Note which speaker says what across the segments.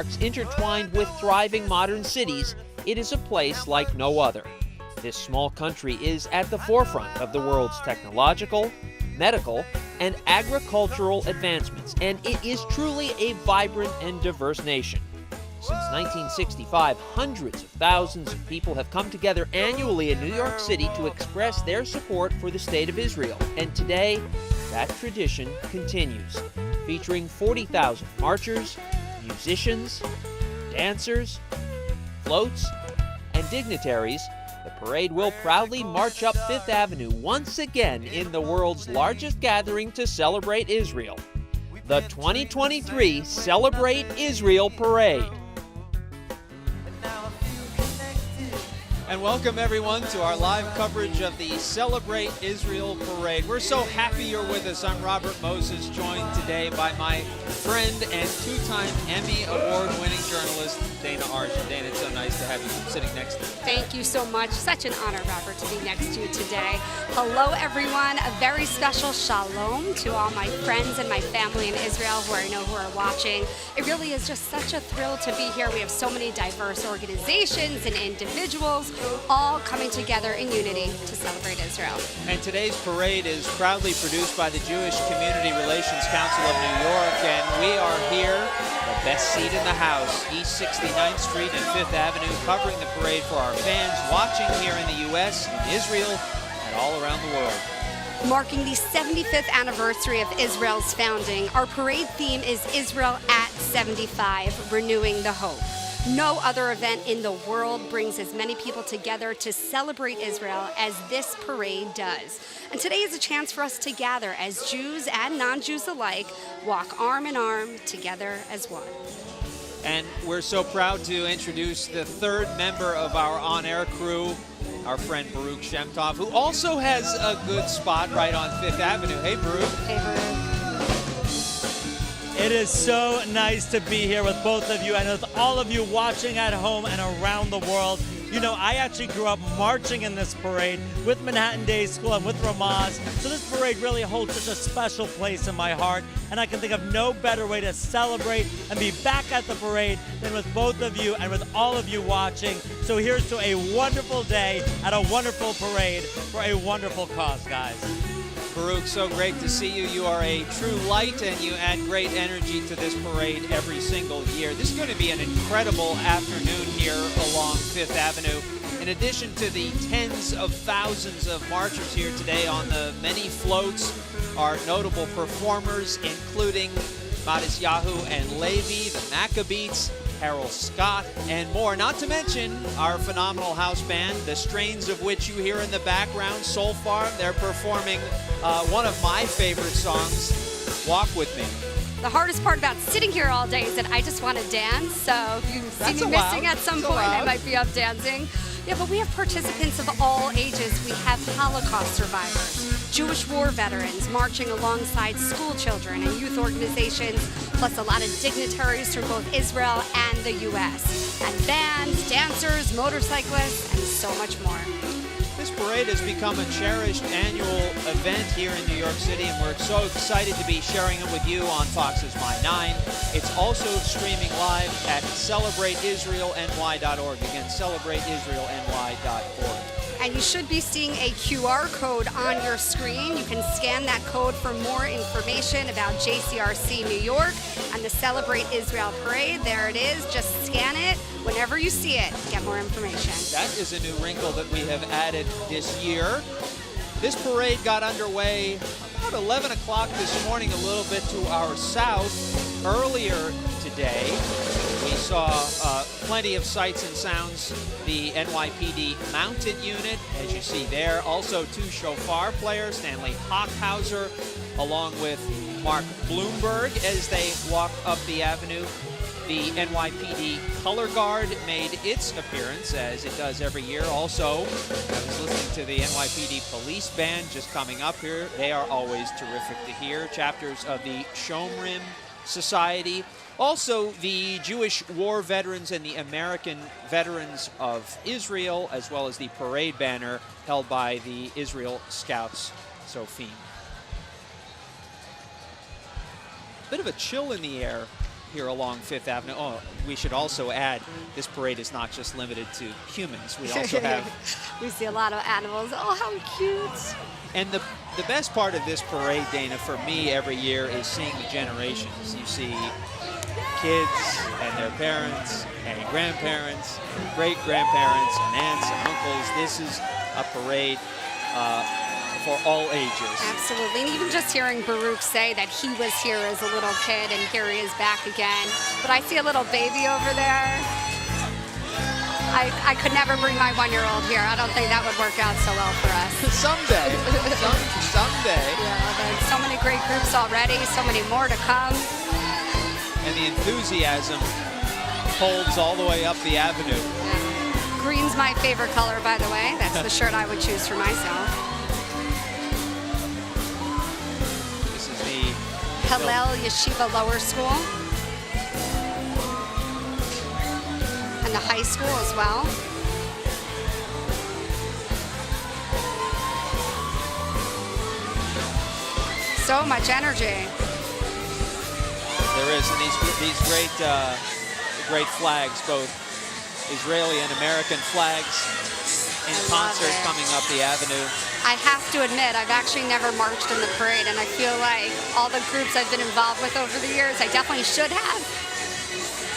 Speaker 1: Intertwined with thriving modern cities, it is a place like no other. This small country is at the forefront of the world's technological, medical, and agricultural advancements, and it is truly a vibrant and diverse nation. Since 1965, hundreds of thousands of people have come together annually in New York City to express their support for the State of Israel, and today, that tradition continues, featuring 40,000 marchers, musicians, dancers, floats, and dignitaries. The parade will proudly march up Fifth Avenue once again in the world's largest gathering to celebrate Israel, the 2023 Celebrate Israel Parade.
Speaker 2: And welcome everyone to our live coverage of the Celebrate Israel Parade. We're so happy you're with us. I'm Robert Moses, joined today by my friend and two-time Emmy Award-winning journalist, Dana Arjun. Dana, it's so nice to have you sitting next to me.
Speaker 3: Thank you so much. Such an honor, Robert, to be next to you today. Hello, everyone. A very special shalom to all my friends and my family in Israel who I know who are watching. It really is just such a thrill to be here. We have so many diverse organizations and individuals all coming together in unity to celebrate Israel.
Speaker 2: And today's parade is proudly produced by the Jewish Community Relations Council of New York, and we are here, the best seat in the house, East 69th Street and Fifth Avenue, covering the parade for our fans watching here in the U.S., in Israel, and all around the world.
Speaker 3: Marking the 75th anniversary of Israel's founding, our parade theme is Israel at 75, renewing the hope. No other event in the world brings as many people together to celebrate Israel as this parade does. And today is a chance for us to gather as Jews and non-Jews alike, walk arm in arm together as one.
Speaker 2: And we're so proud to introduce the third member of our on-air crew, our friend Baruch Shemtov, who also has a good spot right on Fifth Avenue. Hey, Baruch.
Speaker 3: Hey, Baruch.
Speaker 4: It is so nice to be here with both of you and with all of you watching at home and around the world. You know, I actually grew up marching in this parade with Manhattan Day School and with Ramaz. So this parade really holds such a special place in my heart. And I can think of no better way to celebrate and be back at the parade than with both of you and with all of you watching. So here's to a wonderful day at a wonderful parade for a wonderful cause, guys.
Speaker 2: Baruch, so great to see you. You are a true light, and you add great energy to this parade every single year. This is going to be an incredible afternoon here along Fifth Avenue. In addition to the tens of thousands of marchers here today on the many floats, are notable performers, including Matisyahu and Levi, the Maccabees, Harold Scott, and more. Not to mention our phenomenal house band, the strains of which you hear in the background, Soul Farm. They're performing one of my favorite songs, Walk With Me.
Speaker 3: The hardest part about sitting here all day is that I just want to dance, so if you see me missing at some point, I might be up dancing. Yeah, but we have participants of all ages. We have Holocaust survivors, Jewish war veterans marching alongside school children and youth organizations, plus a lot of dignitaries from both Israel and the U.S., and bands, dancers, motorcyclists, and so much more.
Speaker 2: This parade has become a cherished annual event here in New York City, and we're so excited to be sharing it with you on Fox's My 9. It's also streaming live at celebrateisraelny.org. Again, celebrateisraelny.org.
Speaker 3: And you should be seeing a QR code on your screen. You can scan that code for more information about JCRC New York and the Celebrate Israel Parade. There it is. Just scan it. Whenever you see it, get more information.
Speaker 2: That is a new wrinkle that we have added this year. This parade got underway about 11 o'clock this morning, a little bit to our south. Earlier today, we saw plenty of sights and sounds. The NYPD mounted unit, as you see there. Also, two shofar players, Stanley Hockhauser, along with Mark Bloomberg, as they walk up the avenue. The NYPD Color Guard made its appearance, as it does every year. Also, I was listening to the NYPD Police Band just coming up here. They are always terrific to hear. Chapters of the Shomrim Society. Also, the Jewish war veterans and the American veterans of Israel, as well as the parade banner held by the Israel Scouts, Sofim. Bit of a chill in the air here along Fifth Avenue. Oh, we should also add, this parade is not just limited to humans. We also have...
Speaker 3: We see a lot of animals. Oh, how cute.
Speaker 2: And the best part of this parade, Dana, for me every year is seeing the generations. You see kids and their parents and grandparents, and great-grandparents and aunts and uncles. This is a parade for all ages.
Speaker 3: Absolutely, and even just hearing Baruch say that he was here as a little kid and here he is back again. But I see a little baby over there. I could never bring my 1-year-old here. I don't think that would work out so well for us.
Speaker 2: Someday. Someday.
Speaker 3: Yeah, there's so many great groups already, so many more to come.
Speaker 2: And the enthusiasm holds all the way up the avenue.
Speaker 3: Yeah. Green's my favorite color, by the way. That's the shirt I would choose for myself.
Speaker 2: This is the
Speaker 3: Hillel Yeshiva Lower School. And the high school as well. So much energy.
Speaker 2: There is, and these great flags, both Israeli and American flags, in concert coming up the avenue.
Speaker 3: I have to admit, I've actually never marched in the parade, and I feel like all the groups I've been involved with over the years, I definitely should have.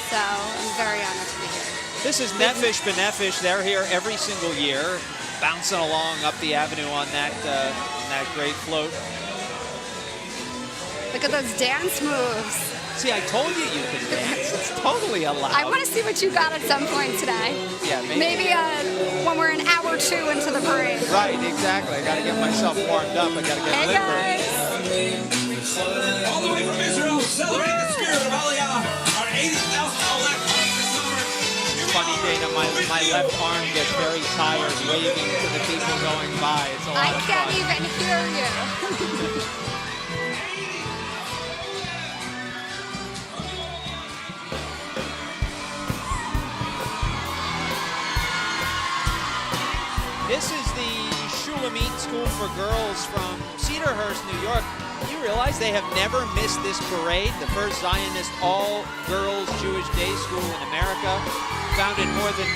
Speaker 3: So I'm very honored to be here.
Speaker 2: This is Nefesh B'Nefesh. They're here every single year, bouncing along up the avenue on that great float.
Speaker 3: Look at those dance moves.
Speaker 2: See, I told you you could dance. It's totally allowed.
Speaker 3: I want to see what you got at some point today.
Speaker 2: Yeah,
Speaker 3: maybe when we're an hour or two into the parade.
Speaker 2: Right, exactly. I got to get myself warmed up. I got to get limber.
Speaker 5: All the way from Israel, celebrating the spirit of Aliyah, our 80,000 elect this summer.
Speaker 2: Funny, Dana, my left arm gets very tired waving to the people going by. It's a lot of fun.
Speaker 3: I can't even hear you.
Speaker 2: This is the Shulamit School for Girls from Cedarhurst, New York. You realize they have never missed this parade, the first Zionist all-girls Jewish day school in America, founded more than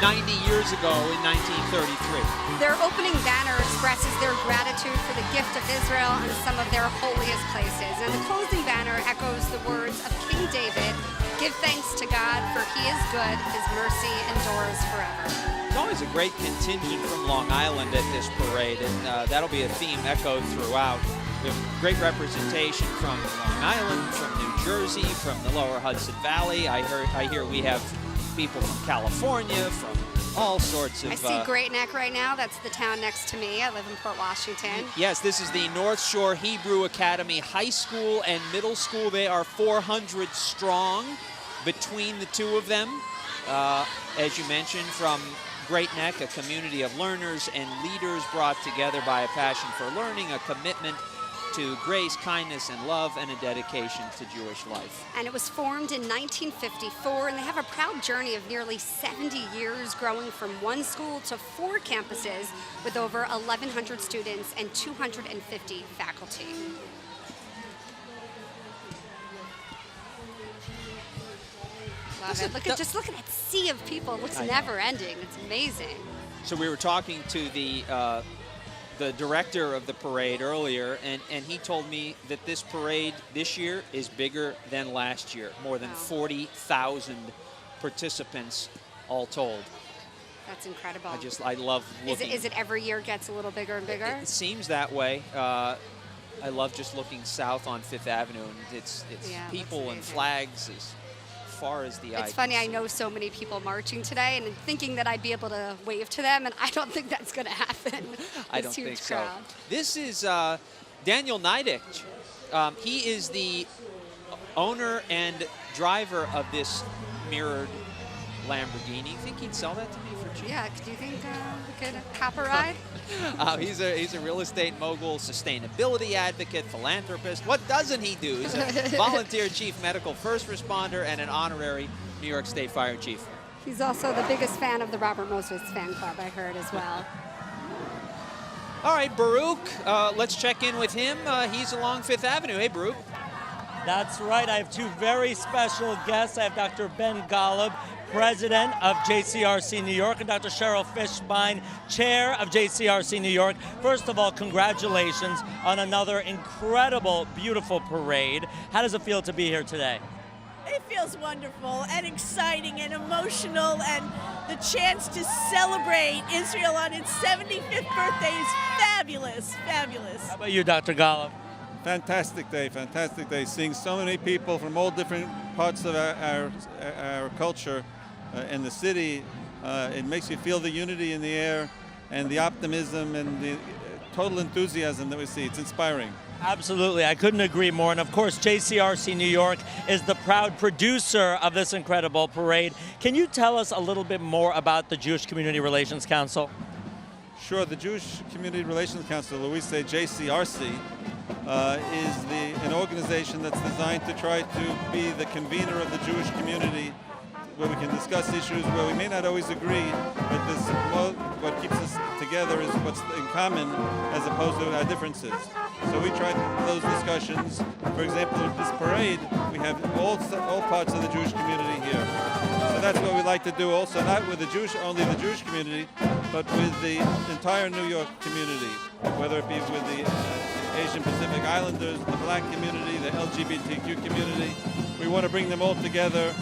Speaker 2: 90 years ago in 1933.
Speaker 3: Their opening banner expresses their gratitude for the gift of Israel and some of their holiest places. And the closing banner echoes the words of King David, "Give thanks to God, for he is good, his mercy endures forever."
Speaker 2: There's always a great contingent from Long Island at this parade, and that'll be a theme echoed throughout. We have great representation from Long Island, from New Jersey, from the lower Hudson Valley. I hear we have people from California, from all sorts of...
Speaker 3: I see Great Neck right now. That's the town next to me. I live in Port Washington.
Speaker 2: Yes, this is the North Shore Hebrew Academy High School and Middle School. They are 400 strong between the two of them. As you mentioned, from Great Neck, a community of learners and leaders brought together by a passion for learning, a commitment to grace, kindness, and love, and a dedication to Jewish life.
Speaker 3: And it was formed in 1954, and they have a proud journey of nearly 70 years, growing from one school to 4 campuses with over 1,100 students and 250 faculty. Love it. Just look at that sea of people. It looks never-ending. It's amazing.
Speaker 2: So we were talking to the director of the parade earlier, and he told me that this parade this year is bigger than last year. More than 40,000 participants all told.
Speaker 3: That's incredible.
Speaker 2: I love looking.
Speaker 3: Is it every year gets a little bigger and bigger?
Speaker 2: It seems that way. I love just looking south on Fifth Avenue, and it's people and flags as far as the eye.
Speaker 3: It's funny, I know so many people marching today, and thinking that I'd be able to wave to them, and I don't think that's going to happen.
Speaker 2: I don't think so. This is Daniel Nidich. He is the owner and driver of this mirrored Lamborghini. Think he'd sell that to me for cheap?
Speaker 3: Yeah, do you think we could hop a ride?
Speaker 2: He's a real estate mogul, sustainability advocate, philanthropist. What doesn't he do? He's a volunteer chief medical first responder and an honorary New York State fire chief.
Speaker 3: He's also the biggest fan of the Robert Moses fan club, I heard as well.
Speaker 2: All right, Baruch, let's check in with him. He's along Fifth Avenue. Hey, Baruch.
Speaker 4: That's right. I have two very special guests. I have Dr. Ben Golub, President of JCRC New York, and Dr. Cheryl Fishbein, Chair of JCRC New York. First of all, congratulations on another incredible, beautiful parade. How does it feel to be here today?
Speaker 6: It feels wonderful and exciting and emotional, and the chance to celebrate Israel on its 75th birthday is fabulous, fabulous.
Speaker 4: How about you, Dr. Golub?
Speaker 7: Fantastic day. Seeing so many people from all different parts of our culture in the city, it makes you feel the unity in the air and the optimism and the total enthusiasm that we see. It's inspiring.
Speaker 4: Absolutely, I couldn't agree more. And of course, JCRC New York is the proud producer of this incredible parade. Can you tell us a little bit more about the Jewish Community Relations Council?
Speaker 7: Sure, the Jewish Community Relations Council, or we say JCRC, is an organization that's designed to try to be the convener of the Jewish community, where we can discuss issues where we may not always agree, but what keeps us together is what's in common as opposed to our differences. So we try those discussions. For example, with this parade, we have all parts of the Jewish community here. So that's what we like to do also, not with only the Jewish community, but with the entire New York community, whether it be with the Asian Pacific Islanders, the black community, the LGBTQ community. We want to bring them all together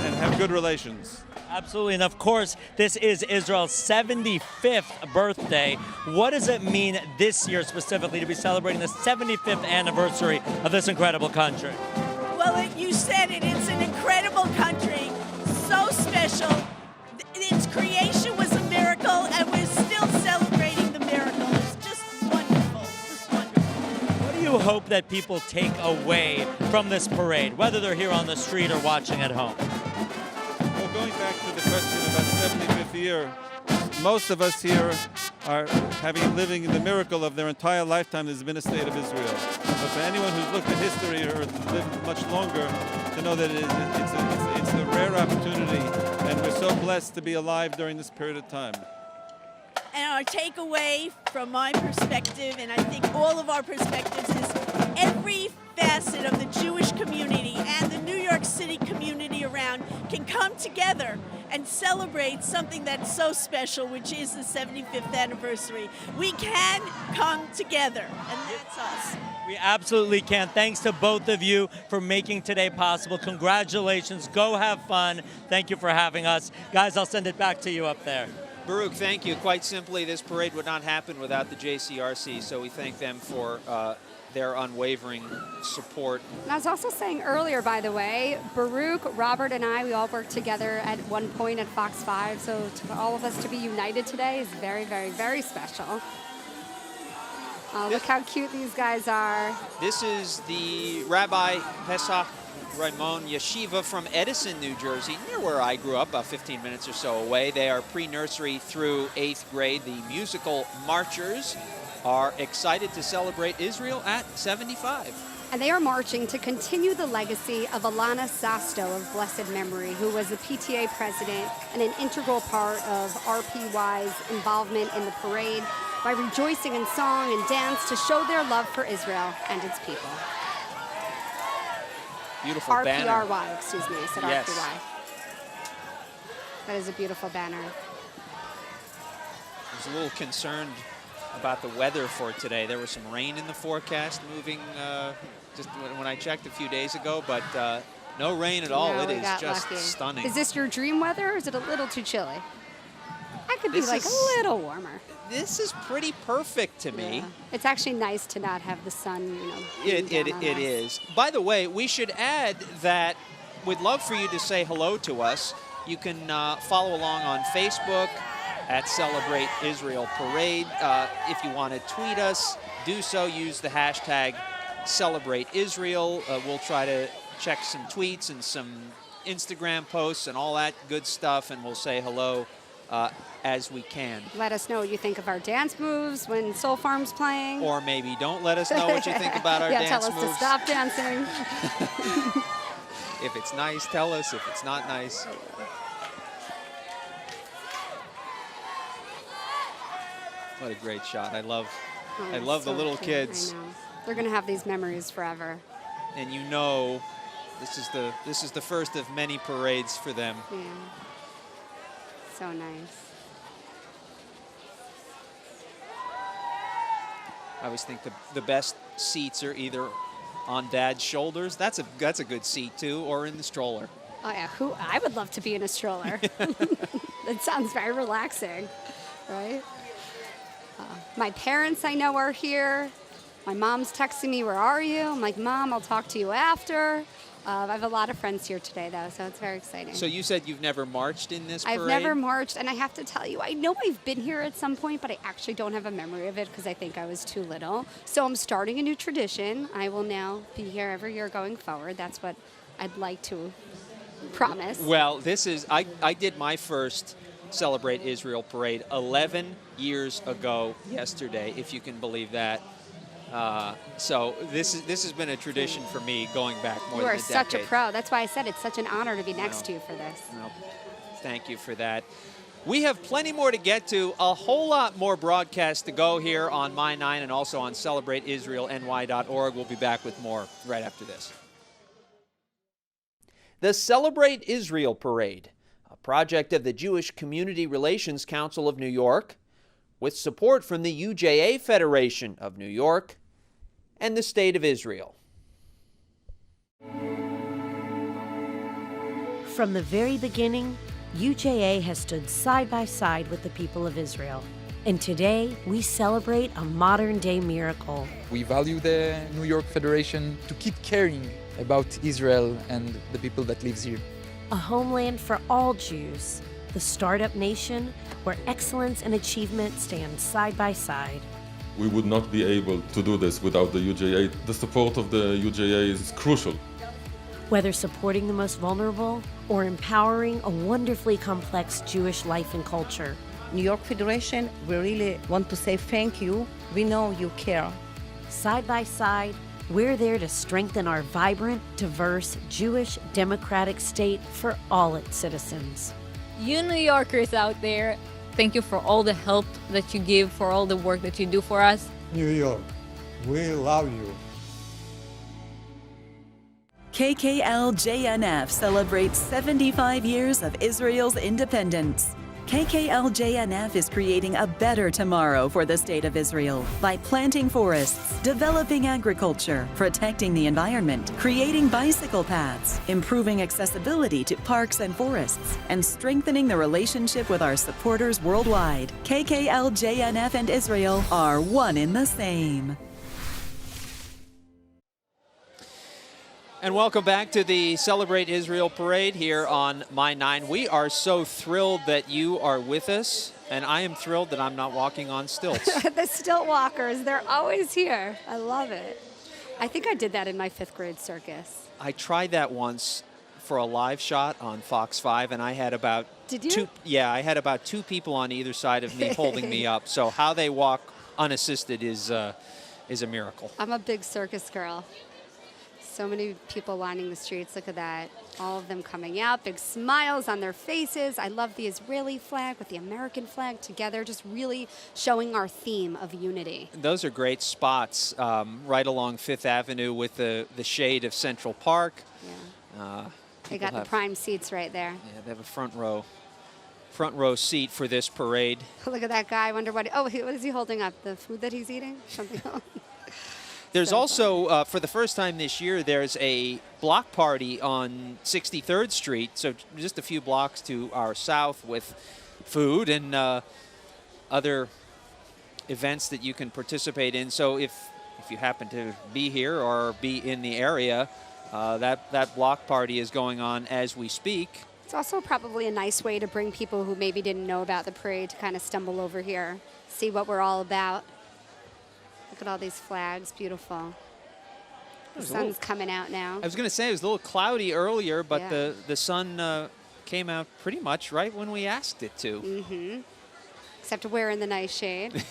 Speaker 7: and have good relations.
Speaker 4: Absolutely, and of course, this is Israel's 75th birthday. What does it mean this year specifically to be celebrating the 75th anniversary of this incredible country?
Speaker 6: Well, you said it, it's an incredible country, so special. Its creation was a miracle, and we're still celebrating the miracle. It's just wonderful,
Speaker 4: What do you hope that people take away from this parade, whether they're here on the street or watching at home?
Speaker 7: Well, going back to the question about 75th year, most of us here are living in the miracle of their entire lifetime there's been a state of Israel. But for anyone who's looked at history or lived much longer, to know that it's a rare opportunity, and we're so blessed to be alive during this period of time.
Speaker 6: And our takeaway from my perspective, and I think all of our perspectives, is every facet of the Jewish community and the New York City community around can come together and celebrate something that's so special, which is the 75th anniversary. We can come together, and that's us.
Speaker 4: We absolutely can. Thanks to both of you for making today possible. Congratulations. Go have fun. Thank you for having us. Guys, I'll send it back to you up there.
Speaker 2: Baruch, thank you. Quite simply, this parade would not happen without the JCRC, so we thank them for their unwavering support.
Speaker 3: And I was also saying earlier, by the way, Baruch, Robert, and I, we all worked together at one point at Fox 5, so to all of us to be united today is very, very, very special. Look how cute these guys are.
Speaker 2: This is the Rabbi Pesach Raimon Yeshiva from Edison, New Jersey, near where I grew up, about 15 minutes or so away. They are pre-nursery through 8th grade. The musical marchers are excited to celebrate Israel at 75.
Speaker 3: And they are marching to continue the legacy of Alana Sasto of blessed memory, who was the PTA president and an integral part of RPY's involvement in the parade, by rejoicing in song and dance to show their love for Israel and its people.
Speaker 2: Beautiful banner.
Speaker 3: RPRY, excuse me, I said
Speaker 2: Yes.
Speaker 3: RPY. That is a beautiful banner.
Speaker 2: I was a little concerned about the weather for today. There was some rain in the forecast moving just when I checked a few days ago, but no rain at all.
Speaker 3: No,
Speaker 2: It
Speaker 3: we
Speaker 2: is
Speaker 3: got
Speaker 2: just
Speaker 3: lucky.
Speaker 2: stunning.
Speaker 3: Is this your dream weather, or is it a little too chilly? I could be
Speaker 2: This
Speaker 3: like
Speaker 2: is-
Speaker 3: a little warmer.
Speaker 2: This is pretty perfect to me.
Speaker 3: Yeah. It's actually nice to not have the sun, you know.
Speaker 2: It
Speaker 3: beating down on us.
Speaker 2: is. By the way, we should add that we'd love for you to say hello to us. You can follow along on Facebook at Celebrate Israel Parade. If you want to tweet us, do so. Use the hashtag Celebrate Israel. We'll try to check some tweets and some Instagram posts and all that good stuff, and we'll say hello as we can.
Speaker 3: Let us know what you think of our dance moves when Soul Farm's playing.
Speaker 2: Or maybe don't let us know what you think about our
Speaker 3: yeah,
Speaker 2: dance
Speaker 3: tell us
Speaker 2: moves.
Speaker 3: to stop dancing.
Speaker 2: If it's nice, tell us. If it's not nice. What a great shot. I love
Speaker 3: Oh,
Speaker 2: the
Speaker 3: so
Speaker 2: little
Speaker 3: cute.
Speaker 2: kids.
Speaker 3: I know. They're going to have these memories forever.
Speaker 2: and you know this is the first of many parades for them.
Speaker 3: Yeah. So nice.
Speaker 2: I always think the best seats are either on Dad's shoulders. That's a good seat too, or in the stroller.
Speaker 3: Oh yeah, I would love to be in a stroller. That sounds very relaxing, right? My parents I know are here. My mom's texting me, "Where are you?" I'm like, "Mom, I'll talk to you after." I have a lot of friends here today, though, so it's very exciting.
Speaker 2: So you said you've never marched in this parade?
Speaker 3: I've never marched, and I have to tell you, I know I've been here at some point, but I actually don't have a memory of it because I think I was too little. So I'm starting a new tradition. I will now be here every year going forward. That's what I'd like to promise.
Speaker 2: Well, I did my first Celebrate Israel Parade 11 years ago yesterday, if you can believe that. So this has been a tradition for me going back more than a decade.
Speaker 3: You are such a pro. That's why I said it's such an honor to be next to you for this.
Speaker 2: No, thank you for that. We have plenty more to get to, a whole lot more broadcasts to go here on My 9 and also on CelebrateIsraelNY.org. We'll be back with more right after this.
Speaker 1: The Celebrate Israel Parade, a project of the Jewish Community Relations Council of New York, with support from the UJA Federation of New York and the State of Israel.
Speaker 8: From the very beginning, UJA has stood side by side with the people of Israel. And today, we celebrate a modern-day miracle.
Speaker 9: We value the New York Federation to keep caring about Israel and the people that lives here.
Speaker 8: A homeland for all Jews, the startup nation where excellence and achievement stand side by side.
Speaker 10: We would not be able to do this without the UJA. The support of the UJA is crucial.
Speaker 8: Whether supporting the most vulnerable or empowering a wonderfully complex Jewish life and culture.
Speaker 11: New York Federation, we really want to say thank you. We know you care.
Speaker 8: Side by side, we're there to strengthen our vibrant, diverse, Jewish, democratic state for all its citizens.
Speaker 12: You New Yorkers out there, thank you for all the help that you give, for all the work that you do for us.
Speaker 13: New York, we love you.
Speaker 14: KKLJNF celebrates 75 years of Israel's independence. KKLJNF is creating a better tomorrow for the State of Israel by planting forests, developing agriculture, protecting the environment, creating bicycle paths, improving accessibility to parks and forests, and strengthening the relationship with our supporters worldwide. KKLJNF and Israel are one in the same.
Speaker 2: And welcome back to the Celebrate Israel Parade here on My 9. We are so thrilled that you are with us, and I am thrilled that I'm not walking on stilts.
Speaker 3: The stilt walkers, they're always here. I love it. I think I did that in my 5th grade circus.
Speaker 2: I tried that once for a live shot on Fox 5, and I had about I had about 2 people on either side of me holding me up. So how they walk unassisted is a miracle.
Speaker 3: I'm a big circus girl. So many people lining the streets. Look at that. All of them coming out, big smiles on their faces. I love the Israeli flag with the American flag together, just really showing our theme of unity.
Speaker 2: Those are great spots right along 5th Avenue with the shade of Central Park.
Speaker 3: Yeah. They got the prime seats right there.
Speaker 2: Yeah, they have a front row seat for this parade.
Speaker 3: Look at that guy. I wonder what is he holding up? The food that he's eating? Something else?
Speaker 2: There's also, for the first time this year, there's a block party on 63rd Street, so just a few blocks to our south, with food and other events that you can participate in. So if you happen to be here or be in the area, that block party is going on as we speak.
Speaker 3: It's also probably a nice way to bring people who maybe didn't know about the parade to kind of stumble over here, see what we're all about. Look at all these flags, beautiful. The sun's coming out now.
Speaker 2: I was going to say it was a little cloudy earlier, but the sun came out pretty much right when we asked it to.
Speaker 3: Mm-hmm. Except we're in the nice shade.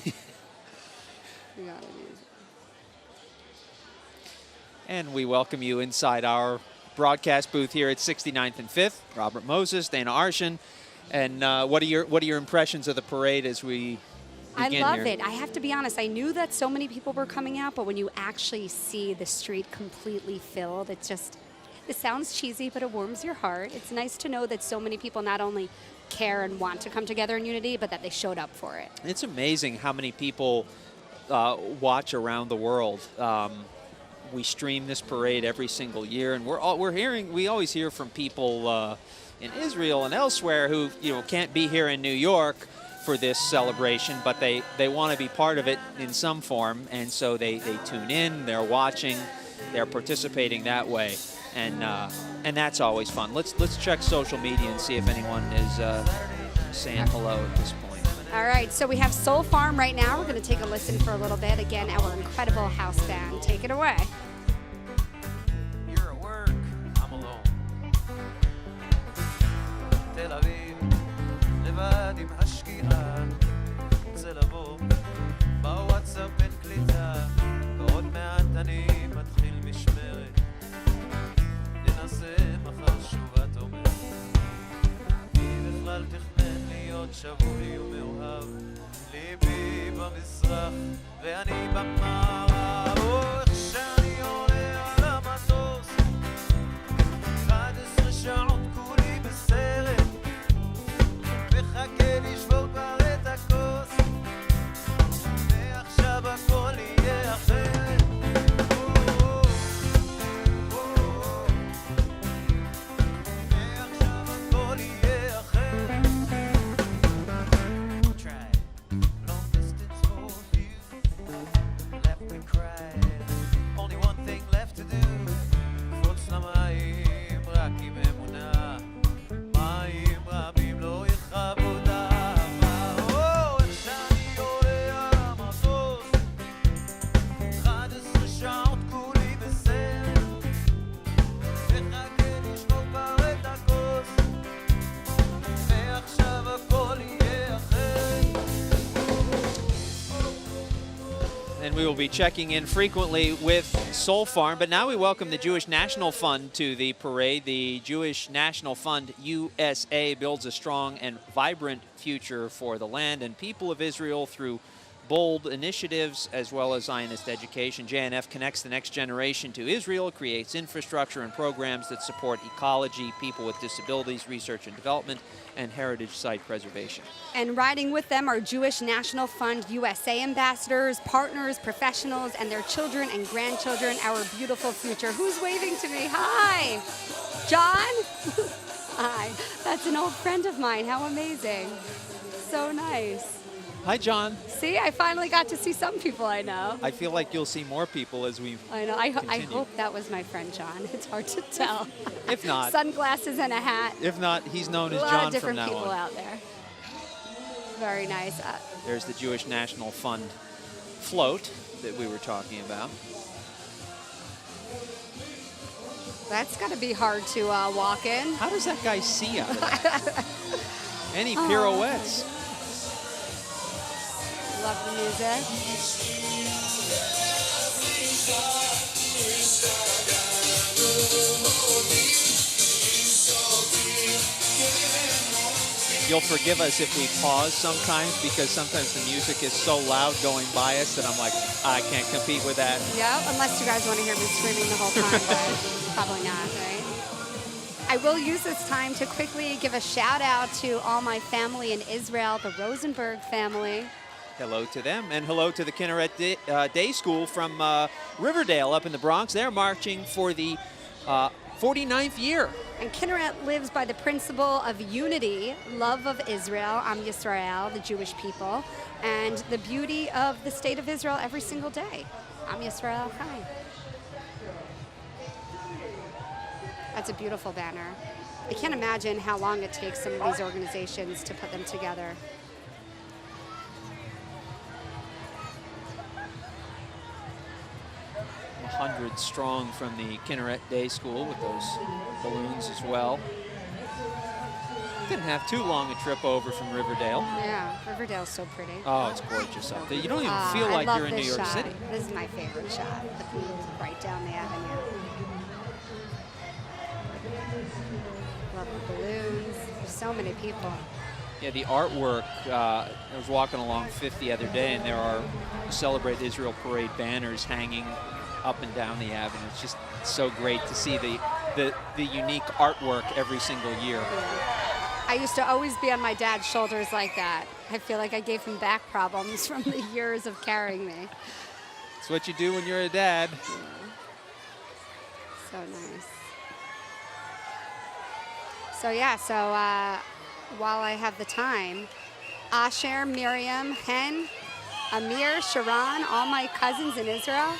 Speaker 2: And we welcome you inside our broadcast booth here at 69th and 5th. Robert Moses, Dana Arshan. And what are your impressions of the parade as we
Speaker 3: I
Speaker 1: begin
Speaker 3: love
Speaker 1: here.
Speaker 3: it. I have to be honest. I knew that so many people were coming out, but when you actually see the street completely filled, it sounds cheesy, but it warms your heart. It's nice to know that so many people not only care and want to come together in unity, but that they showed up for it.
Speaker 2: It's amazing how many people watch around the world. We stream this parade every single year, and we always hear from people in Israel and elsewhere who can't be here in New York for this celebration, but they want to be part of it in some form, and so they tune in, they're watching, they're participating that way, and that's always fun. Let's check social media and see if anyone is saying hello at this point.
Speaker 3: All right, so we have Soul Farm right now. We're going to take a listen for a little bit. Again, our incredible house band. Take it away.
Speaker 15: You're at work, I'm alone. תל אביב, לבד עם השקיעה. רוצה לבוא, בוואטסאפ אין קליטה. ועוד מעט אני מתחיל משמרת. ננסה מחר שוב את אומרת. מי בכלל תכנן להיות שבוי ומאוהב. ליבי במזרח ואני במערב. איך שאני עולה על המטוס 11 שעות כולי בסרט מחכה לשבור כבר את הכוס ועכשיו הכל יהיה אחרת ועכשיו הכל יהיה אחרת long distance for you left me cried only one thing left to do קפוץ למים רק עם אמונה מים רבים לא יכבו דאבה איך שאני עולה על המטוס 11 שעות כולי בסרט מחכה לשבור כבר את הכוס ועכשיו הכל יהיה אחרת
Speaker 2: And we will be checking in frequently with Soul Farm. But now we welcome the Jewish National Fund to the parade. The Jewish National Fund USA builds a strong and vibrant future for the land and people of Israel through bold initiatives as well as Zionist education. JNF connects the next generation to Israel, creates infrastructure and programs that support ecology, people with disabilities, research and development, and heritage site preservation.
Speaker 3: And riding with them are Jewish National Fund USA ambassadors, partners, professionals, and their children and grandchildren, our beautiful future. Who's waving to me? Hi, John? Hi, that's an old friend of mine. How amazing. So nice.
Speaker 2: Hi, John.
Speaker 3: See, I finally got to see some people I know.
Speaker 2: I feel like you'll see more people as we
Speaker 3: I know. I
Speaker 2: continue.
Speaker 3: hope that was my friend John. It's hard to tell.
Speaker 2: If not,
Speaker 3: Sunglasses and a hat.
Speaker 2: if not, he's known as
Speaker 3: A lot
Speaker 2: John
Speaker 3: of different
Speaker 2: from now
Speaker 3: people
Speaker 2: on.
Speaker 3: out there. Very nice.
Speaker 2: There's the Jewish National Fund float that we were talking about.
Speaker 3: That's got to be hard to walk in.
Speaker 2: How does that guy see out of that? Any pirouettes?
Speaker 3: Love the music.
Speaker 2: You'll forgive us if we pause sometimes because sometimes the music is so loud going by us that I'm like, I can't compete with that.
Speaker 3: Yeah, unless you guys want to hear me screaming the whole time, but probably not, right? I will use this time to quickly give a shout out to all my family in Israel, the Rosenbaum family.
Speaker 2: Hello to them, and hello to the Kinneret Day School from Riverdale up in the Bronx. They're marching for the 49th year.
Speaker 3: And Kinneret lives by the principle of unity, love of Israel, Am Yisrael, the Jewish people, and the beauty of the state of Israel every single day. Am Yisrael Chai. That's a beautiful banner. I can't imagine how long it takes some of these organizations to put them together.
Speaker 2: Hundred strong from the Kinneret Day School with those balloons as well. Didn't have too long a trip over from Riverdale.
Speaker 3: Yeah, Riverdale's so pretty.
Speaker 2: Oh, it's gorgeous up there. You don't even feel like you're in New York City.
Speaker 3: This is my favorite shot. The balloons right down the avenue. Love the balloons. There's so many people.
Speaker 2: Yeah, the artwork, I was walking along 5th the other day, and there are Celebrate Israel Parade banners hanging up and down the avenue. It's just so great to see the unique artwork every single year.
Speaker 3: I used to always be on my dad's shoulders like that. I feel like I gave him back problems from the years of carrying me.
Speaker 2: It's what you do when you're a dad.
Speaker 3: Yeah. So nice. So yeah, while I have the time, Asher, Miriam, Hen, Amir, Sharon, all my cousins in Israel.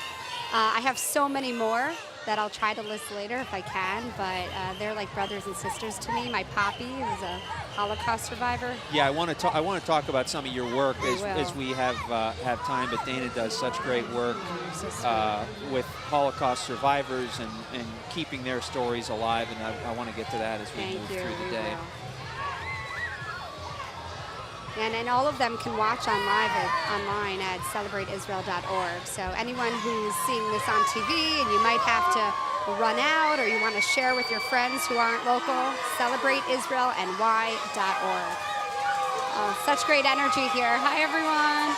Speaker 3: I have so many more that I'll try to list later if I can, but they're like brothers and sisters to me. My poppy is a Holocaust survivor.
Speaker 2: Yeah, I want to talk about some of your work as we have time. But Dana does such great work with Holocaust survivors and keeping their stories alive, and I want to get to that as we move through the day.
Speaker 3: And all of them can watch online at celebrateisrael.org. So anyone who's seeing this on TV and you might have to run out or you want to share with your friends who aren't local, celebrateisrael.ny.org. Oh, such great energy here. Hi, everyone.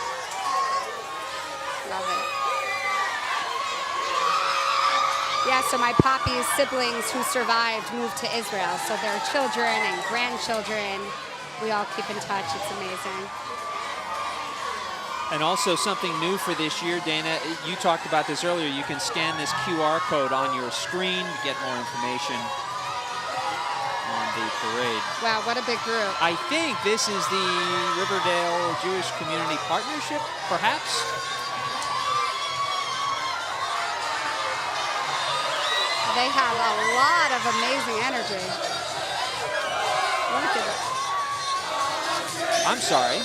Speaker 3: Love it. Yeah, so my poppy's siblings who survived moved to Israel. So their children and grandchildren, we all keep in touch. It's amazing.
Speaker 2: And also something new for this year, Dana, you talked about this earlier. You can scan this QR code on your screen to get more information on the parade.
Speaker 3: Wow, what a big group.
Speaker 2: I think this is the Riverdale Jewish Community Partnership, perhaps?
Speaker 3: They have a lot of amazing energy. Look at it.
Speaker 2: I'm sorry.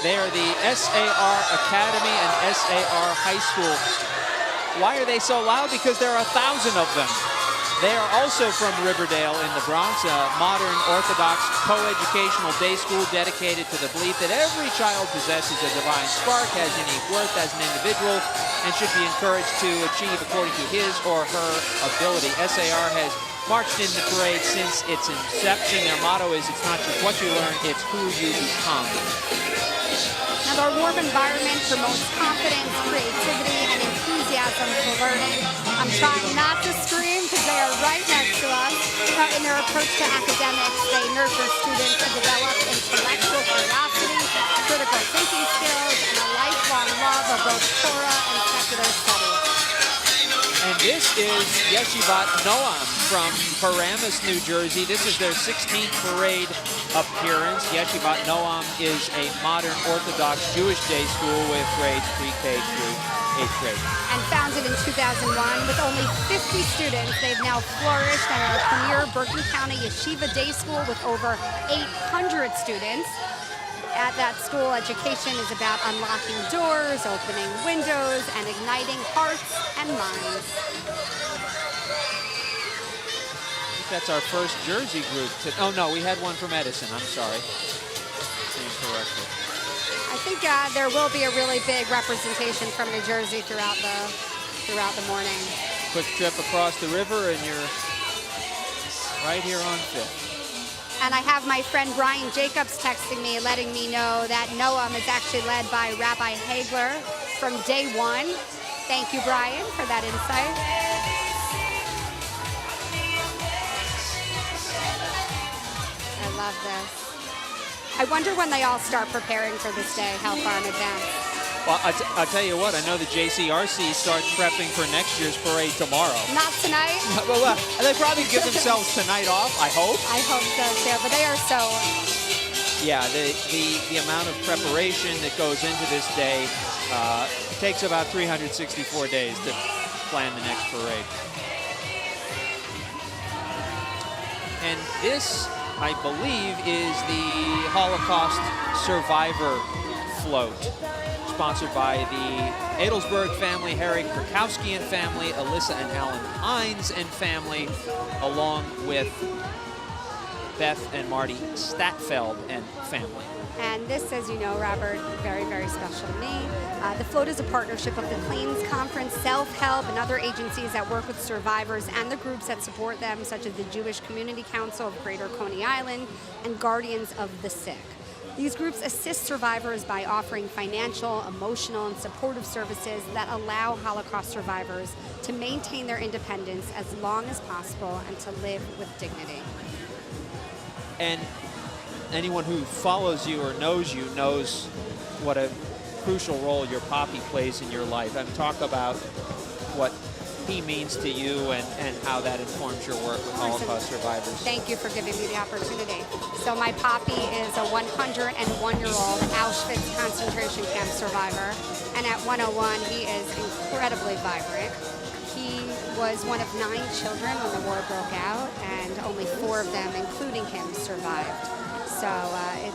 Speaker 2: They are the SAR Academy and SAR High School. Why are they so loud? Because there are 1,000 of them. They are also from Riverdale in the Bronx, a modern Orthodox co-educational day school dedicated to the belief that every child possesses a divine spark, has unique worth as an individual, and should be encouraged to achieve according to his or her ability. SAR has marched in the parade since its inception. Their motto is, it's not just what you learn, it's who you become.
Speaker 3: Now, our warm environment promotes confidence, creativity, and enthusiasm for learning. I'm trying not to scream because they are right next to us. In their approach to academics, they nurture students to develop intellectual curiosity, critical thinking skills, and a lifelong love of both Torah and secular studies.
Speaker 2: And this is Yeshivat Noam from Paramus, New Jersey. This is their 16th parade appearance. Yeshivat Noam is a modern Orthodox Jewish day school with grades pre-K through 8th grade.
Speaker 3: And founded in 2001 with only 50 students, they've now flourished and are a premier Bergen County Yeshiva day school with over 800 students. At that school, education is about unlocking doors, opening windows, and igniting hearts and minds.
Speaker 2: I think that's our first Jersey group. Oh, no, we had one from Edison. I'm sorry. Saying correctly.
Speaker 3: I think there will be a really big representation from New Jersey throughout the morning.
Speaker 2: Quick trip across the river, and you're right here on 5th.
Speaker 3: And I have my friend Brian Jacobs texting me, letting me know that Noam is actually led by Rabbi Hagler from day one. Thank you, Brian, for that insight. I love this. I wonder when they all start preparing for this day, how far in advance.
Speaker 2: Well, I'll tell you what, I know the JCRC starts prepping for next year's parade tomorrow.
Speaker 3: Not tonight?
Speaker 2: Well, they probably give themselves tonight off, I hope.
Speaker 3: I hope so, too, but they are so...
Speaker 2: Yeah, the amount of preparation that goes into this day takes about 364 days to plan the next parade. And this, I believe, is the Holocaust Survivor float, sponsored by the Adelsberg family, Harry Krakowski and family, Alyssa and Alan Hines and family, along with Beth and Marty Statfeld and family.
Speaker 3: And this, as you know, Robert, very, very special to me. The float is a partnership of the Plains Conference, Self-Help, and other agencies that work with survivors and the groups that support them, such as the Jewish Community Council of Greater Coney Island and Guardians of the Sick. These groups assist survivors by offering financial, emotional, and supportive services that allow Holocaust survivors to maintain their independence as long as possible and to live with dignity.
Speaker 2: And anyone who follows you or knows you knows what a crucial role your papi plays in your life. And talk about what he means to you and how that informs your work with Holocaust survivors.
Speaker 3: Thank you for giving me the opportunity. So my papi is a 101-year-old Auschwitz concentration camp survivor, and at 101 he is incredibly vibrant. He was one of 9 children when the war broke out, and only 4 of them, including him, survived. So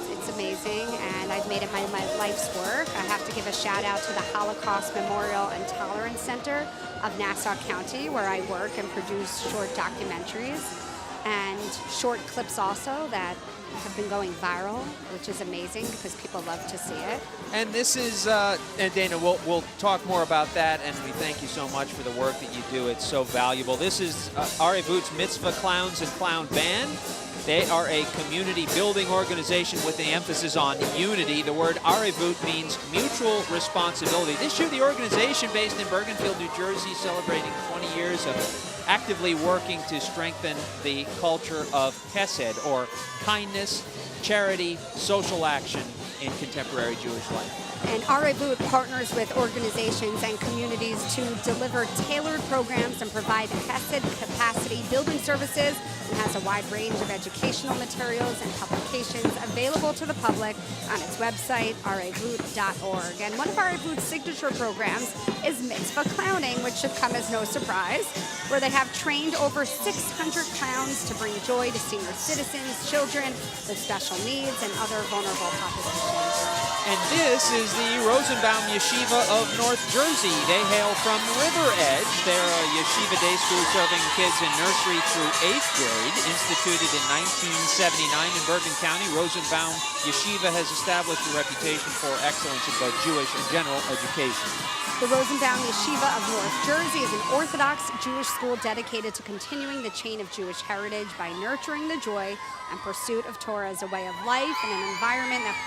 Speaker 3: it's amazing, and I've made it my life's work. I have to give a shout out to the Holocaust Memorial and Tolerance Center of Nassau County, where I work and produce short documentaries and short clips also that have been going viral, which is amazing because people love to see it.
Speaker 2: And this is, and Dana, we'll talk more about that, and we thank you so much for the work that you do. It's so valuable. This is Arevut's Mitzvah Clowns and Clown Band. They are a community building organization with an emphasis on unity. The word Arevut means mutual responsibility. This year, the organization based in Bergenfield, New Jersey, celebrating 20 years of actively working to strengthen the culture of Chesed, or kindness, charity, social action in contemporary Jewish life.
Speaker 3: And Arevut partners with organizations and communities to deliver tailored programs and provide Chesed capacity building services, and has a wide range of educational materials and publications available to the public on its website, arevut.org. And one of Arevut's signature programs is Mitzvah Clowning, which should come as no surprise, where they have trained over 600 clowns to bring joy to senior citizens, children with special needs, and other vulnerable populations.
Speaker 2: And this is the Rosenbaum Yeshiva of North Jersey. They hail from River Edge. They're a yeshiva day school serving kids in nursery through 8th grade. Instituted in 1979 in Bergen County, Rosenbaum Yeshiva has established a reputation for excellence in both Jewish and general education.
Speaker 3: The Rosenbaum Yeshiva of North Jersey is an Orthodox Jewish school dedicated to continuing the chain of Jewish heritage by nurturing the joy and pursuit of Torah as a way of life in an environment that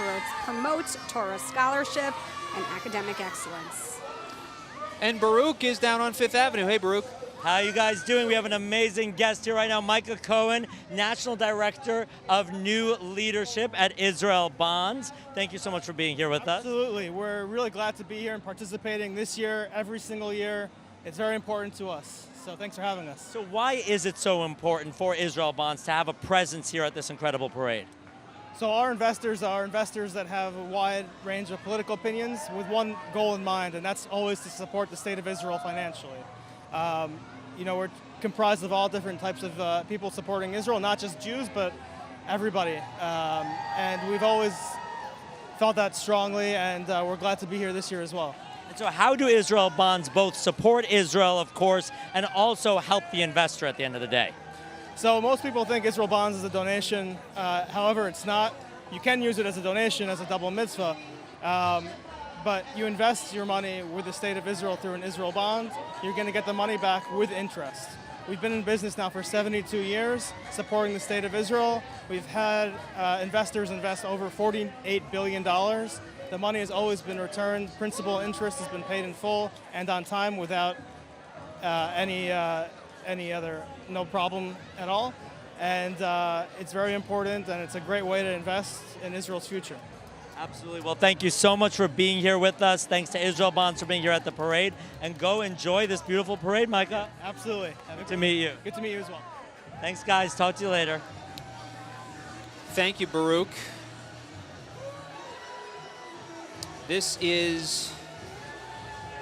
Speaker 3: promotes Torah scholarship and academic excellence.
Speaker 2: And Baruch is down on 5th Avenue. Hey, Baruch.
Speaker 4: How are you guys doing? We have an amazing guest here right now, Micah Cohen, National Director of New Leadership at Israel Bonds. Thank you so much for being here with us.
Speaker 16: Absolutely. We're really glad to be here and participating this year, every single year. It's very important to us. So thanks for having us.
Speaker 4: So why is it so important for Israel Bonds to have a presence here at this incredible parade?
Speaker 16: So our investors are investors that have a wide range of political opinions with one goal in mind, and that's always to support the state of Israel financially. You know, we're comprised of all different types of people supporting Israel, not just Jews, but everybody. And we've always felt that strongly, and we're glad to be here this year as well.
Speaker 4: And so how do Israel Bonds both support Israel, of course, and also help the investor at the end of the day?
Speaker 16: So most people think Israel Bonds is a donation. However, it's not. You can use it as a donation, as a double mitzvah. But you invest your money with the state of Israel through an Israel bond, you're going to get the money back with interest. We've been in business now for 72 years, supporting the state of Israel. We've had investors invest over $48 billion. The money has always been returned. Principal interest has been paid in full and on time without any other, no problem at all. And it's very important, and it's a great way to invest in Israel's future.
Speaker 4: Absolutely. Well, thank you so much for being here with us. Thanks to Israel Bonds for being here at the parade. And go enjoy this beautiful parade, Micah.
Speaker 16: Absolutely.
Speaker 4: Good to meet you.
Speaker 16: Good to meet you as well.
Speaker 4: Thanks, guys. Talk to you later.
Speaker 2: Thank you, Baruch. This is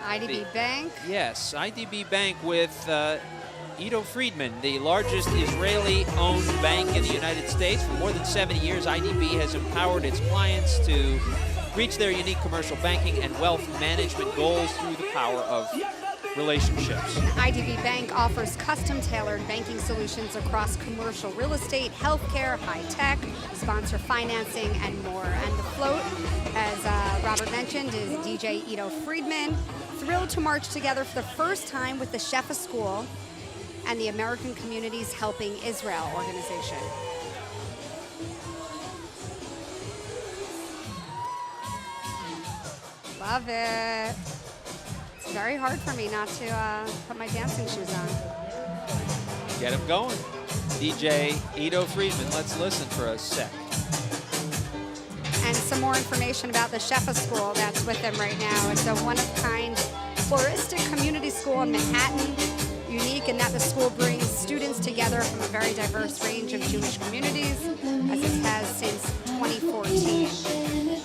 Speaker 3: IDB Bank.
Speaker 2: Yes, IDB Bank with Ido Friedman, the largest Israeli-owned bank in the United States. For more than 70 years, IDB has empowered its clients to reach their unique commercial banking and wealth management goals through the power of relationships.
Speaker 3: IDB Bank offers custom-tailored banking solutions across commercial real estate, healthcare, high tech, sponsor financing, and more. And the float, as Robert mentioned, is DJ Ido Friedman. Thrilled to march together for the first time with the Shefa School and the American Communities Helping Israel organization. Love it. It's very hard for me not to put my dancing shoes on.
Speaker 2: Get him going. DJ Ido Friedman, let's listen for a sec.
Speaker 3: And some more information about the Shefa School that's with them right now. It's a one-of-kind floristic community school in Manhattan, unique in that the school brings students together from a very diverse range of Jewish communities, as it has since 2014.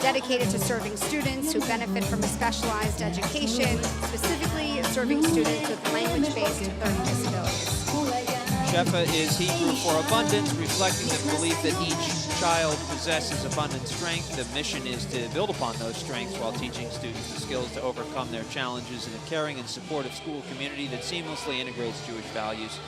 Speaker 3: Dedicated to serving students who benefit from a specialized education, specifically serving students with language-based learning disabilities.
Speaker 2: Shefa is Hebrew for abundance, reflecting the belief that each child possesses abundant strength. The mission is to build upon those strengths while teaching students the skills to overcome their challenges in a caring and supportive school community that seamlessly integrates Jewish values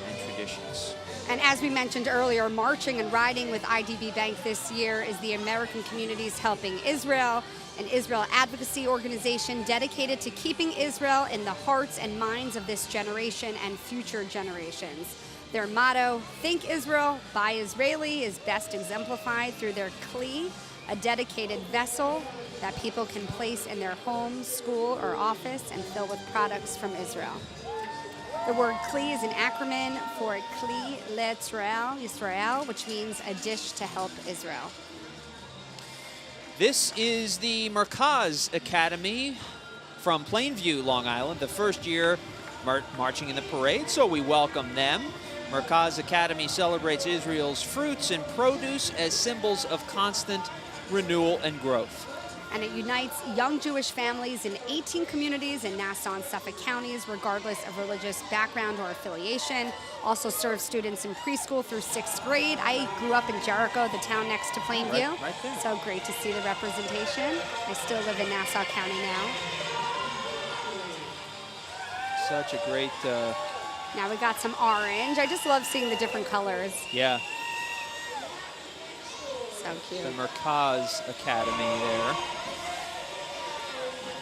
Speaker 2: and traditions.
Speaker 3: And as we mentioned earlier, marching and riding with IDB Bank this year is the American Communities Helping Israel, an Israel advocacy organization dedicated to keeping Israel in the hearts and minds of this generation and future generations. Their motto, Think Israel, Buy Israeli, is best exemplified through their kli, a dedicated vessel that people can place in their home, school, or office and fill with products from Israel. The word kli is an acronym for Kli L'Israel, which means a dish to help Israel.
Speaker 2: This is the Merkaz Academy from Plainview, Long Island, the first year marching in the parade, so we welcome them. Merkaz Academy celebrates Israel's fruits and produce as symbols of constant renewal and growth.
Speaker 3: And it unites young Jewish families in 18 communities in Nassau and Suffolk counties, regardless of religious background or affiliation. Also serves students in preschool through 6th grade. I grew up in Jericho, the town next to Plainview.
Speaker 2: Right there.
Speaker 3: So great to see the representation. I still live in Nassau County now.
Speaker 2: Such a great...
Speaker 3: Now we got some orange. I just love seeing the different colors.
Speaker 2: Yeah.
Speaker 3: So cute.
Speaker 2: The Merkaz Academy there.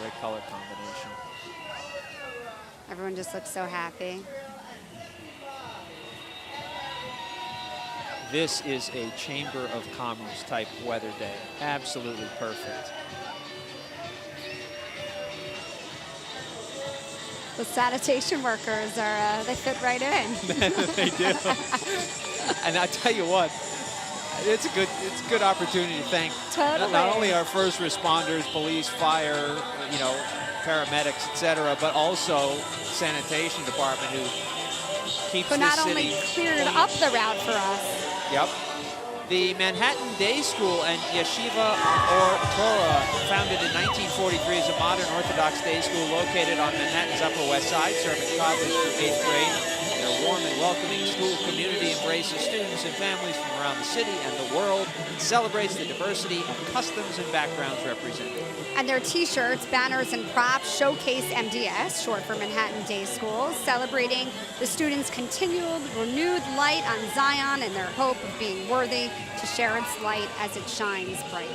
Speaker 2: Great color combination.
Speaker 3: Everyone just looks so happy.
Speaker 2: This is a Chamber of Commerce type weather day. Absolutely perfect.
Speaker 3: The sanitation workers are, they fit right in.
Speaker 2: They do. And I tell you what, it's a good opportunity to thank not only our first responders, police, fire, you know, paramedics, etc., but also sanitation department who keeps
Speaker 3: Who
Speaker 2: this
Speaker 3: not
Speaker 2: city
Speaker 3: only cleared
Speaker 2: clean.
Speaker 3: up the route for us.
Speaker 2: Yep. The Manhattan Day School and Yeshiva or Torah, founded in 1943, is a modern Orthodox day school located on Manhattan's Upper West Side, serving college through 8th grade. Their warm and welcoming school community embraces students and families from around the city and the world and celebrates the diversity of customs and backgrounds represented.
Speaker 3: And their t-shirts, banners, and props showcase MDS, short for Manhattan Day School, celebrating the students' continued renewed light on Zion and their hope of being worthy to share its light as it shines brightly.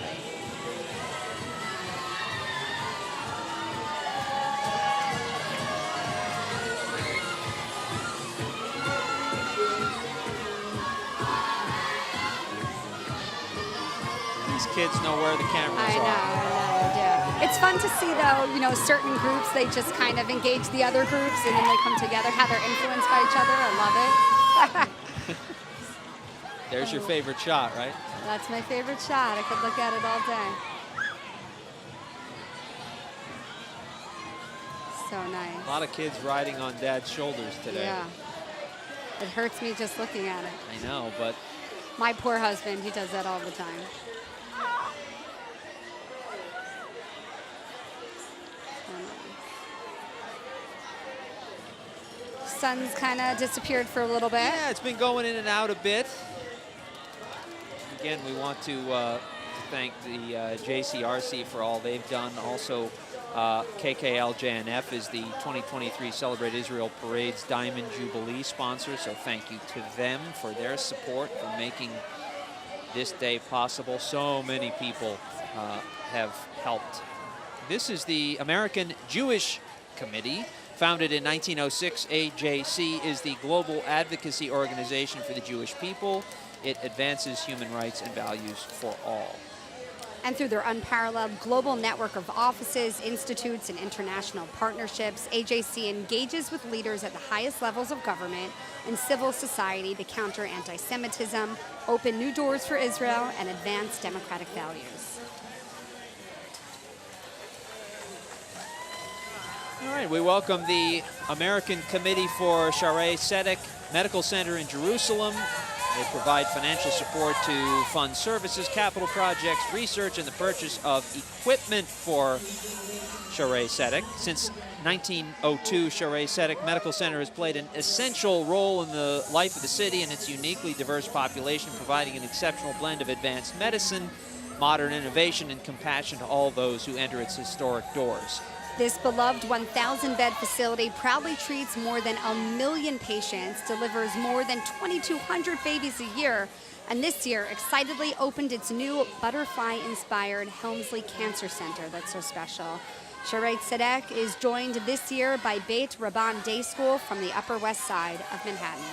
Speaker 2: These kids know where the cameras
Speaker 3: I know, they do. It's fun to see, though, you know, certain groups, they just kind of engage the other groups and then they come together, how they're influenced by each other. I love it.
Speaker 2: There's your favorite shot, right?
Speaker 3: That's my favorite shot. I could look at it all day. So nice.
Speaker 2: A lot of kids riding on Dad's shoulders today.
Speaker 3: Yeah. It hurts me just looking at it.
Speaker 2: I know, but
Speaker 3: My poor husband, he does that all the time. Sun's kind of disappeared for a little bit.
Speaker 2: yeah, it's been going in and out a bit. Again, we want to thank the JCRC for all they've done. Also,
Speaker 1: KKLJNF is the 2023 Celebrate Israel Parade's Diamond Jubilee sponsor, so thank you to them for their support, for making this day possible. So many people have helped. This is the American Jewish Committee. Founded in 1906, AJC is the global advocacy organization for the Jewish people. It advances human rights and values for all.
Speaker 3: And through their unparalleled global network of offices, institutes, and international partnerships, AJC engages with leaders at the highest levels of government and civil society to counter anti-Semitism, open new doors for Israel, and advance democratic values.
Speaker 1: All right, we welcome the American Committee for Shaarei Tzedek Medical Center in Jerusalem. They provide financial support to fund services, capital projects, research, and the purchase of equipment for Shaarei Tzedek. Since 1902, Shaarei Tzedek Medical Center has played an essential role in the life of the city and its uniquely diverse population, providing an exceptional blend of advanced medicine, modern innovation, and compassion to all those who enter its historic doors.
Speaker 3: This beloved 1,000-bed facility proudly treats more than 1 million patients, delivers more than 2,200 babies a year, and this year excitedly opened its new butterfly-inspired Helmsley Cancer Center that's so special. Shaarei Tzedek is joined this year by Beit Rabban Day School from the Upper West Side of Manhattan.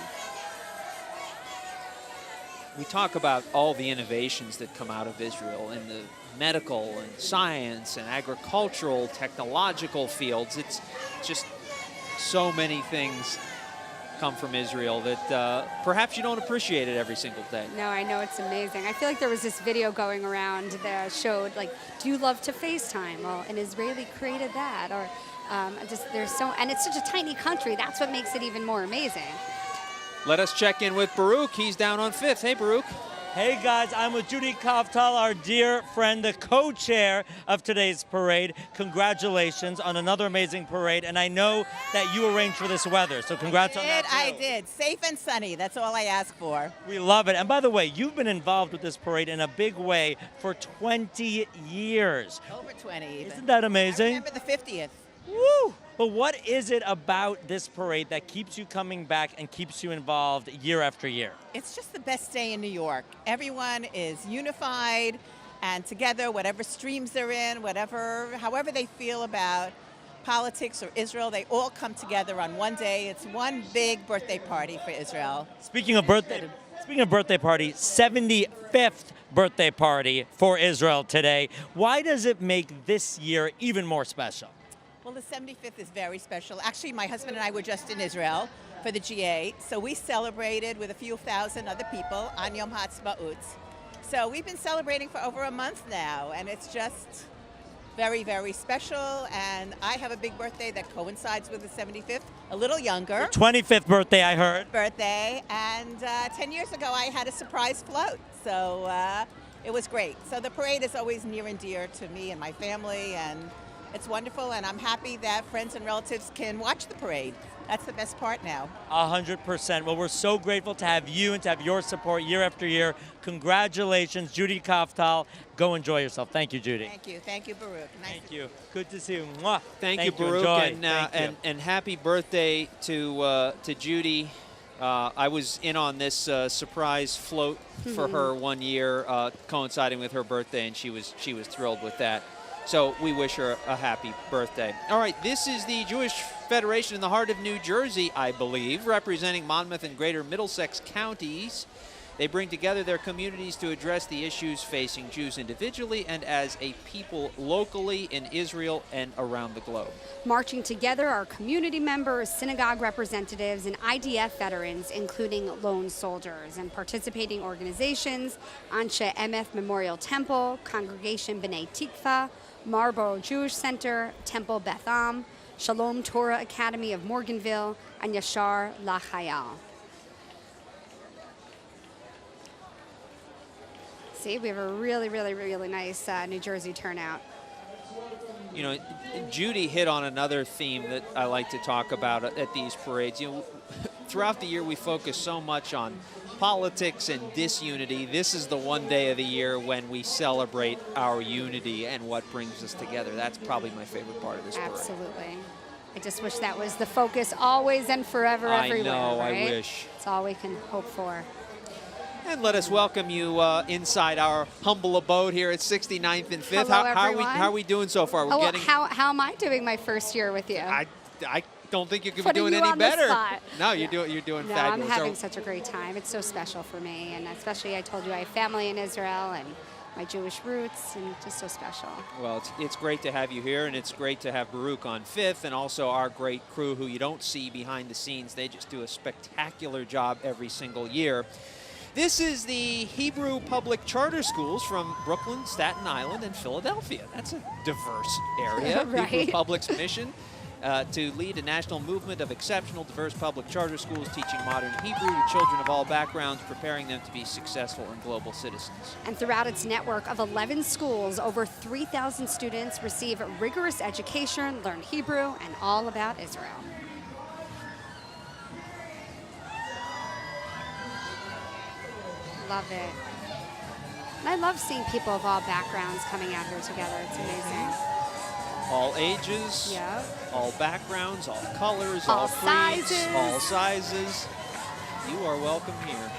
Speaker 1: We talk about all the innovations that come out of Israel in the medical and science and agricultural, technological fields. It's just so many things come from Israel that perhaps you don't appreciate it every single day.
Speaker 3: No, I know, it's amazing. I feel like there was this video going around that showed, like, do you love to FaceTime? Well, an Israeli created that, or and it's such a tiny country. That's what makes it even more amazing.
Speaker 1: Let us check in with Baruch. He's down on 5th. Hey, Baruch.
Speaker 4: Hey guys, I'm with Judy Katz, our dear friend, the co-chair of today's parade. Congratulations on another amazing parade, and I know that you arranged for this weather, so congrats on that too.
Speaker 17: I did. Safe and sunny, that's all I ask for.
Speaker 4: We love it. And by the way, you've been involved with this parade in a big way for 20 years.
Speaker 17: Over 20 even.
Speaker 4: Isn't that amazing?
Speaker 17: I remember the 50th.
Speaker 4: Woo! But what is it about this parade that keeps you coming back and keeps you involved year after year?
Speaker 17: It's just the best day in New York. Everyone is unified and together, whatever streams they're in, however they feel about politics or Israel, they all come together on one day. It's one big birthday party for Israel.
Speaker 4: Speaking of birthday party, 75th birthday party for Israel today. Why does it make this year even more special?
Speaker 17: Well, the 75th is very special. Actually, my husband and I were just in Israel for the G8, so we celebrated with a few thousand other people on Yom HaAtzmaut. So we've been celebrating for over a month now, and it's just very, very special. And I have a big birthday that coincides with the 75th, a little younger.
Speaker 4: Your 25th birthday, I heard.
Speaker 17: Birthday, and 10 years ago I had a surprise float, so it was great. So the parade is always near and dear to me and my family, and it's wonderful, and I'm happy that friends and relatives can watch the parade. That's the best part now.
Speaker 4: 100%. Well, we're so grateful to have you and to have your support year after year. Congratulations, Judy Katz. Go enjoy yourself. Thank you, Judy.
Speaker 17: Thank you. Thank you, Baruch.
Speaker 4: Thank you. Good to see you. Mwah.
Speaker 1: Thank you, Baruch, and happy birthday to Judy. I was in on this surprise float for her one year, coinciding with her birthday, and she was thrilled with that. So we wish her a happy birthday. All right, this is the Jewish Federation in the heart of New Jersey, I believe, representing Monmouth and Greater Middlesex counties. They bring together their communities to address the issues facing Jews individually and as a people locally in Israel and around the globe.
Speaker 3: Marching together are community members, synagogue representatives, and IDF veterans, including lone soldiers, and participating organizations, Anshe Emeth Memorial Temple, Congregation B'nai Tikva, Marlboro Jewish Center, Temple Beth Am, Shalom Torah Academy of Morganville, and Yashar LaChayal. See, we have a really, really, really nice New Jersey turnout.
Speaker 1: You know, Judy hit on another theme that I like to talk about at these parades. You know, throughout the year we focus so much on
Speaker 2: politics and disunity, this is the one day of the year when we celebrate our unity and what brings us together. That's probably my favorite part of this parade.
Speaker 3: Absolutely. I just wish that was the focus always and forever everywhere,
Speaker 2: I know,
Speaker 3: right?
Speaker 2: I wish.
Speaker 3: It's all we can hope for.
Speaker 2: And let us welcome you inside our humble abode here at 69th and 5th.
Speaker 3: Hello,
Speaker 2: how are we doing so far?
Speaker 3: Oh, well, how am I doing my first year with you?
Speaker 2: I don't think you could be
Speaker 3: Putting
Speaker 2: doing
Speaker 3: you
Speaker 2: any
Speaker 3: on the
Speaker 2: better.
Speaker 3: spot.
Speaker 2: No, you're doing
Speaker 3: No,
Speaker 2: fabulous.
Speaker 3: I'm having such a great time. It's so special for me, and especially I told you I have family in Israel and my Jewish roots, and just so special.
Speaker 2: Well, it's great to have you here, and it's great to have Baruch on 5th, and also our great crew who you don't see behind the scenes. They just do a spectacular job every single year. This is the Hebrew Public Charter Schools from Brooklyn, Staten Island, and Philadelphia. That's a diverse area.
Speaker 3: Right.
Speaker 2: Hebrew Public's mission to lead a national movement of exceptional, diverse public charter schools teaching modern Hebrew to children of all backgrounds, preparing them to be successful and global citizens.
Speaker 3: And throughout its network of 11 schools, over 3,000 students receive rigorous education, learn Hebrew, and all about Israel. Love it. And I love seeing people of all backgrounds coming out here together. It's amazing.
Speaker 2: All ages,
Speaker 3: Yeah.
Speaker 2: all backgrounds, all colors,
Speaker 3: All
Speaker 2: all creeds,
Speaker 3: sizes.
Speaker 2: all sizes. You are welcome here.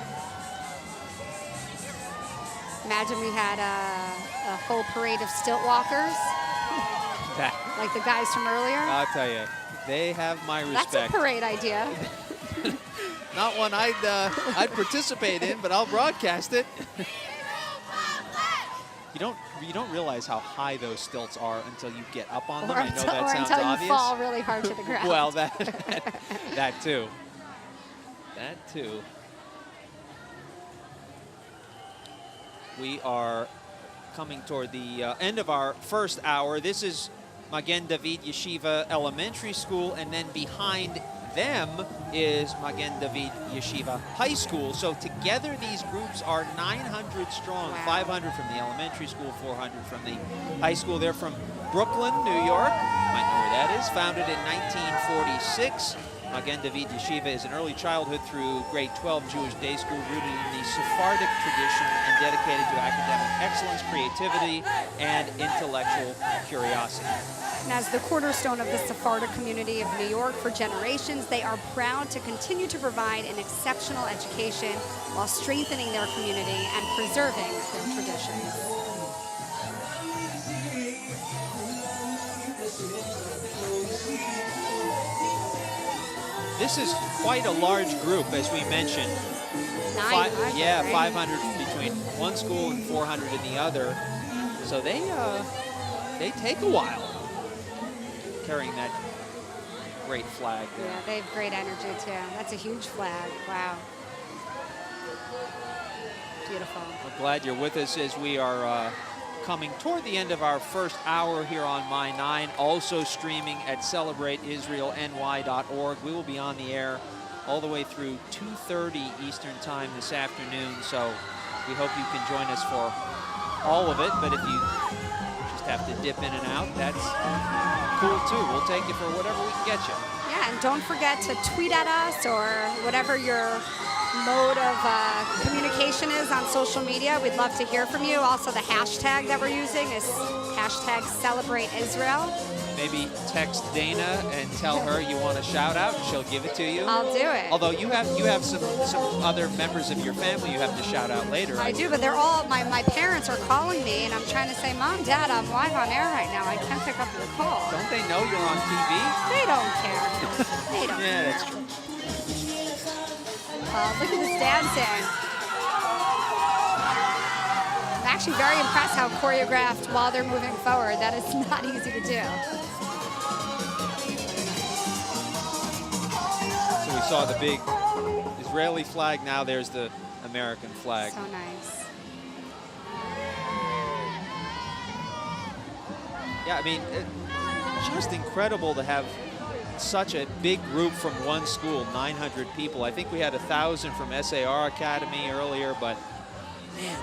Speaker 3: Imagine we had a whole parade of stilt walkers, like the guys from earlier.
Speaker 2: I'll tell you, they have my respect.
Speaker 3: That's a parade idea.
Speaker 2: Not one I'd participate in, but I'll broadcast it. You don't realize how high those stilts are until you get up on them. I know that sounds
Speaker 3: until
Speaker 2: obvious.
Speaker 3: you fall really hard to the ground.
Speaker 2: Well, that too. That too. We are coming toward the end of our first hour. This is Magen David Yeshiva Elementary School, and then behind them is Magen David Yeshiva High School. So together these groups are 900 strong, 500 from the elementary school, 400 from the high school. They're from Brooklyn, New York. You might know where that is. Founded in 1946. Magen David Yeshiva is an early childhood through grade 12 Jewish day school rooted in the Sephardic tradition and dedicated to academic excellence, creativity, and intellectual curiosity.
Speaker 3: And as the cornerstone of the Sephardic community of New York for generations, they are proud to continue to provide an exceptional education while strengthening their community and preserving their traditions.
Speaker 2: This is quite a large group, as we mentioned.
Speaker 3: 900,
Speaker 2: yeah,
Speaker 3: right?
Speaker 2: 500 between one school and 400 in the other. So they take a while carrying that great flag there.
Speaker 3: Yeah, they have great energy too. That's a huge flag. Wow. Beautiful.
Speaker 2: We're glad you're with us as we are coming toward the end of our first hour here on My 9, also streaming at celebrateisraelny.org. We will be on the air all the way through 2:30 Eastern Time this afternoon, so we hope you can join us for all of it, but if you just have to dip in and out, that's cool too. We'll take you for whatever we can get you.
Speaker 3: Yeah, and don't forget to tweet at us or whatever your mode of communication is on social media. We'd love to hear from you. Also, the hashtag that we're using is hashtag Celebrate Israel.
Speaker 2: Maybe text Dana and tell her you want a shout out, and she'll give it to you.
Speaker 3: I'll do it.
Speaker 2: Although you have some other members of your family you have to shout out later.
Speaker 3: I do, but they're all, my parents are calling me, and I'm trying to say, Mom, Dad, I'm live on air right now. I can't pick up your call.
Speaker 2: Don't they know you're on TV?
Speaker 3: They don't care. They don't
Speaker 2: Yeah,
Speaker 3: care.
Speaker 2: that's true.
Speaker 3: Look at this dancing. I'm actually very impressed how choreographed while they're moving forward. That is not easy to do.
Speaker 2: So we saw the big Israeli flag. Now there's the American flag.
Speaker 3: So nice.
Speaker 2: Yeah, I mean, just incredible to have such a big group from one school, 900 people. I think we had 1,000 from SAR Academy earlier, but man.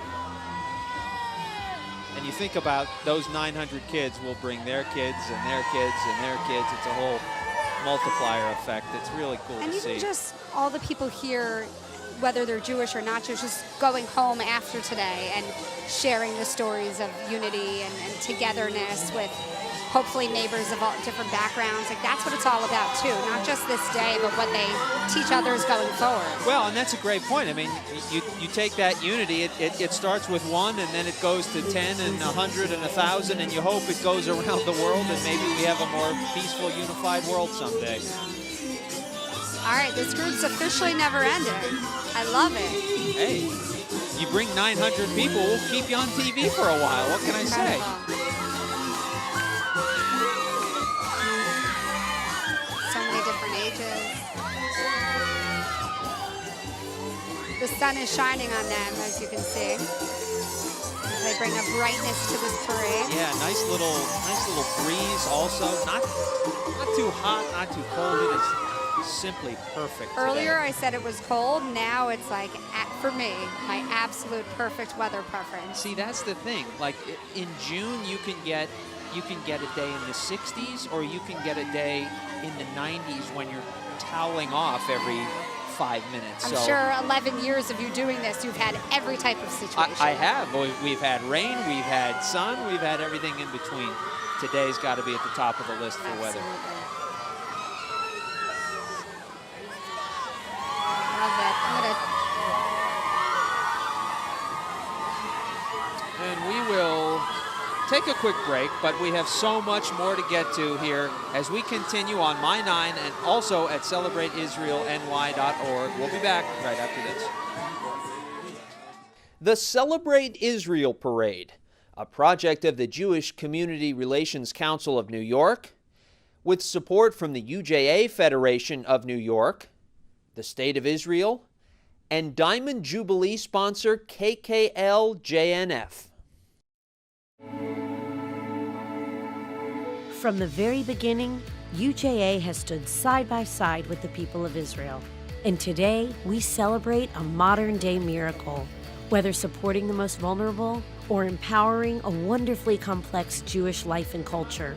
Speaker 2: And you think about those 900 kids will bring their kids and their kids and their kids. It's a whole multiplier effect. It's really cool
Speaker 3: And
Speaker 2: to
Speaker 3: even
Speaker 2: see.
Speaker 3: just all the people here whether they're Jewish or not Jewish, just going home after today and sharing the stories of unity and togetherness with hopefully neighbors of all different backgrounds. Like, that's what it's all about too, not just this day, but what they teach others going forward.
Speaker 2: Well, and that's a great point. I mean, you take that unity, it starts with one, and then it goes to 10 and 100 and 1,000, and you hope it goes around the world, and maybe we have a more peaceful, unified world someday.
Speaker 3: All right, this group's officially never ended. I love it.
Speaker 2: Hey, you bring 900 people, we'll keep you on TV for a while. What can I say?
Speaker 3: So many different ages. The sun is shining on them, as you can see. They bring a brightness to this parade.
Speaker 2: Yeah, nice little breeze also. Not too hot, not too cold. It is simply perfect
Speaker 3: Earlier
Speaker 2: today.
Speaker 3: I said it was cold. Now it's like, for me, my absolute perfect weather preference.
Speaker 2: See, that's the thing. Like in June, you can get a day in the 60s, or you can get a day in the 90s when you're toweling off every 5 minutes.
Speaker 3: I'm sure 11 years of you doing this, you've had every type of situation.
Speaker 2: I have. We've had rain, we've had sun, we've had everything in between. Today's got to be at the top of the list for weather.
Speaker 3: Love it.
Speaker 2: And we will take a quick break, but we have so much more to get to here as we continue on My 9 and also at CelebrateIsraelNY.org. We'll be back right after this.
Speaker 1: The Celebrate Israel Parade, a project of the Jewish Community Relations Council of New York, with support from the UJA Federation of New York, the State of Israel, and Diamond Jubilee sponsor KKLJNF.
Speaker 8: From the very beginning, UJA has stood side by side with the people of Israel. And today, we celebrate a modern-day miracle, whether supporting the most vulnerable or empowering a wonderfully complex Jewish life and culture.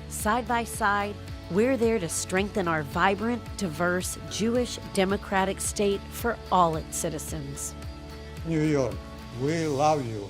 Speaker 8: Side by side, we're there to strengthen our vibrant, diverse, Jewish democratic state for all its citizens.
Speaker 13: New York, we love you.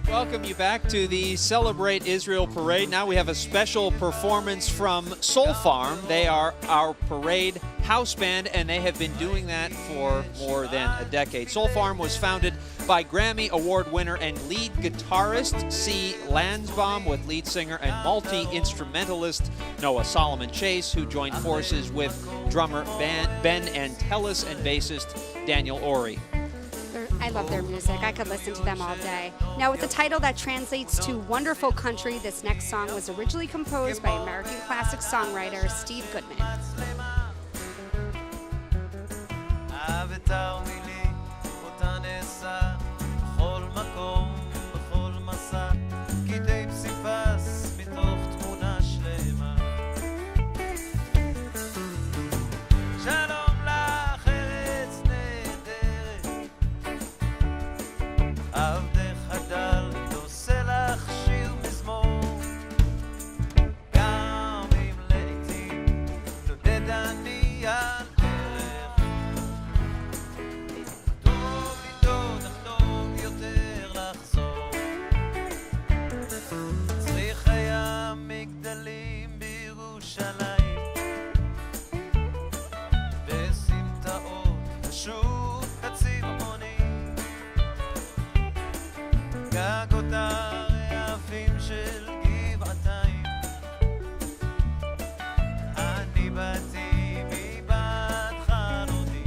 Speaker 2: Welcome you back to the Celebrate Israel Parade. Now we have a special performance from Soul Farm. They are our parade house band, and they have been doing that for more than a decade. Soul Farm was founded by Grammy Award winner and lead guitarist C. Lansbaum, with lead singer and multi-instrumentalist Noah Solomon Chase, who joined forces with drummer Ben Antelis and bassist Daniel Ori.
Speaker 3: I love their music. I could listen to them all day. Now, with the title that translates to Wonderful Country, this next song was originally composed by American classic songwriter Steve Goodman.
Speaker 15: גגות הרעפים של גבעתיים אני באתי מבעד חלוני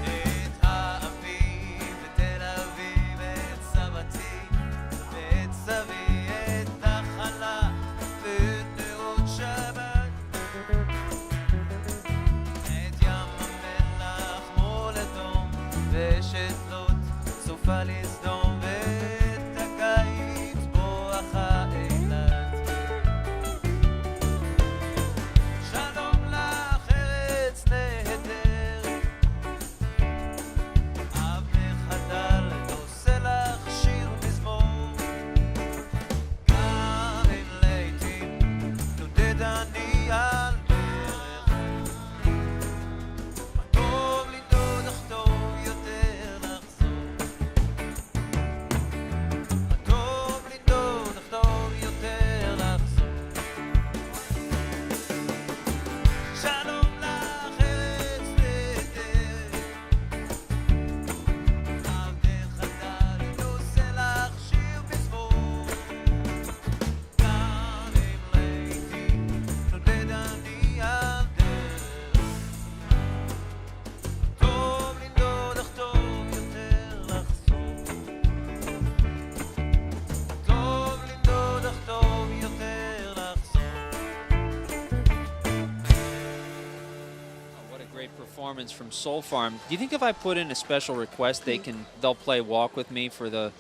Speaker 15: את האביב ותל אביב את סבתי ואת סבי את נחלה ואת נאות שבת את ים המלח מול אדום ושת לוט סופה לסדום ואת הקיץ בואכה אילת שלום לך ארץ נהדרת אבנך הדל נושא לך שיר מזמור גם אם לעתים נודד אני על דרך מה טוב לנדוד אך טוב יותר לחזור מה טוב לנדוד אך טוב יותר לחזור שלום לך ארץ נהדרת עבדך הדל נושא לך שיר מזמור גם אם לעתים נודד אני על דרך טוב לנדוד אך טוב יותר לחזור טוב לנדוד אך טוב יותר לחזור
Speaker 2: What a great performance from Soul Farm. Do you think if I put in a special request, they'll play Walk With Me for the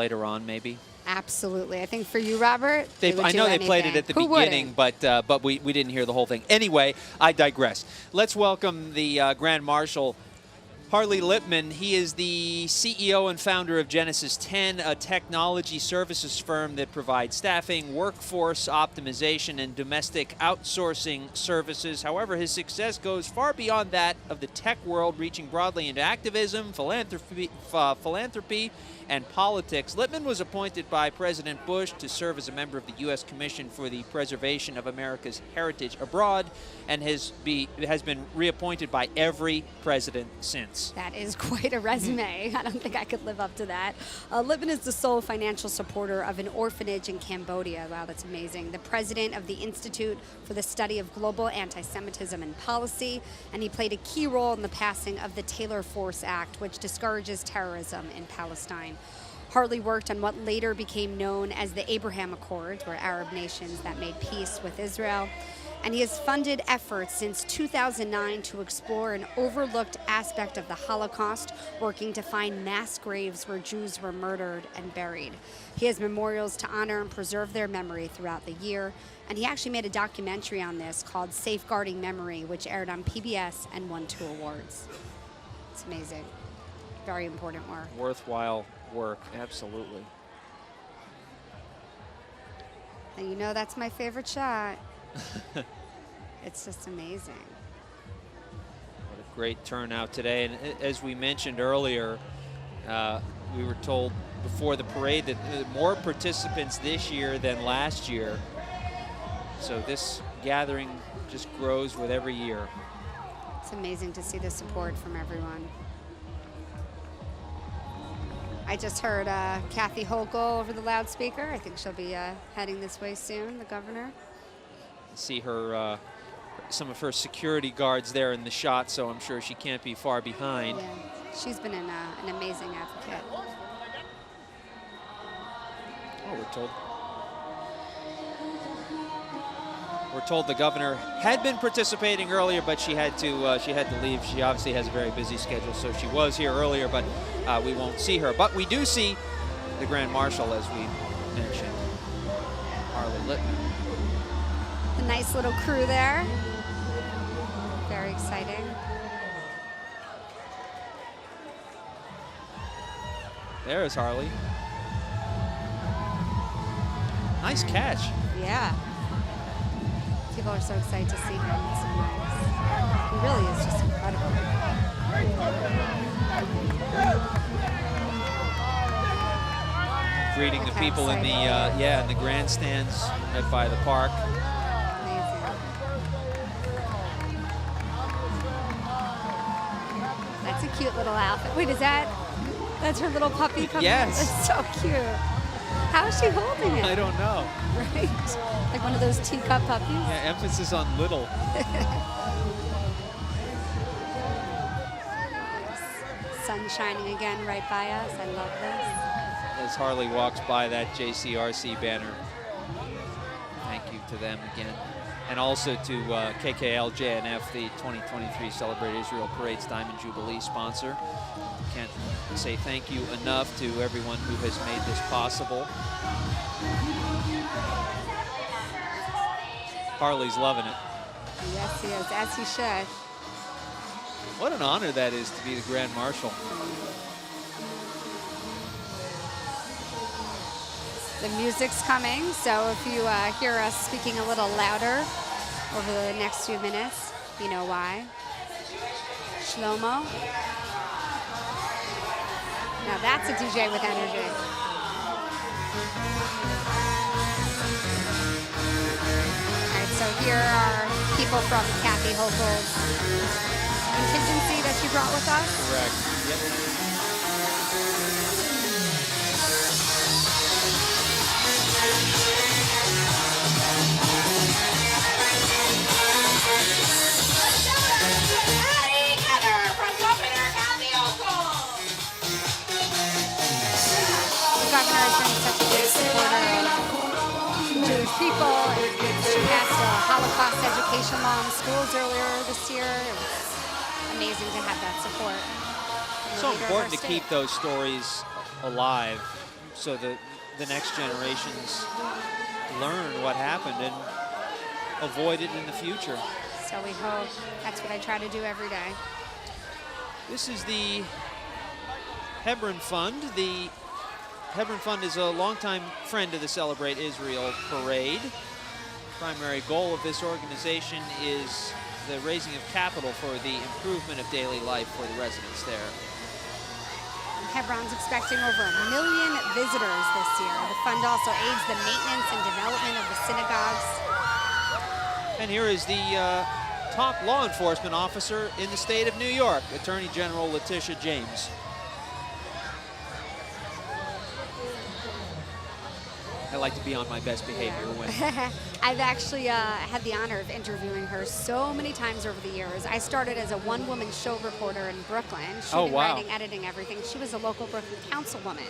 Speaker 2: later on, maybe?
Speaker 3: Absolutely. I think for you, Robert, they would
Speaker 2: I
Speaker 3: do
Speaker 2: know they played it
Speaker 3: anything.
Speaker 2: at the
Speaker 3: Who
Speaker 2: beginning,
Speaker 3: wouldn't?
Speaker 2: but we didn't hear the whole thing. Anyway, I digress. Let's welcome the Grand Marshal, Harley Lipman. He is the CEO and founder of Genesis 10, a technology services firm that provides staffing, workforce optimization, and domestic outsourcing services. However, his success goes far beyond that of the tech world, reaching broadly into activism, philanthropy, and politics. Lipman was appointed by President Bush to serve as a member of the U.S. Commission for the Preservation of America's Heritage Abroad, and has been reappointed by every president since.
Speaker 3: That is quite a resume. I don't think I could live up to that. Lipman is the sole financial supporter of an orphanage in Cambodia. Wow, that's amazing. The president of the Institute for the Study of Global Anti-Semitism and Policy, and he played a key role in the passing of the Taylor Force Act, which discourages terrorism in Palestine. Harley worked on what later became known as the Abraham Accords, were Arab nations that made peace with Israel. And he has funded efforts since 2009 to explore an overlooked aspect of the Holocaust, working to find mass graves where Jews were murdered and buried. He has memorials to honor and preserve their memory throughout the year. And he actually made a documentary on this called Safeguarding Memory, which aired on PBS and won 2 awards. It's amazing. Very important work.
Speaker 2: Worthwhile work, absolutely.
Speaker 3: And you know that's my favorite shot. It's just amazing.
Speaker 2: What a great turnout today. And as we mentioned earlier, we were told before the parade that more participants this year than last year. So this gathering just grows with every year.
Speaker 3: It's amazing to see the support from everyone. I just heard Kathy Hochul over the loudspeaker. I think she'll be heading this way soon, the governor.
Speaker 2: See her, some of her security guards there in the shot, so I'm sure she can't be far behind.
Speaker 3: Yeah, she's been an amazing advocate.
Speaker 2: Oh, we're told the governor had been participating earlier, but she had to leave. She obviously has a very busy schedule, so she was here earlier, but we won't see her. But we do see the Grand Marshal, as we mentioned, Harley Lipman.
Speaker 3: A nice little crew there. Very exciting.
Speaker 2: There is Harley. Nice catch.
Speaker 3: Yeah. People are so excited to see him. It's so nice. He really is just incredible.
Speaker 2: Greeting the people in the in the grandstands right by the park.
Speaker 3: That's a cute little outfit. Wait, is that That's her little puppy coming.
Speaker 2: Yes.
Speaker 3: It's so cute. How is she holding it?
Speaker 2: I don't know.
Speaker 3: Right? Like one of those teacup puppies?
Speaker 2: Yeah, emphasis on little.
Speaker 3: Sun shining again right by us. I love this.
Speaker 2: As Harley walks by that JCRC banner. Thank you to them again. And also to KKLJNF, the 2023 Celebrate Israel Parade's Diamond Jubilee sponsor. Can't say thank you enough to everyone who has made this possible. Harley's loving it.
Speaker 3: Yes, he is, as he should.
Speaker 2: What an honor that is to be the Grand Marshal.
Speaker 3: The music's coming, so if you hear us speaking a little louder over the next few minutes, you know why. Shlomo. Now that's a DJ with energy. All right, so here are people from Kathy Hochul's contingency that she brought with us.
Speaker 2: Correct. Yep.
Speaker 3: The governor has been such a big supporter of Jewish people. She passed a Holocaust education law in schools earlier this year. It was amazing to have that support.
Speaker 2: It's so important to keep those stories alive so that the next generations learn what happened and avoid it in the future.
Speaker 3: So we hope. That's what I try to do every day.
Speaker 2: This is the Hebron Fund. The Hebron Fund is a longtime friend of the Celebrate Israel Parade. Primary goal of this organization is the raising of capital for the improvement of daily life for the residents there.
Speaker 3: Hebron's expecting over 1 million visitors this year. The fund also aids the maintenance and development of the synagogues.
Speaker 2: And here is the top law enforcement officer in the state of New York, Attorney General Letitia James. I like to be on my best behavior when...
Speaker 3: I've actually had the honor of interviewing her so many times over the years. I started as a one-woman show reporter in Brooklyn, shooting, writing, editing, everything. She was a local Brooklyn councilwoman.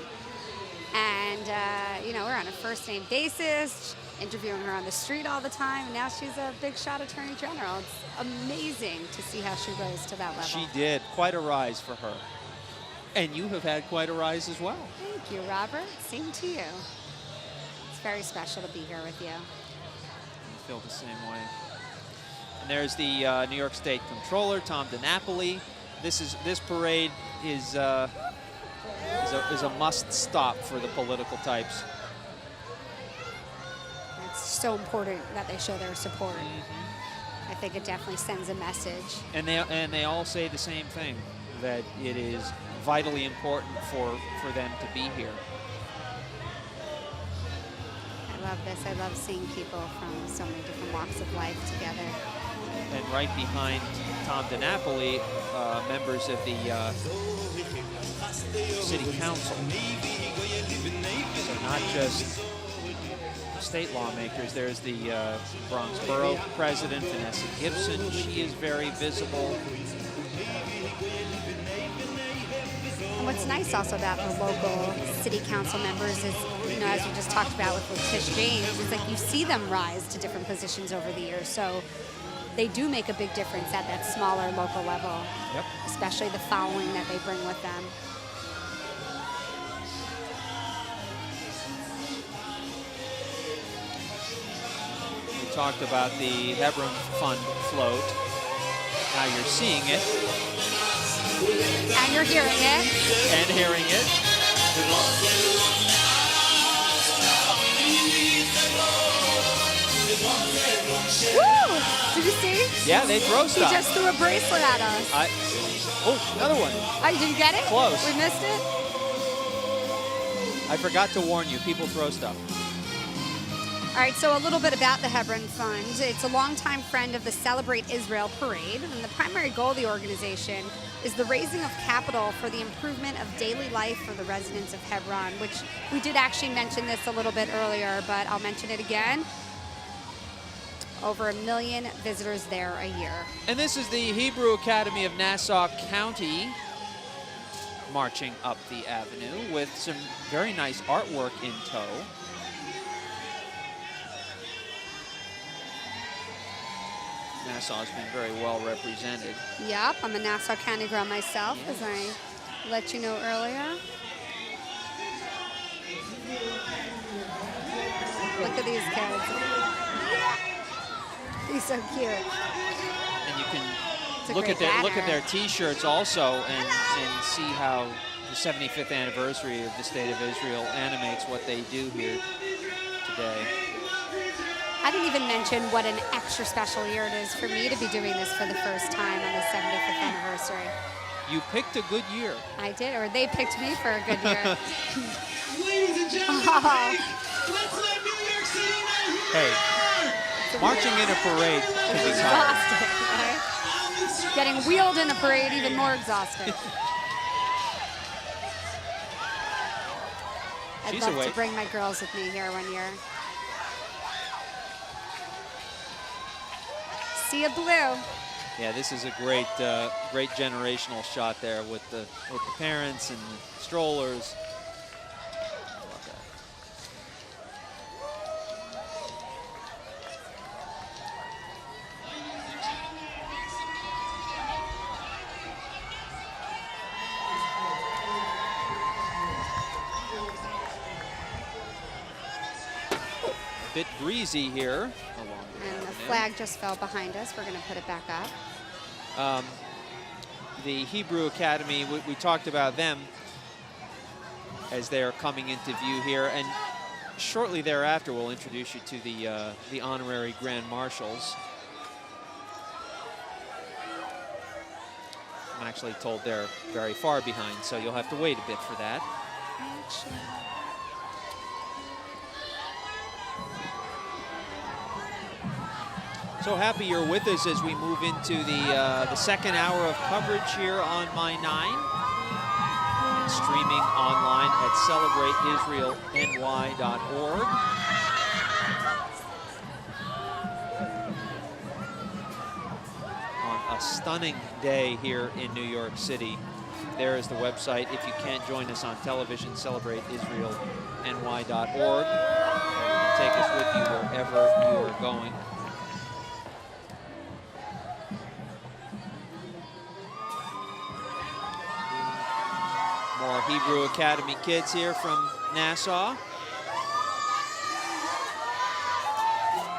Speaker 3: And, you know, we're on a first-name basis, interviewing her on the street all the time, and now she's a big-shot attorney general. It's amazing to see how she rose to that level.
Speaker 2: She did. Quite a rise for her. And you have had quite a rise as well.
Speaker 3: Thank you, Robert. Same to you. Very special to be here with you.
Speaker 2: I feel the same way. And there's the New York State Comptroller, Tom DiNapoli. This parade is a must stop for the political types.
Speaker 3: It's so important that they show their support. I think it definitely sends a message.
Speaker 2: And they all say the same thing, that it is vitally important for them to be here.
Speaker 3: I love this. I love seeing people from so many different walks of life together.
Speaker 2: And right behind Tom DiNapoli, members of the City Council. So not just state lawmakers. There's the Bronx Borough President, Vanessa Gibson. She is very visible.
Speaker 3: And what's nice also about the local city council members is, you know, as we just talked about with Letitia James, it's like you see them rise to different positions over the years. So they do make a big difference at that smaller local level, especially the following that they bring with them.
Speaker 2: We talked about the Hebron Fund float. Now you're seeing it.
Speaker 3: And you're hearing it.
Speaker 2: And hearing it.
Speaker 3: Woo! Did you see?
Speaker 2: Yeah, they throw stuff.
Speaker 3: He just threw a bracelet at us.
Speaker 2: Oh, another one.
Speaker 3: Oh, you didn't get it?
Speaker 2: Close.
Speaker 3: We missed it?
Speaker 2: I forgot to warn you, people throw stuff.
Speaker 3: All right, so a little bit about the Hebron Fund. It's a longtime friend of the Celebrate Israel Parade, and the primary goal of the organization is the raising of capital for the improvement of daily life for the residents of Hebron, which we did actually mention this a little bit earlier, but I'll mention it again. Over 1 million visitors there a year.
Speaker 2: And this is the Hebrew Academy of Nassau County marching up the avenue with some very nice artwork in tow. Nassau's been very well represented.
Speaker 3: Yep, I'm a Nassau County girl myself, as I let you know earlier. Look at these kids. He's so cute.
Speaker 2: And you can look at their T-shirts also and see how the 75th anniversary of the State of Israel animates what they do here today.
Speaker 3: I didn't even mention what an extra special year it is for me to be doing this for the first time on the 75th anniversary.
Speaker 2: You picked a good year.
Speaker 3: I did, or they picked me for a good year.
Speaker 5: Ladies and gentlemen, let's let New York City know who
Speaker 2: Hey, marching in a parade can be tiring.
Speaker 3: Exhausting, right? Getting wheeled in a parade, even more exhausting. I'd
Speaker 2: She's
Speaker 3: love
Speaker 2: awake.
Speaker 3: to bring my girls with me here one year. See a blue.
Speaker 2: Yeah, this is a great, great generational shot there with the parents and the strollers. Love that. A bit breezy here along the
Speaker 3: And the
Speaker 2: avenue.
Speaker 3: flag just fell behind us. We're going to put it back up.
Speaker 2: The Hebrew Academy, we talked about them as they're coming into view here, and shortly thereafter we'll introduce you to the honorary Grand Marshals. I'm actually told they're very far behind, so you'll have to wait a bit for that. So happy you're with us as we move into the second hour of coverage here on My 9. And streaming online at celebrateisraelny.org. On a stunning day here in New York City. There is the website. If you can't join us on television, celebrateisraelny.org. Take us with you wherever you are going. More Hebrew Academy kids here from Nassau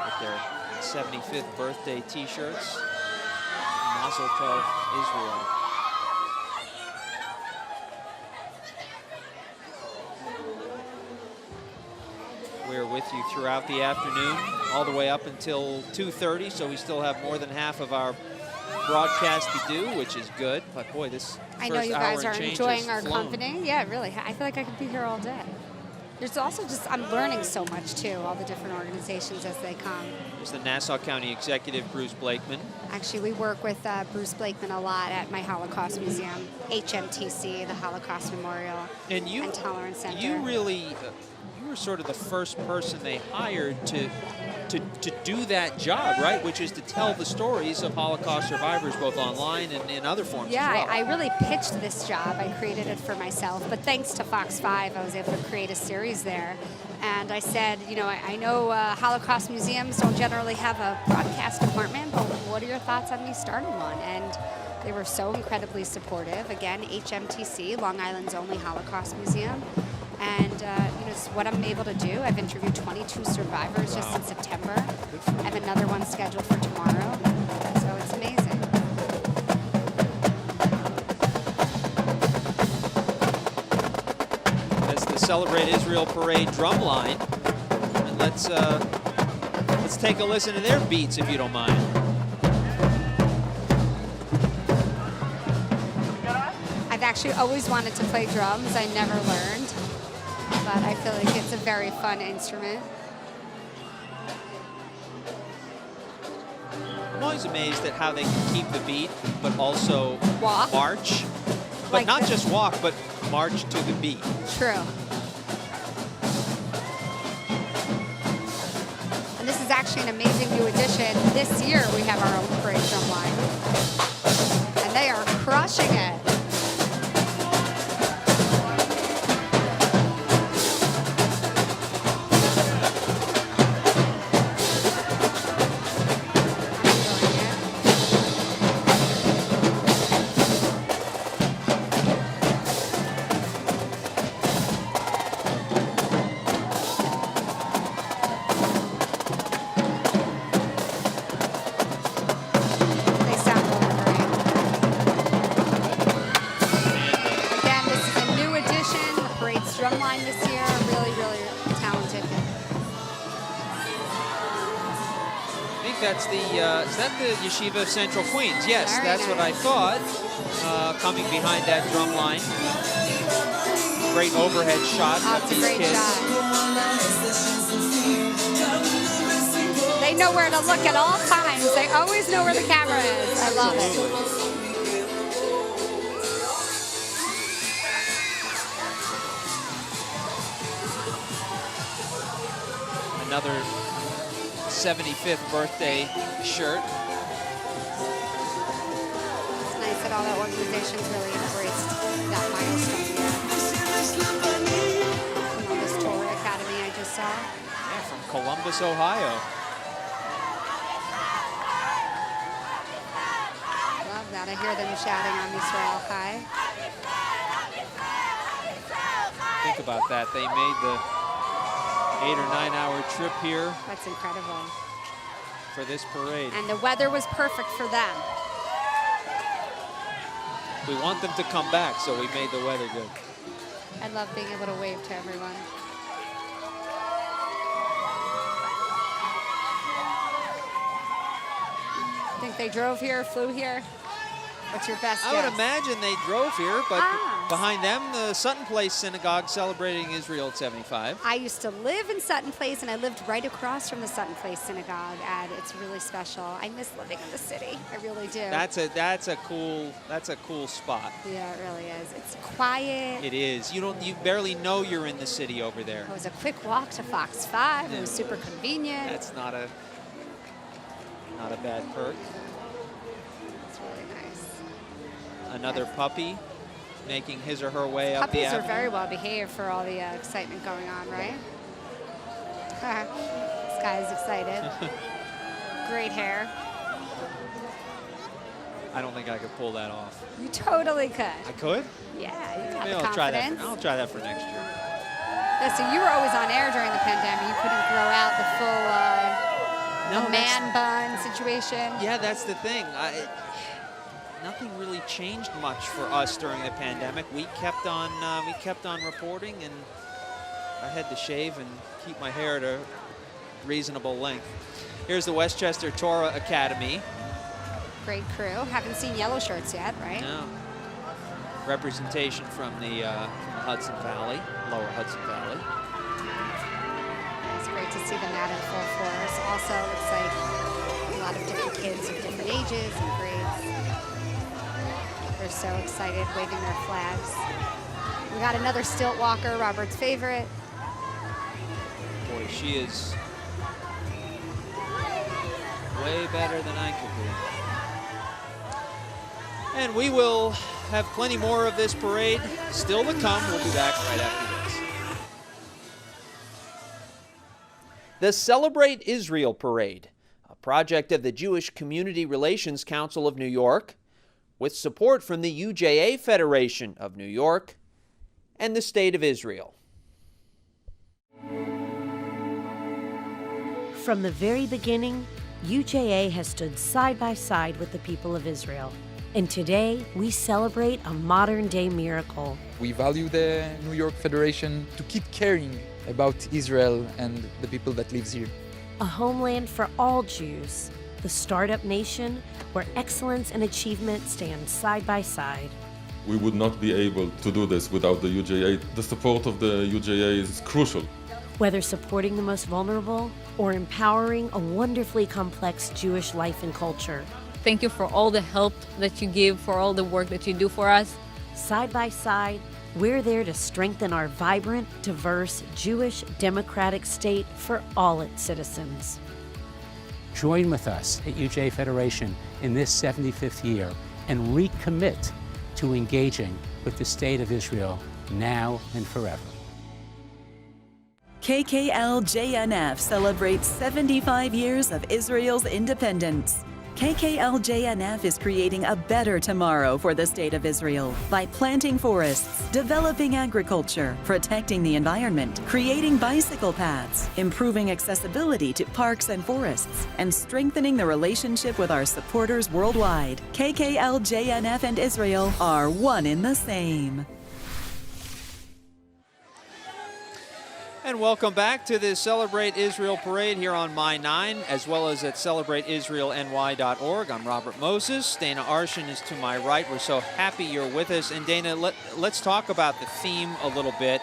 Speaker 2: with their 75th birthday T-shirts. Mazel Tov, Israel. We're with you throughout the afternoon, all the way up until 2:30, so we still have more than half of our broadcast to do, which is good. But boy, this
Speaker 3: I know
Speaker 2: first
Speaker 3: you
Speaker 2: hour
Speaker 3: guys
Speaker 2: and
Speaker 3: are
Speaker 2: change
Speaker 3: enjoying
Speaker 2: has
Speaker 3: our
Speaker 2: flown.
Speaker 3: company. Yeah, really. I feel like I could be here all day. There's also just, I'm learning so much too, all the different organizations as they come.
Speaker 2: There's the Nassau County Executive, Bruce Blakeman.
Speaker 3: Actually, we work with Bruce Blakeman a lot at my Holocaust Museum, HMTC, the Holocaust Memorial
Speaker 2: And
Speaker 3: Tolerance Center.
Speaker 2: You really, you were sort of the first person they hired to do that job, right? Which is to tell the stories of Holocaust survivors, both online and in other forms
Speaker 3: Yeah,
Speaker 2: as well.
Speaker 3: I really pitched this job. I created it for myself, but thanks to Fox 5, I was able to create a series there. And I said, you know, I know Holocaust museums don't generally have a broadcast department, but what are your thoughts on me starting one? And they were so incredibly supportive. Again, HMTC, Long Island's only Holocaust museum. And you know, it's what I'm able to do. I've interviewed 22 survivors just in September. I have another one scheduled for tomorrow. So it's amazing.
Speaker 2: As the Celebrate Israel Parade drum line, and let's take a listen to their beats, if you don't mind.
Speaker 3: I've actually always wanted to play drums. I never learned, but I feel like it's a very fun instrument.
Speaker 2: always amazed at how they can keep the beat, but also
Speaker 3: Walk.
Speaker 2: march. But
Speaker 3: Like
Speaker 2: not
Speaker 3: the-
Speaker 2: just walk, but march to the beat.
Speaker 3: True. And this is actually an amazing new addition. This year we have our own parade drum line. And they are crushing it. They sound really great. Again, this is a new addition. The parade's drumline this year. Really, really talented.
Speaker 2: I think that's the, is that the Yeshiva of Central Queens? Yes,
Speaker 3: Very
Speaker 2: that's what I
Speaker 3: nice.
Speaker 2: thought. Coming behind that drum line. Great overhead shot
Speaker 3: Oh,
Speaker 2: of
Speaker 3: it's a
Speaker 2: these
Speaker 3: great
Speaker 2: kids.
Speaker 3: shot. They know where to look at all times. They always know where the camera is. I love it.
Speaker 2: Another 75th birthday shirt.
Speaker 3: It's nice that all the organizations really embraced that milestone year. Columbus Torah Academy I just saw.
Speaker 2: Yeah, from Columbus, Ohio.
Speaker 3: Love that. I hear them shouting on Israel Chai.
Speaker 2: Think about that. They made the 8 or 9 hour trip here
Speaker 3: That's incredible.
Speaker 2: for this parade.
Speaker 3: And the weather was perfect for them.
Speaker 2: We want them to come back, so we made the weather good.
Speaker 3: I love being able to wave to everyone. Think they drove here, flew here? What's your best
Speaker 2: I
Speaker 3: guess?
Speaker 2: would imagine they drove here, but
Speaker 3: Ah.
Speaker 2: behind them, the Sutton Place Synagogue celebrating Israel at 75.
Speaker 3: I used to live in Sutton Place, and I lived right across from the Sutton Place Synagogue, and it's really special. I miss living in the city. I really do.
Speaker 2: That's a cool spot.
Speaker 3: Yeah, it really is. It's quiet.
Speaker 2: It is. You barely know you're in the city over there.
Speaker 3: It was a quick walk to Fox 5. It was super convenient.
Speaker 2: That's not a bad perk.
Speaker 3: It's really nice.
Speaker 2: Another puppy making his or her way up the
Speaker 3: Puppies are
Speaker 2: avenue.
Speaker 3: very well behaved for all the excitement going on, right? This guy is excited. Great hair.
Speaker 2: I don't think I could pull that off.
Speaker 3: You totally could.
Speaker 2: I could?
Speaker 3: Yeah, you got
Speaker 2: Maybe
Speaker 3: the
Speaker 2: I'll try that.
Speaker 3: confidence.
Speaker 2: I'll try that for next year.
Speaker 3: Listen, you were always on air during the pandemic. You couldn't grow out the full
Speaker 2: No,
Speaker 3: the man bun situation.
Speaker 2: Yeah, that's the thing. Nothing really changed much for us during the pandemic. We kept on reporting, and I had to shave and keep my hair at a reasonable length. Here's the Westchester Torah Academy.
Speaker 3: Great crew. Haven't seen yellow shirts yet, right?
Speaker 2: No. Representation from the Hudson Valley, lower Hudson Valley.
Speaker 3: It's great to see them out in full force. Also, looks like a lot of different kids of different ages and grades. They're so excited, waving their flags. We got another stilt walker, Robert's favorite.
Speaker 2: Boy, she is way better than I could be. And we will have plenty more of this parade still to come. We'll be back right after this. The Celebrate Israel Parade, a project of the Jewish Community Relations Council of New York, with support from the UJA Federation of New York and the State of Israel.
Speaker 8: From the very beginning, UJA has stood side by side with the people of Israel. And today, we celebrate a modern-day miracle.
Speaker 9: We value the New York Federation to keep caring about Israel and the people that lives here.
Speaker 8: A homeland for all Jews, the startup nation where excellence and achievement stand side by side.
Speaker 10: We would not be able to do this without the UJA. The support of the UJA is crucial.
Speaker 8: Whether supporting the most vulnerable or empowering a wonderfully complex Jewish life and culture.
Speaker 12: Thank you for all the help that you give, for all the work that you do for us.
Speaker 8: Side by side, we're there to strengthen our vibrant, diverse, Jewish, democratic state for all its citizens.
Speaker 18: Join with us at UJA Federation in this 75th year and recommit to engaging with the State of Israel now and forever.
Speaker 14: KKLJNF celebrates 75 years of Israel's independence. KKLJNF is creating a better tomorrow for the State of Israel by planting forests, developing agriculture, protecting the environment, creating bicycle paths, improving accessibility to parks and forests, and strengthening the relationship with our supporters worldwide. KKLJNF and Israel are one in the same.
Speaker 2: And welcome back to the Celebrate Israel Parade here on My 9, as well as at celebrateisraelny.org. I'm Robert Moses. Dana Arshan is to my right. We're so happy you're with us. And Dana, let's talk about the theme a little bit.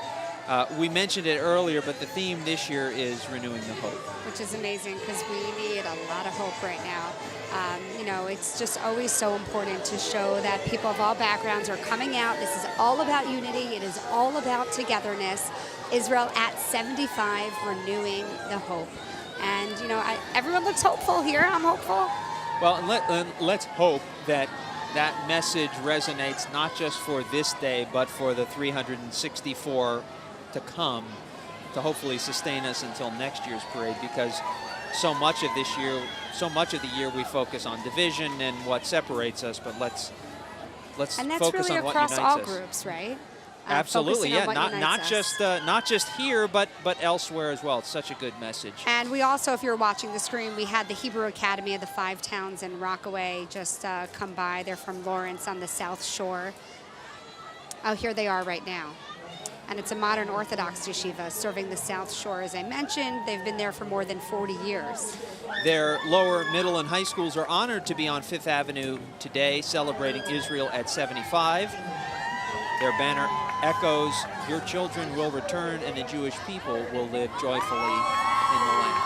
Speaker 2: We mentioned it earlier, but the theme this year is Renewing the Hope.
Speaker 3: Which is amazing because we need a lot of hope right now. You know, it's just always so important to show that people of all backgrounds are coming out. This is all about unity. It is all about togetherness. Israel at 75, renewing the hope. And, you know, everyone looks hopeful here. I'm hopeful.
Speaker 2: Well, and let's hope that that message resonates not just for this day, but for the 364 to come, to hopefully sustain us until next year's parade, because so much of this year, so much of the year we focus on division and what separates us, but let's
Speaker 3: and that's
Speaker 2: focus
Speaker 3: really
Speaker 2: on what
Speaker 3: across
Speaker 2: unites
Speaker 3: all
Speaker 2: us.
Speaker 3: groups, right?
Speaker 2: Absolutely, yeah. Not
Speaker 3: us.
Speaker 2: just here, but elsewhere as well. It's such a good message.
Speaker 3: And we also, if you're watching the screen, we had the Hebrew Academy of the 5 towns in Rockaway just come by. They're from Lawrence on the South Shore. Oh, here they are right now. And it's a modern Orthodox yeshiva serving the South Shore. As I mentioned, they've been there for more than 40 years.
Speaker 2: Their lower, middle, and high schools are honored to be on Fifth Avenue today, celebrating Israel at 75. Their banner echoes, "Your children will return and the Jewish people will live joyfully in the land."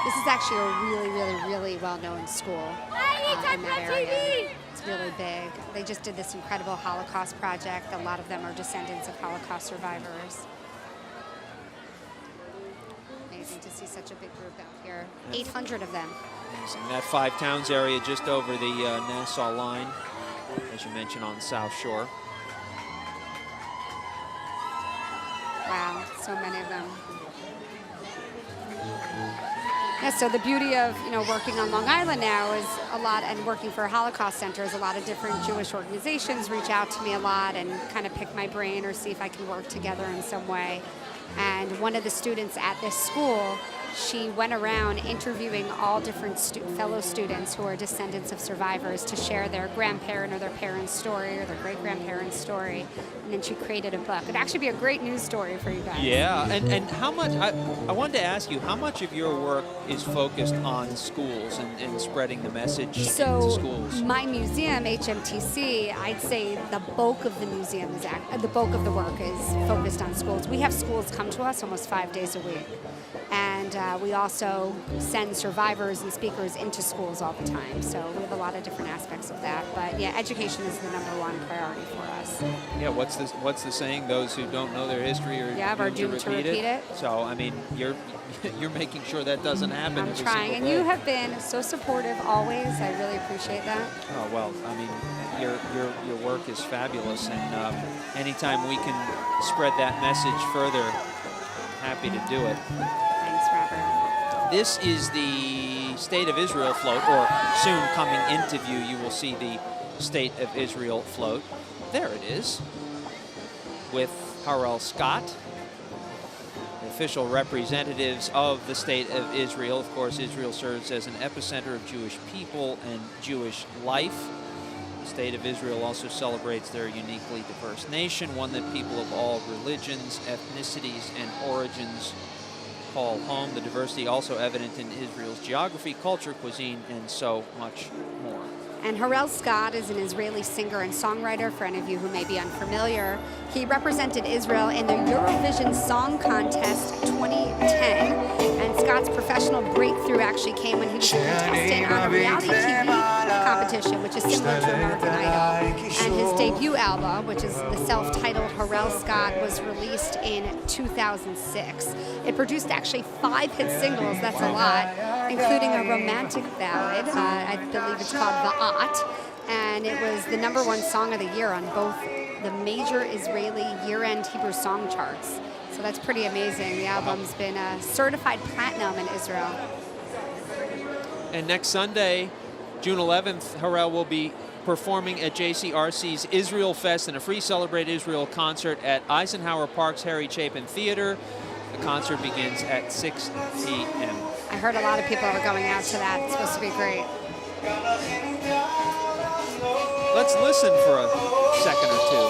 Speaker 3: This is actually a really, really, really well-known school in that area. It's really big. They just did this incredible Holocaust project. A lot of them are descendants of Holocaust survivors. Amazing to see such a big group out here. 800 of them.
Speaker 2: Amazing. That 5 towns area just over the Nassau line, as you mentioned, on the South Shore.
Speaker 3: Wow, so many of them. Yeah, so the beauty of, you know, working on Long Island now is a lot, and working for Holocaust centers, a lot of different Jewish organizations reach out to me a lot and kind of pick my brain or see if I can work together in some way. And one of the students at this school, she went around interviewing all different fellow students who are descendants of survivors to share their grandparent or their parent's story or their great-grandparent's story. And then she created a book. It'd actually be a great news story for you guys.
Speaker 2: Yeah, and how much, I wanted to ask you, how much of your work is focused on schools and spreading the message into schools?
Speaker 3: So my museum, HMTC, I'd say the bulk of the museum is, the bulk of the work is focused on schools. We have schools come to us almost 5 days a week. And we also send survivors and speakers into schools all the time. So we have a lot of different aspects of that. But yeah, education is the #1 priority for us.
Speaker 2: Yeah, what's the saying? Those who don't know their history are
Speaker 3: doomed to repeat it.
Speaker 2: So I mean, you're making sure that doesn't happen.
Speaker 3: I'm trying, and you have been so supportive always. I really appreciate that.
Speaker 2: Oh well, I mean, your work is fabulous, and anytime we can spread that message further, happy to do it.
Speaker 3: Thanks, Robert.
Speaker 2: This is the State of Israel float, or soon coming into view, you will see the State of Israel float. There it is, with Harel Scott, the official representatives of the State of Israel. Of course, Israel serves as an epicenter of Jewish people and Jewish life. The State of Israel also celebrates their uniquely diverse nation, one that people of all religions, ethnicities, and origins call home. The diversity also evident in Israel's geography, culture, cuisine, and so much more.
Speaker 3: And Harel Scott is an Israeli singer and songwriter, for any of you who may be unfamiliar. He represented Israel in the Eurovision Song Contest 2010, and Scott's professional breakthrough actually came when he was a contestant on a reality TV competition, which is similar to American Idol. And his debut album, which is the self-titled Harel Scott, was released in 2006. It produced actually 5 hit singles, that's a lot, including a romantic ballad, I believe it's called Va'at, and it was the #1 song of the year on both the major Israeli year-end Hebrew song charts. So that's pretty amazing. The album's been certified platinum in Israel.
Speaker 2: And next Sunday, June 11th, Harel will be performing at JCRC's Israel Fest in a free Celebrate Israel concert at Eisenhower Park's Harry Chapin Theater. The concert begins at 6 p.m.
Speaker 3: I heard a lot of people are going out to that. It's supposed to be great.
Speaker 2: Let's listen for a second or two.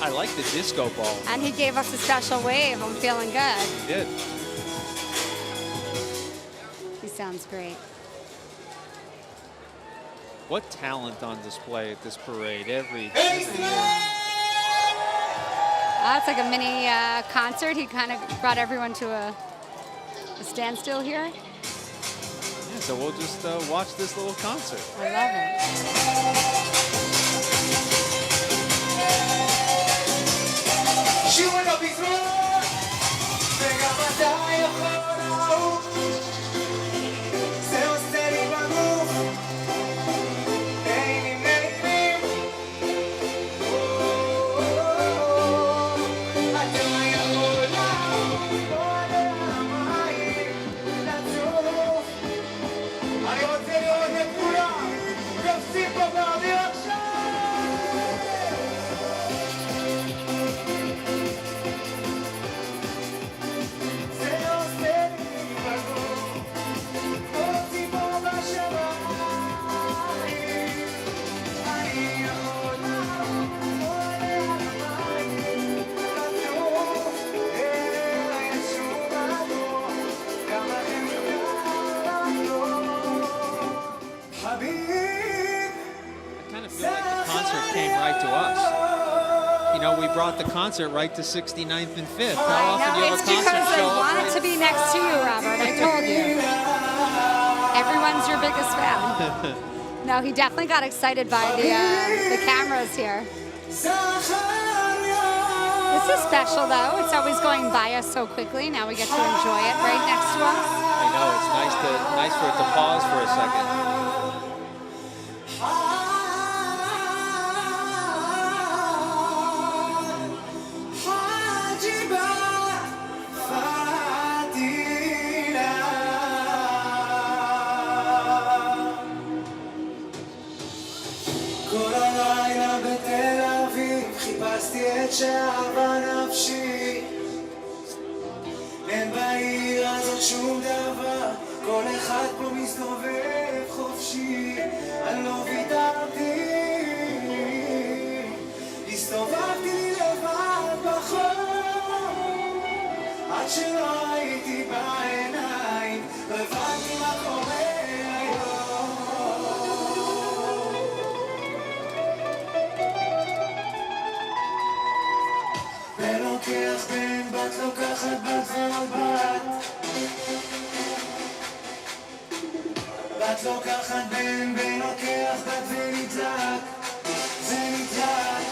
Speaker 2: I like the disco ball.
Speaker 3: And he gave us a special wave. I'm feeling good.
Speaker 2: He did.
Speaker 3: He sounds great.
Speaker 2: What talent on display at this parade every year.
Speaker 3: It's like a mini concert. He kind of brought everyone to a standstill here.
Speaker 2: Yeah, so we'll just watch this little concert.
Speaker 3: I love it.
Speaker 2: We brought the concert right to 69th and 5th.
Speaker 3: How
Speaker 2: often do you have a
Speaker 3: it's
Speaker 2: concert
Speaker 3: because
Speaker 2: show
Speaker 3: I want it to be next to you, Robert. I told you. Everyone's your biggest fan. No, he definitely got excited by the cameras here. This is special, though. It's always going by us so quickly. Now we get to enjoy it right next to us.
Speaker 2: I know. It's nice for it to pause for a second.
Speaker 15: שאהבה נפשי אין בעיר הזאת שום דבר כל אחד פה מסתובב חופשי אני לא ויתרתי הסתובבתי לבד בחור עד שלא הייתי בעיניים לא הבנתי מה צוק אחד בין ולוקח בת ונדלק ונדלק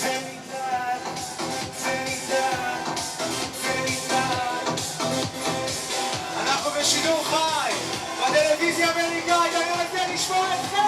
Speaker 15: ונדלק ונדלק ונדלק אנחנו בשידור חי בטלוויזיה האמריקאית, אני רוצה לשמוע אתכם!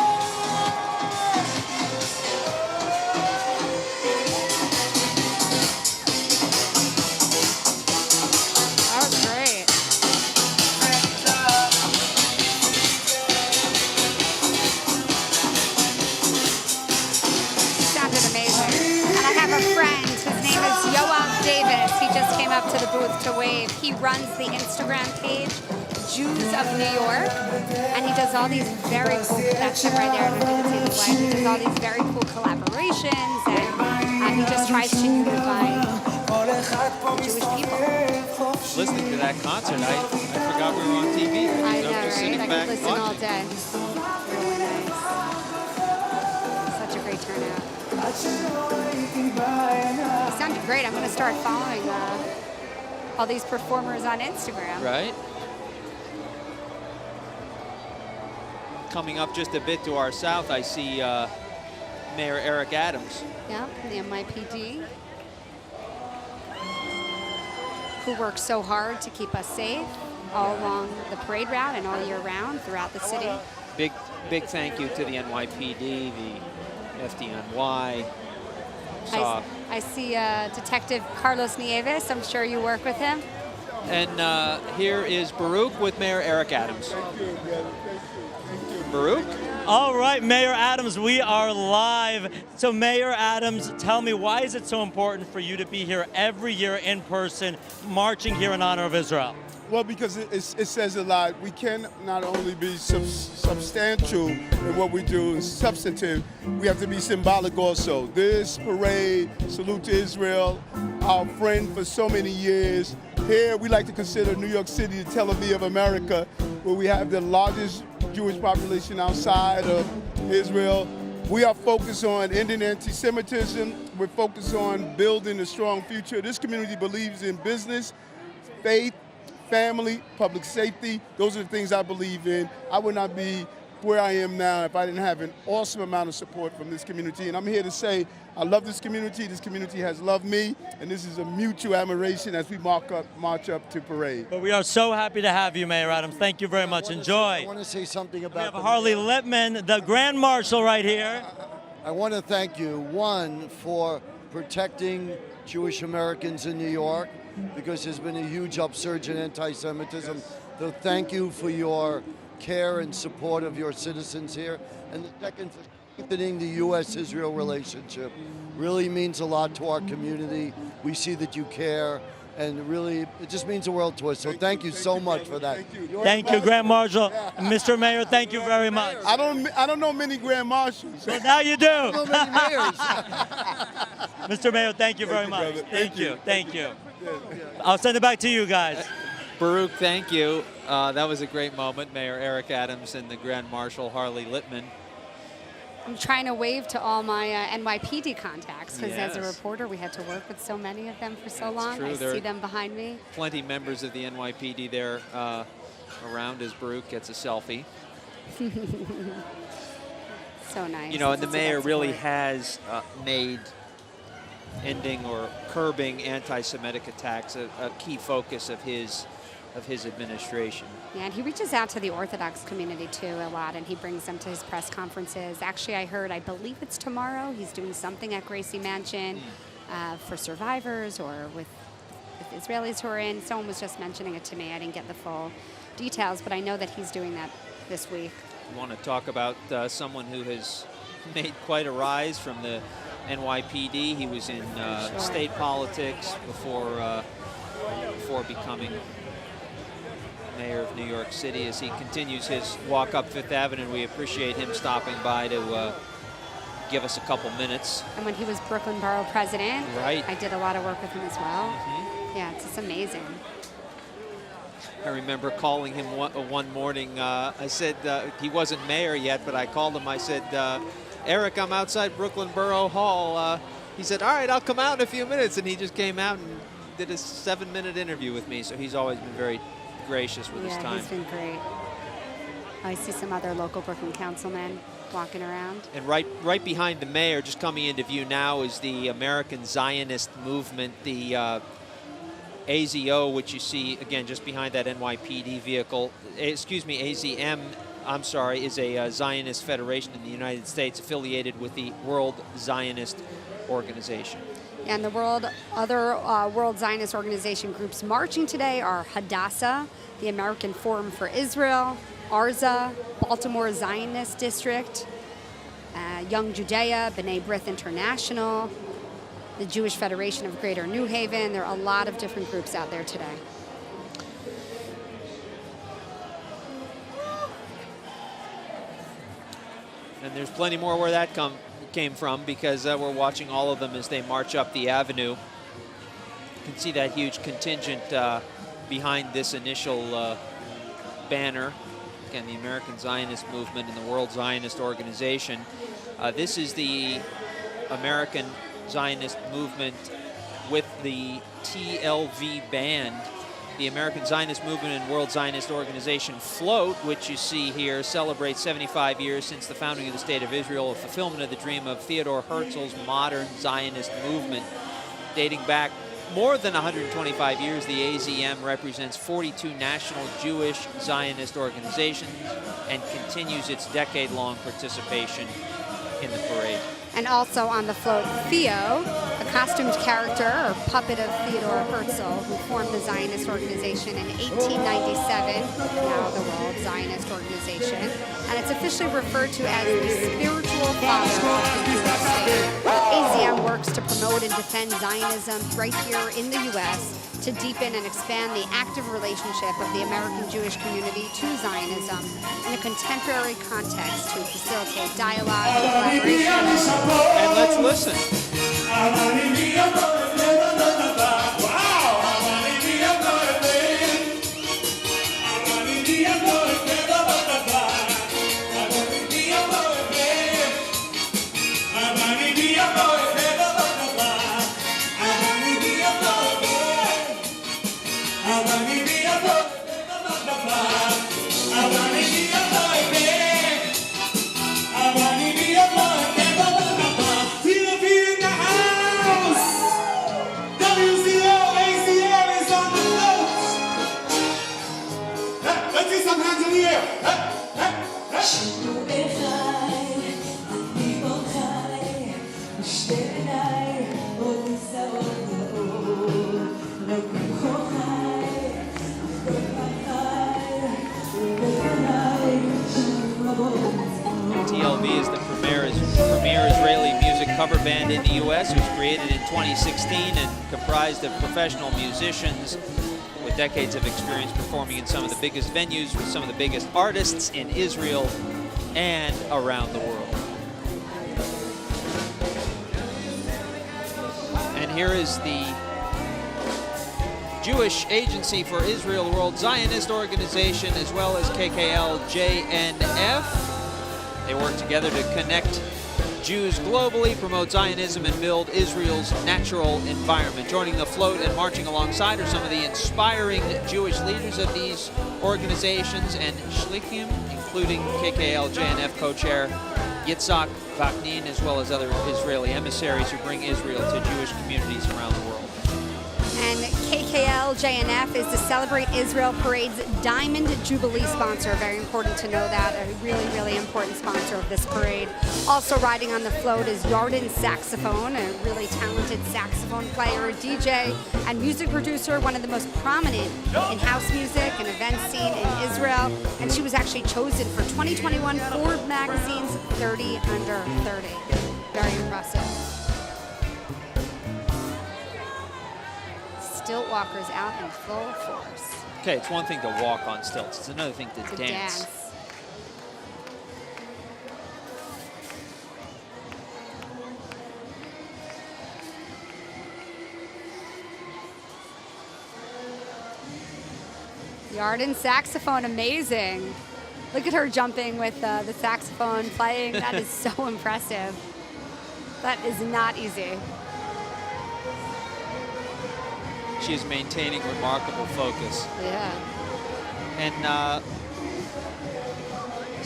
Speaker 3: Up to the booth to wave. He runs the Instagram page, Jews of New York, and he does all these very cool, that's him right there, he does all these very cool collaborations, and he just tries to unify Jewish people.
Speaker 2: Listening to that concert, I forgot we were on TV.
Speaker 3: I know,
Speaker 2: just
Speaker 3: right? I
Speaker 2: back
Speaker 3: could listen all
Speaker 2: watching.
Speaker 3: day. Really nice. Such a great turnout. It sounded great. I'm going to start following all these performers on Instagram.
Speaker 2: Right. Coming up just a bit to our south, I see Mayor Eric Adams.
Speaker 3: Yeah, from the NYPD, who works so hard to keep us safe all along the parade route and all year round throughout the city.
Speaker 2: Big thank you to the NYPD, the FDNY.
Speaker 3: I see Detective Carlos Nieves. I'm sure you work with him.
Speaker 2: And here is Baruch with Mayor Eric Adams. Baruch?
Speaker 4: All right, Mayor Adams, we are live. So Mayor Adams, tell me, why is it so important for you to be here every year in person, marching here in honor of Israel?
Speaker 19: Well, because it says a lot. We can not only be substantial in what we do and substantive, we have to be symbolic also. This parade, salute to Israel, our friend for so many years. Here, we like to consider New York City the Tel Aviv of America, where we have the largest Jewish population outside of Israel. We are focused on ending anti-Semitism. We're focused on building a strong future. This community believes in business, faith, family, public safety. Those are the things I believe in. I would not be where I am now if I didn't have an awesome amount of support from this community. And I'm here to say I love this community has loved me, and this is a mutual admiration as we march up to parade.
Speaker 4: But we are so happy to have you, Mayor Adams. Thank you very much. Enjoy.
Speaker 20: I want to say something about
Speaker 4: we have Harley Lippman, the Grand Marshal right here.
Speaker 20: I want to thank you, one, for protecting Jewish Americans in New York, because there's been a huge upsurge in anti-Semitism. So thank you for your care and support of your citizens here. And the second, for strengthening the U.S.-Israel relationship. Really means a lot to our community. We see that you care, and really, it just means the world to us. So thank you so much for that.
Speaker 4: Thank you, Grand Marshal. Mr. Mayor, thank you very much.
Speaker 19: I don't know many Grand Marshals.
Speaker 4: Well, now you do.
Speaker 20: I don't know many mayors.
Speaker 4: Mr. Mayor, thank you very much. Thank you. Thank you. I'll send it back to you guys.
Speaker 2: Baruch, thank you. That was a great moment. Mayor Eric Adams and the Grand Marshal Harley Lippman.
Speaker 3: I'm trying to wave to all my NYPD contacts, because as a
Speaker 2: Yes.
Speaker 3: reporter, we had to work with so many of them for so long.
Speaker 2: true.
Speaker 3: I
Speaker 2: There
Speaker 3: see
Speaker 2: are
Speaker 3: them behind me.
Speaker 2: Plenty members of the NYPD there around as Baruch gets a selfie.
Speaker 3: So nice.
Speaker 2: You know, and the
Speaker 3: To see
Speaker 2: mayor
Speaker 3: that
Speaker 2: really
Speaker 3: support.
Speaker 2: has made ending or curbing anti-Semitic attacks a key focus of his administration.
Speaker 3: Yeah, and he reaches out to the Orthodox community too a lot, and he brings them to his press conferences. Actually, I believe it's tomorrow, he's doing something at Gracie Mansion for survivors or with Israelis who are in. Someone was just mentioning it to me. I didn't get the full details, but I know that he's doing that this week.
Speaker 2: You want to talk about someone who has made quite a rise from the NYPD. He was in state politics before becoming mayor of New York City. As he continues his walk up Fifth Avenue, we appreciate him stopping by to give us a couple minutes.
Speaker 3: And when he was Brooklyn Borough president,
Speaker 2: Right.
Speaker 3: I did a lot of work with him as well. Yeah, it's just amazing.
Speaker 2: I remember calling him one morning. I said he wasn't mayor yet, but I called him. I said, Eric, I'm outside Brooklyn Borough Hall. He said, all right, I'll come out in a few minutes. And he just came out and did a 7-minute interview with me. So he's always been very gracious with his time.
Speaker 3: He's been great. I see some other local Brooklyn councilmen walking around.
Speaker 2: And right behind the mayor, just coming into view now, is the American Zionist movement, the AZO, which you see, again, just behind that NYPD vehicle. Excuse me, AZM, I'm sorry, is a Zionist federation in the United States affiliated with the World Zionist Organization.
Speaker 3: And the other World Zionist Organization groups marching today are Hadassah, the American Forum for Israel, Arza, Baltimore Zionist District, Young Judea, B'nai B'rith International, the Jewish Federation of Greater New Haven. There are a lot of different groups out there today.
Speaker 2: And there's plenty more where that came from, because we're watching all of them as they march up the avenue. You can see that huge contingent behind this initial banner. Again, the American Zionist Movement and the World Zionist Organization. This is the American Zionist Movement with the TLV band. The American Zionist Movement and World Zionist Organization float, which you see here, celebrates 75 years since the founding of the State of Israel, a fulfillment of the dream of Theodore Herzl's modern Zionist movement. Dating back more than 125 years, the AZM represents 42 national Jewish Zionist organizations and continues its decade-long participation in the parade.
Speaker 3: And also on the float, Theo, a costumed character or puppet of Theodore Herzl, who formed the Zionist organization in 1897, now the World Zionist Organization. And it's officially referred to as the spiritual father of the Jewish state. AZM works to promote and defend Zionism right here in the U.S., to deepen and expand the active relationship of the American Jewish community to Zionism in a contemporary context to facilitate dialogue and collaboration.
Speaker 2: And let's listen. TLV is the premier Israeli music cover band in the U.S. It was created in 2016 and comprised of professional musicians with decades of experience performing in some of the biggest venues with some of the biggest artists in Israel and around the world. And here is the Jewish Agency for Israel World Zionist Organization, as well as KKLJNF. They work together to connect Jews globally, promote Zionism, and build Israel's natural environment. Joining the float and marching alongside are some of the inspiring Jewish leaders of these organizations and shlichim, including KKLJNF co-chair Yitzhak Vaknin, as well as other Israeli emissaries who bring Israel to Jewish communities around the world.
Speaker 3: And KKLJNF is the Celebrate Israel Parade's Diamond Jubilee sponsor. Very important to know that. A really, really important sponsor of this parade. Also riding on the float is Yarden Saxophone, a really talented saxophone player, DJ, and music producer, one of the most prominent in house music and event scene in Israel. And she was actually chosen for 2021 Forbes magazine's 30 Under 30. Very impressive. Stilt walkers out in full force.
Speaker 2: Okay, it's one thing to walk on stilts. It's another thing to dance.
Speaker 3: Yarden saxophone, amazing. Look at her jumping with the saxophone playing. That is so impressive. That is not easy.
Speaker 2: She is maintaining remarkable focus.
Speaker 3: Yeah.
Speaker 2: And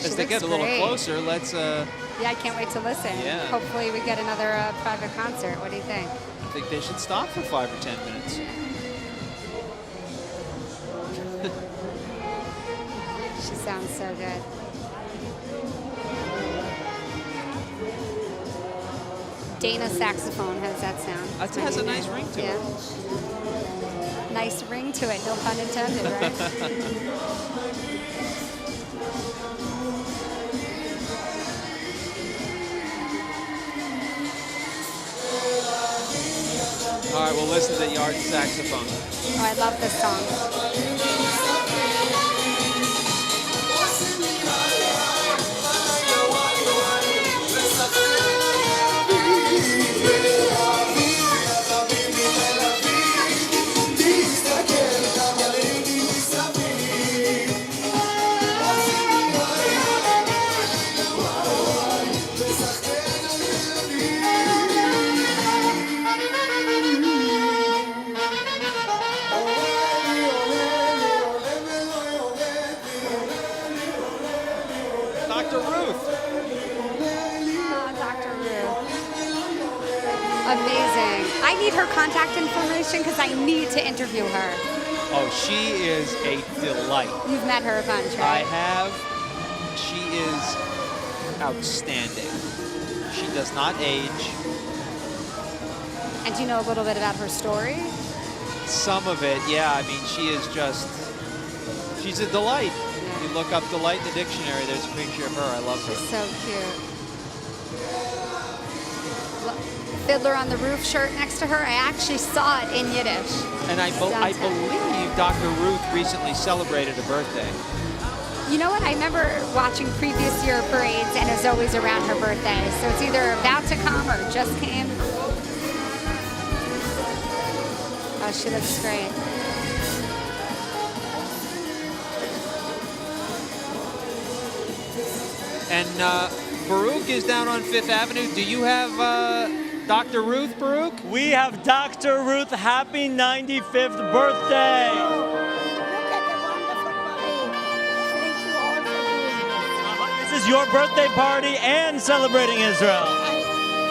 Speaker 2: As they get a little closer, let's...
Speaker 3: Yeah, I can't wait to listen.
Speaker 2: Yeah.
Speaker 3: Hopefully we get another private concert. What do you think?
Speaker 2: I think they should stop for 5 or 10 minutes.
Speaker 3: She sounds so good. Dana saxophone, how does that sound?
Speaker 2: It has a nice ring to it.
Speaker 3: Nice ring to it, no pun intended, right?
Speaker 2: All right, we'll listen to the yard saxophone.
Speaker 3: Oh, I love this song. Amazing. I need her contact information because I need to interview her.
Speaker 2: Oh, she is a delight.
Speaker 3: You've met her a bunch,
Speaker 2: I
Speaker 3: right?
Speaker 2: have. She is outstanding. She does not age.
Speaker 3: And do you know a little bit about her story?
Speaker 2: Some of it, yeah. I mean, she is just, she's a delight. Yeah. You look up delight in the dictionary, there's a picture of her. I love her.
Speaker 3: She's so cute. Fiddler on the Roof shirt next to her. I actually saw it in Yiddish.
Speaker 2: And I believe Dr. Ruth recently celebrated a birthday.
Speaker 3: You know what? I remember watching previous year parades, and it was always around her birthday. So it's either about to come or just came. Oh, she looks great.
Speaker 2: And Baruch is down on 5th Avenue. Do you have Dr. Ruth, Baruch?
Speaker 4: We have Dr. Ruth. Happy 95th birthday. This is your birthday party and celebrating Israel.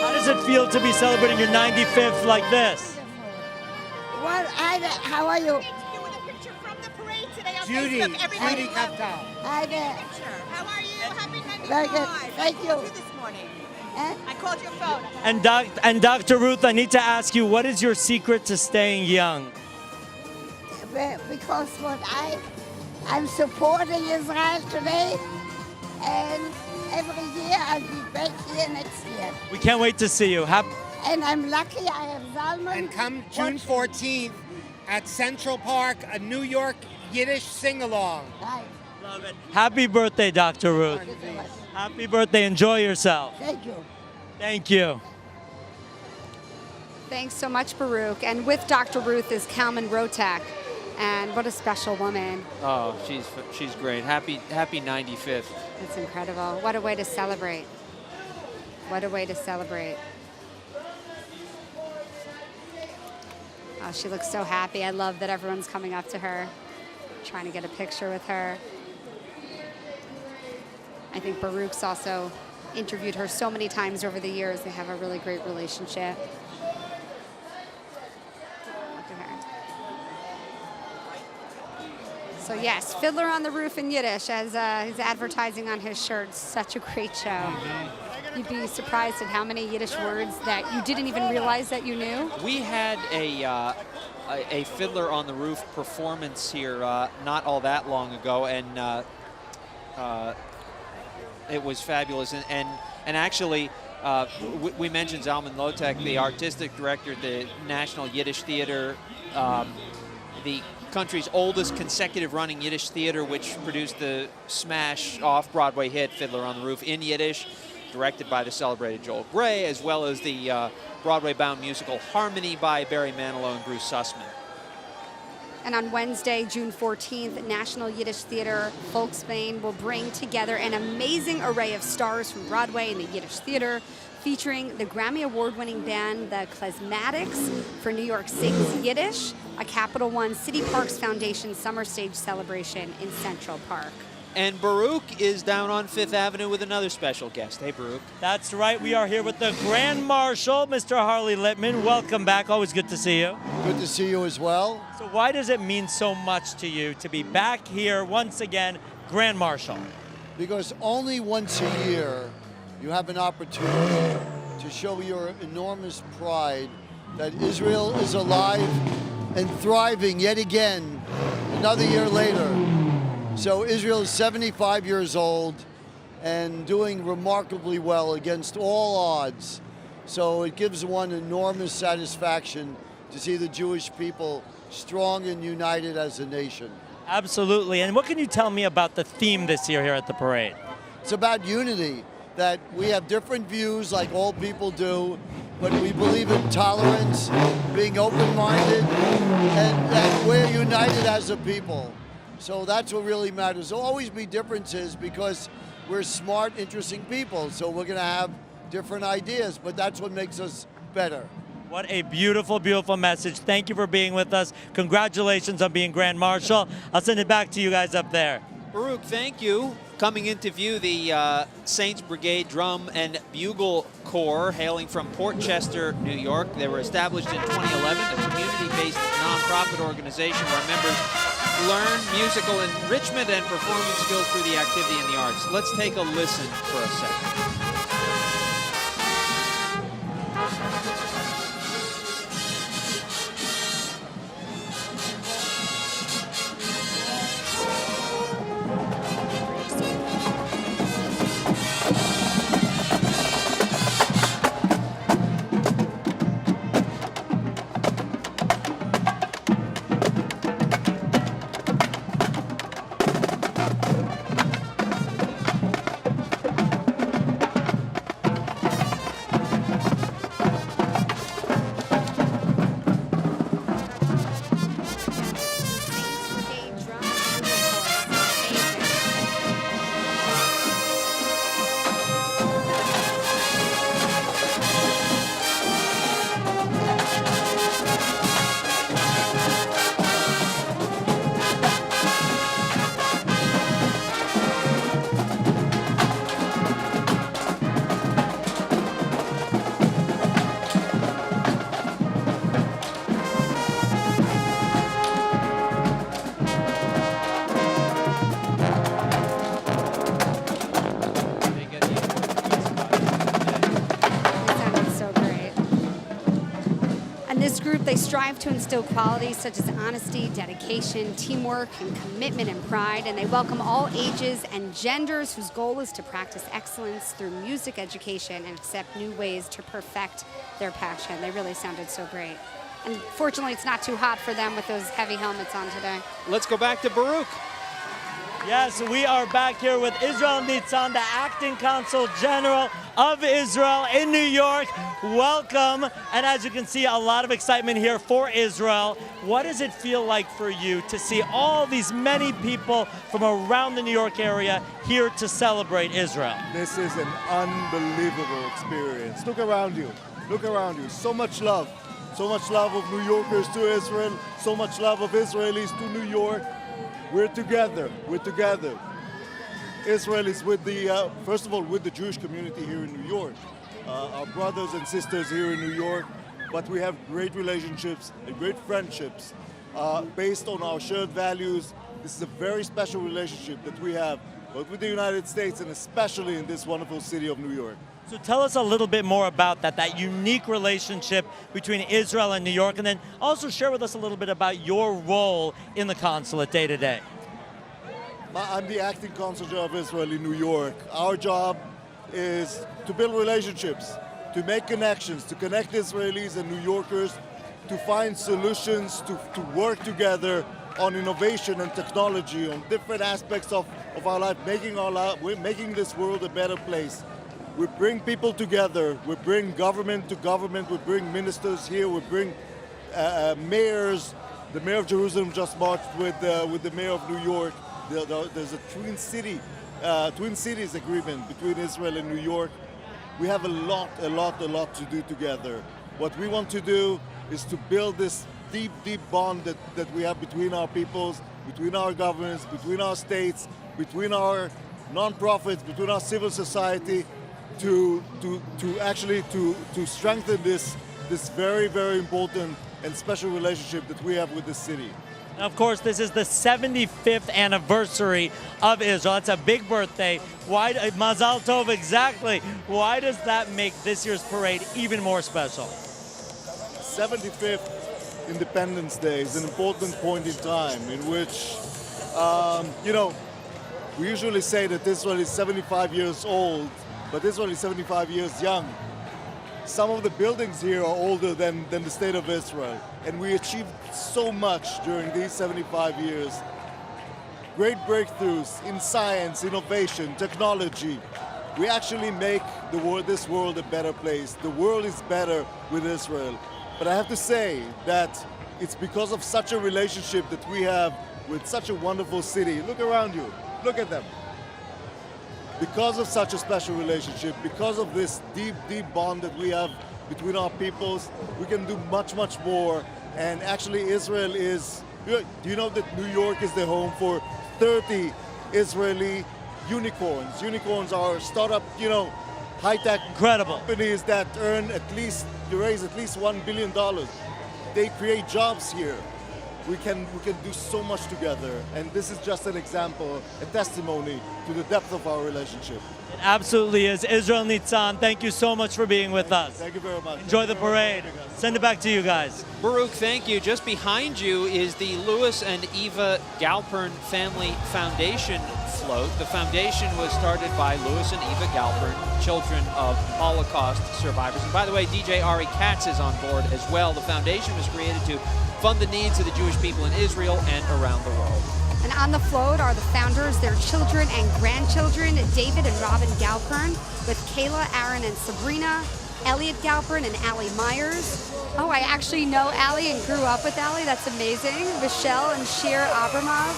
Speaker 4: How does it feel to be celebrating your 95th like this?
Speaker 21: Well, how are you?
Speaker 22: Judy Katz.
Speaker 21: Hi there.
Speaker 17: How are you? Happy 95.
Speaker 21: Very good. Thank you.
Speaker 17: This morning. I called your phone.
Speaker 4: And Dr. Ruth, I need to ask you, what is your secret to staying young?
Speaker 21: Because I'm supporting Israel today, and every year I'll be back here next year.
Speaker 4: We can't wait to see you.
Speaker 21: And I'm lucky I have Zalman.
Speaker 22: And come June 14th at Central Park, a New York Yiddish sing-along.
Speaker 21: Right.
Speaker 4: Love it. Happy birthday, Dr. Ruth. Happy birthday. Enjoy yourself.
Speaker 21: Thank you.
Speaker 4: Thank you.
Speaker 3: Thanks so much, Baruch. And with Dr. Ruth is Kalman Rotak. And what a special woman.
Speaker 2: Oh, she's great. Happy 95th.
Speaker 3: That's incredible. What a way to celebrate. What a way to celebrate. Oh, she looks so happy. I love that everyone's coming up to her, trying to get a picture with her. I think Baruch's also interviewed her so many times over the years. They have a really great relationship. Look at her. So yes, Fiddler on the Roof in Yiddish, as he's advertising on his shirt. Such a great show. Mm-hmm. You'd be surprised at how many Yiddish words that you didn't even realize that you knew.
Speaker 2: We had a Fiddler on the Roof performance here not all that long ago, and it was fabulous. And actually, we mentioned Zalman Lotek, the artistic director at the National Yiddish Theater, the country's oldest consecutive running Yiddish theater, which produced the smash off-Broadway hit Fiddler on the Roof in Yiddish, directed by the celebrated Joel Grey, as well as the Broadway-bound musical Harmony by Barry Manilow and Bruce Sussman.
Speaker 3: And on Wednesday, June 14th, National Yiddish Theater Volksbühne will bring together an amazing array of stars from Broadway and the Yiddish Theater, featuring the Grammy Award-winning band, the Klezmatics, for New York Sings Yiddish, a Capital One City Parks Foundation summer stage celebration in Central Park.
Speaker 2: And Baruch is down on 5th Avenue with another special guest. Hey, Baruch.
Speaker 4: That's right. We are here with the Grand Marshal, Mr. Harley Littman. Welcome back. Always good to see you.
Speaker 20: Good to see you as well.
Speaker 4: So why does it mean so much to you to be back here once again, Grand Marshal?
Speaker 20: Because only once a year you have an opportunity to show your enormous pride that Israel is alive and thriving yet again another year later. So Israel is 75 years old and doing remarkably well against all odds. So it gives one enormous satisfaction to see the Jewish people strong and united as a nation.
Speaker 4: Absolutely. And what can you tell me about the theme this year here at the parade?
Speaker 20: It's about unity, that we have different views like all people do, but we believe in tolerance, being open-minded, and we're united as a people. So that's what really matters. There'll always be differences because we're smart, interesting people. So we're going to have different ideas, but that's what makes us better.
Speaker 4: What a beautiful, beautiful message. Thank you for being with us. Congratulations on being Grand Marshal. I'll send it back to you guys up there.
Speaker 2: Baruch, thank you. Coming into view, the Saints Brigade Drum and Bugle Corps, hailing from Port Chester, New York. They were established in 2011, a community-based nonprofit organization where members learn musical enrichment and performance skills through the activity in the arts. Let's take a listen for a second.
Speaker 3: They strive to instill qualities such as honesty, dedication, teamwork, and commitment and pride, and they welcome all ages and genders whose goal is to practice excellence through music education and accept new ways to perfect their passion. They really sounded so great. And fortunately, it's not too hot for them with those heavy helmets on today.
Speaker 2: Let's go back to Baruch.
Speaker 4: Yes, we are back here with Israel Nitzan, the Acting Consul General of Israel in New York. Welcome. And as you can see, a lot of excitement here for Israel. What does it feel like for you to see all these many people from around the New York area here to celebrate Israel?
Speaker 6: This is an unbelievable experience. Look around you. Look around you. So much love. So much love of New Yorkers to Israel. So much love of Israelis to New York. We're together. We're together. Israel is with the, first of all, with the Jewish community here in New York. Our brothers and sisters here in New York, but we have great relationships and great friendships based on our shared values. This is a very special relationship that we have, both with the United States and especially in this wonderful city of New York.
Speaker 4: So tell us a little bit more about that unique relationship between Israel and New York, and then also share with us a little bit about your role in the consulate day to day.
Speaker 6: I'm the acting consul general of Israel in New York. Our job is to build relationships, to make connections, to connect Israelis and New Yorkers, to find solutions, to work together on innovation and technology, on different aspects of our life, making this world a better place. We bring people together, we bring government to government, we bring ministers here, we bring mayors. The mayor of Jerusalem just marched with the mayor of New York. There's a Twin Cities agreement between Israel and New York. We have a lot to do together. What we want to do is to build this deep bond that we have between our peoples, between our governments, between our states, between our non-profits, between our civil society, to strengthen this very, very important and special relationship that we have with the city.
Speaker 4: Of course, this is the 75th anniversary of Israel. It's a big birthday. Why, Mazal Tov, exactly. Why does that make this year's parade even more special?
Speaker 6: 75th Independence Day is an important point in time in which, we usually say that Israel is 75 years old, but Israel is 75 years young. Some of the buildings here are older than the state of Israel, and we achieved so much during these 75 years. Great breakthroughs in science, innovation, technology. We actually make this world a better place. The world is better with Israel. But I have to say that it's because of such a relationship that we have with such a wonderful city. Look around you. Look at them. Because of such a special relationship, because of this deep, deep bond that we have between our peoples, we can do much, much more. And actually Israel is, do you know that New York is the home for 30 Israeli unicorns? Unicorns are startup, high-tech companies that raise at least $1 billion. They create jobs here. We can do so much together, and this is just an example, a testimony to the depth of our relationship.
Speaker 4: It absolutely is. Israel Nitzan, thank you so much for being with us.
Speaker 6: Thank you very much.
Speaker 4: Enjoy the parade. Send it back to you guys.
Speaker 2: Baruch, thank you. Just behind you is the Louis and Eva Galpern Family Foundation float. The foundation was started by Louis and Eva Galpern, children of Holocaust survivors. And by the way, DJ Ari Katz is on board as well. The foundation was created to fund the needs of the Jewish people in Israel and around the world.
Speaker 3: And on the float are the founders, their children and grandchildren, David and Robin Galpern, with Kayla, Aaron, and Sabrina, Elliot Galpern and Allie Myers. Oh, I actually know Allie and grew up with Allie. That's amazing. Michelle and Shir Abramov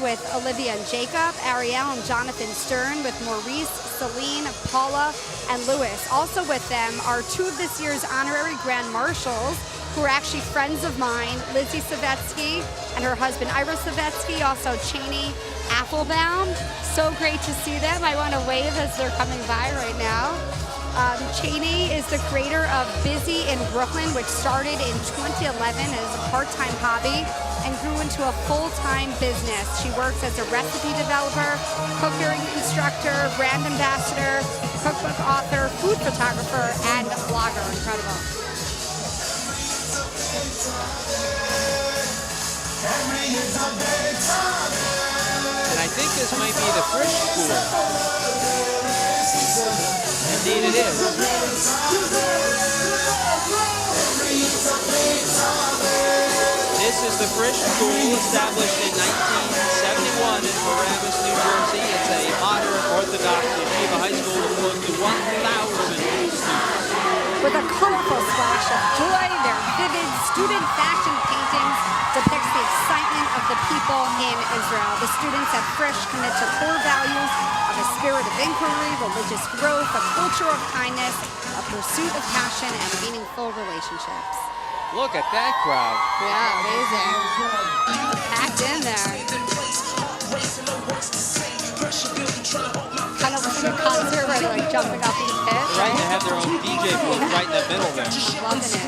Speaker 3: with Olivia and Jacob, Ariel and Jonathan Stern with Maurice, Celine, Paula, and Louis. Also with them are two of this year's honorary Grand Marshals, who are actually friends of mine, Lizzie Savetsky and her husband Ira Savetsky, also Cheney Applebaum. So great to see them. I want to wave as they're coming by right now. Cheney is the creator of Busy in Brooklyn, which started in 2011 as a part-time hobby and grew into a full-time business. She works as a recipe developer, cooking instructor, brand ambassador, cookbook author, food photographer, and blogger. Incredible.
Speaker 2: And I think this might be the Frisch School. Indeed it is. This is the Frisch School, established in 1971 in Paramus, New Jersey. It's a modern Orthodox yeshiva high school with close to 1,000 students.
Speaker 3: With a colorful splash of joy, their vivid student fashion paintings depicts the excitement of the people in Israel. The students at Frisch commit to core values of a spirit of inquiry, religious growth, a culture of kindness, a pursuit of passion, and meaningful relationships.
Speaker 2: Look at that crowd.
Speaker 3: Yeah, amazing. Packed in there. Kind of like a concert where they're like jumping off these pits.
Speaker 2: Right, they have their own DJ booth right in the middle there.
Speaker 3: Loving it.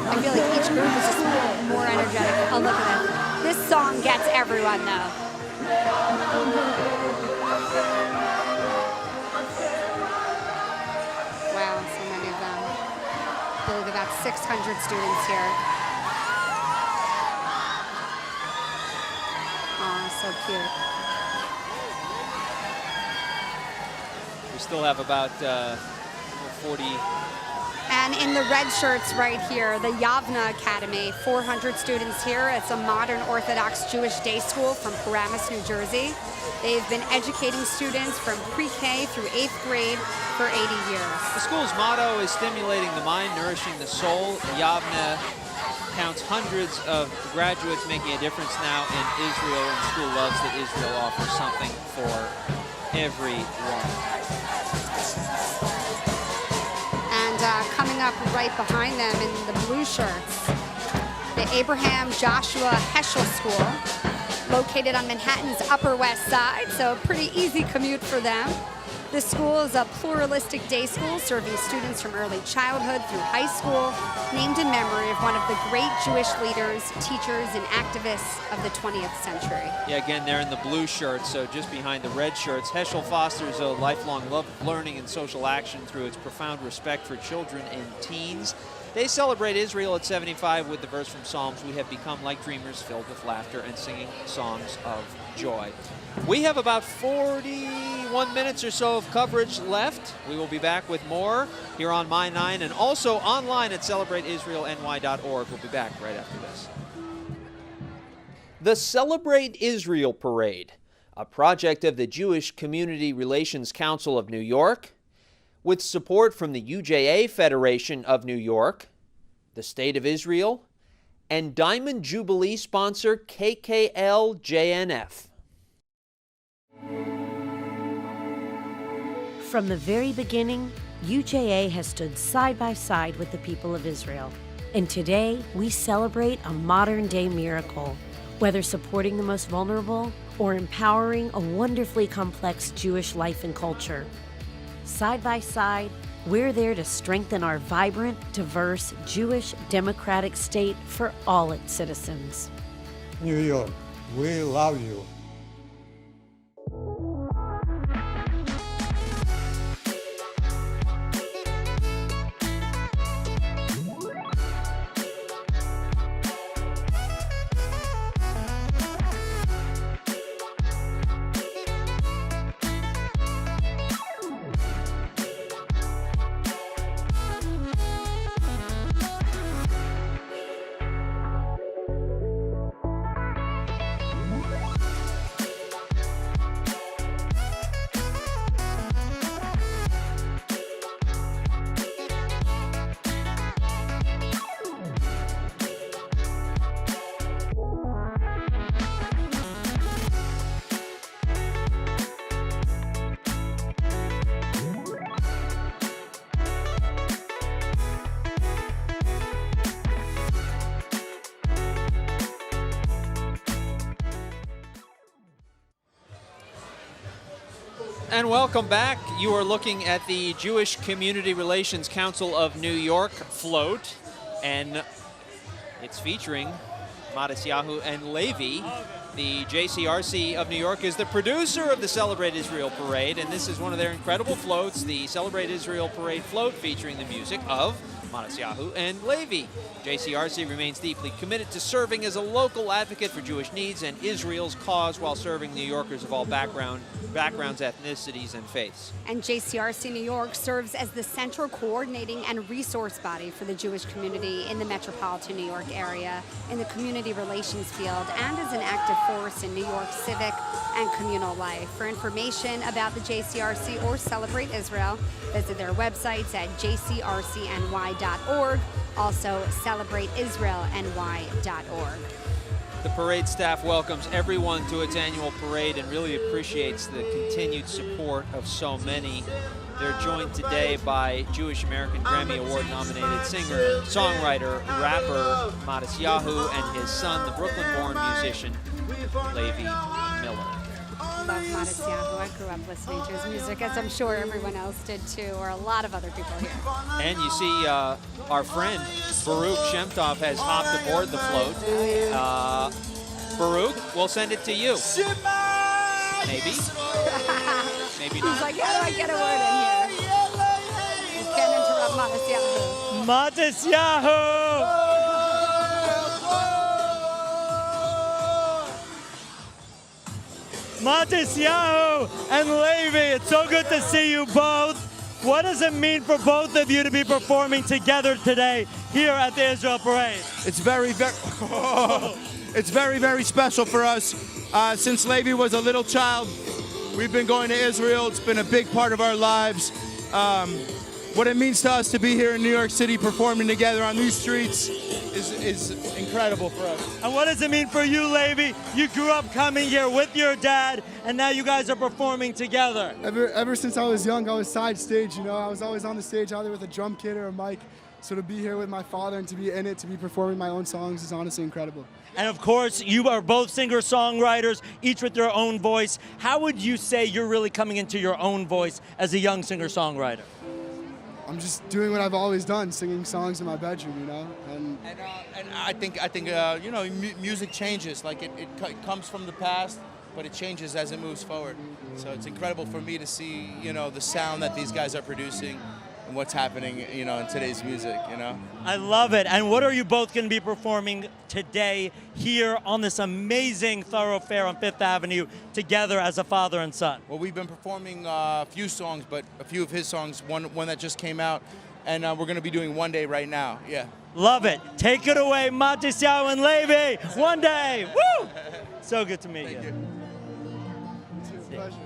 Speaker 3: I feel like each group is just more energetic. Oh, look at that. This song gets everyone, though. Wow, so many of them. I believe about 600 students here. Aw, so cute.
Speaker 2: We still have about 40.
Speaker 3: And in the red shirts right here, the Yavna Academy, 400 students here. It's a modern Orthodox Jewish day school from Paramus, New Jersey. They've been educating students from pre-K through 8th grade for 80 years.
Speaker 2: The school's motto is stimulating the mind, nourishing the soul. Yavna counts hundreds of graduates making a difference now in Israel, and the school loves that Israel offers something for everyone.
Speaker 3: And coming up right behind them in the blue shirts, the Abraham Joshua Heschel School, located on Manhattan's Upper West Side, so a pretty easy commute for them. This school is a pluralistic day school serving students from early childhood through high school, named in memory of one of the great Jewish leaders, teachers, and activists of the 20th century.
Speaker 2: Yeah, again, they're in the blue shirts, so just behind the red shirts. Heschel fosters a lifelong love of learning and social action through its profound respect for children and teens. They celebrate Israel at 75 with the verse from Psalms, "We have become like dreamers filled with laughter and singing songs of joy." We have about 41 minutes or so of coverage left. We will be back with more here on My 9 and also online at celebrateisraelny.org. We'll be back right after this.
Speaker 1: The Celebrate Israel Parade, a project of the Jewish Community Relations Council of New York, with support from the UJA Federation of New York, the State of Israel, and Diamond Jubilee sponsor KKLJNF.
Speaker 8: From the very beginning, UJA has stood side by side with the people of Israel. And today, we celebrate a modern-day miracle, whether supporting the most vulnerable or empowering a wonderfully complex Jewish life and culture. Side by side, we're there to strengthen our vibrant, diverse, Jewish, democratic state for all its citizens.
Speaker 13: New York, we love you.
Speaker 2: And welcome back. You are looking at the Jewish Community Relations Council of New York float, and it's featuring Matisyahu and Levi. The JCRC of New York is the producer of the Celebrate Israel Parade, and this is one of their incredible floats, the Celebrate Israel Parade float featuring the music of Matisyahu and Levi. JCRC remains deeply committed to serving as a local advocate for Jewish needs and Israel's cause while serving New Yorkers of all backgrounds, ethnicities, and faiths.
Speaker 3: And JCRC New York serves as the central coordinating and resource body for the Jewish community in the metropolitan New York area, in the community relations field, and as an active force in New York civic and communal life. For information about the JCRC or Celebrate Israel, visit their websites at jcrcny.org, also celebrateisraelny.org.
Speaker 2: The parade staff welcomes everyone to its annual parade and really appreciates the continued support of so many. They're joined today by Jewish American Grammy Award nominated singer, songwriter, rapper Matisyahu and his son, the Brooklyn-born musician Levi Miller.
Speaker 3: I love Matisyahu. I grew up listening to his music, as I'm sure everyone else did too, or a lot of other people here.
Speaker 2: And you see our friend Baruch Shemtov has hopped aboard the float. Baruch, we'll send it to you. Maybe. Maybe not.
Speaker 3: He's like, how do I get a word in here? You can't interrupt Matisyahu.
Speaker 4: Matisyahu! Matisyahu and Levi, it's so good to see you both. What does it mean for both of you to be performing together today here at the Israel Parade?
Speaker 7: It's very, very special for us. Since Levi was a little child, we've been going to Israel. It's been a big part of our lives. What it means to us to be here in New York City performing together on these streets is incredible for us.
Speaker 4: And what does it mean for you, Levi? You grew up coming here with your dad, and now you guys are performing together.
Speaker 11: Ever since I was young, I was side stage, you know. I was always on the stage, either with a drum kit or a mic. So to be here with my father and to be in it, to be performing my own songs is honestly incredible.
Speaker 4: And of course, you are both singer-songwriters, each with their own voice. How would you say you're really coming into your own voice as a young singer-songwriter?
Speaker 11: I'm just doing what I've always done, singing songs in my bedroom, you know. And
Speaker 7: I think you know, music changes. Like it comes from the past, but it changes as it moves forward. So it's incredible for me to see, you know, the sound that these guys are producing and what's happening, you know, in today's music, you know.
Speaker 4: I love it. And what are you both going to be performing today here on this amazing thoroughfare on Fifth Avenue together as a father and son?
Speaker 7: Well, we've been performing a few songs, but a few of his songs, one that just came out, and we're going to be doing One Day right now. Yeah.
Speaker 4: Love it. Take it away, Matisiao and Levy. One Day. Woo! So good to meet you.
Speaker 7: Thank you.
Speaker 11: It's a pleasure.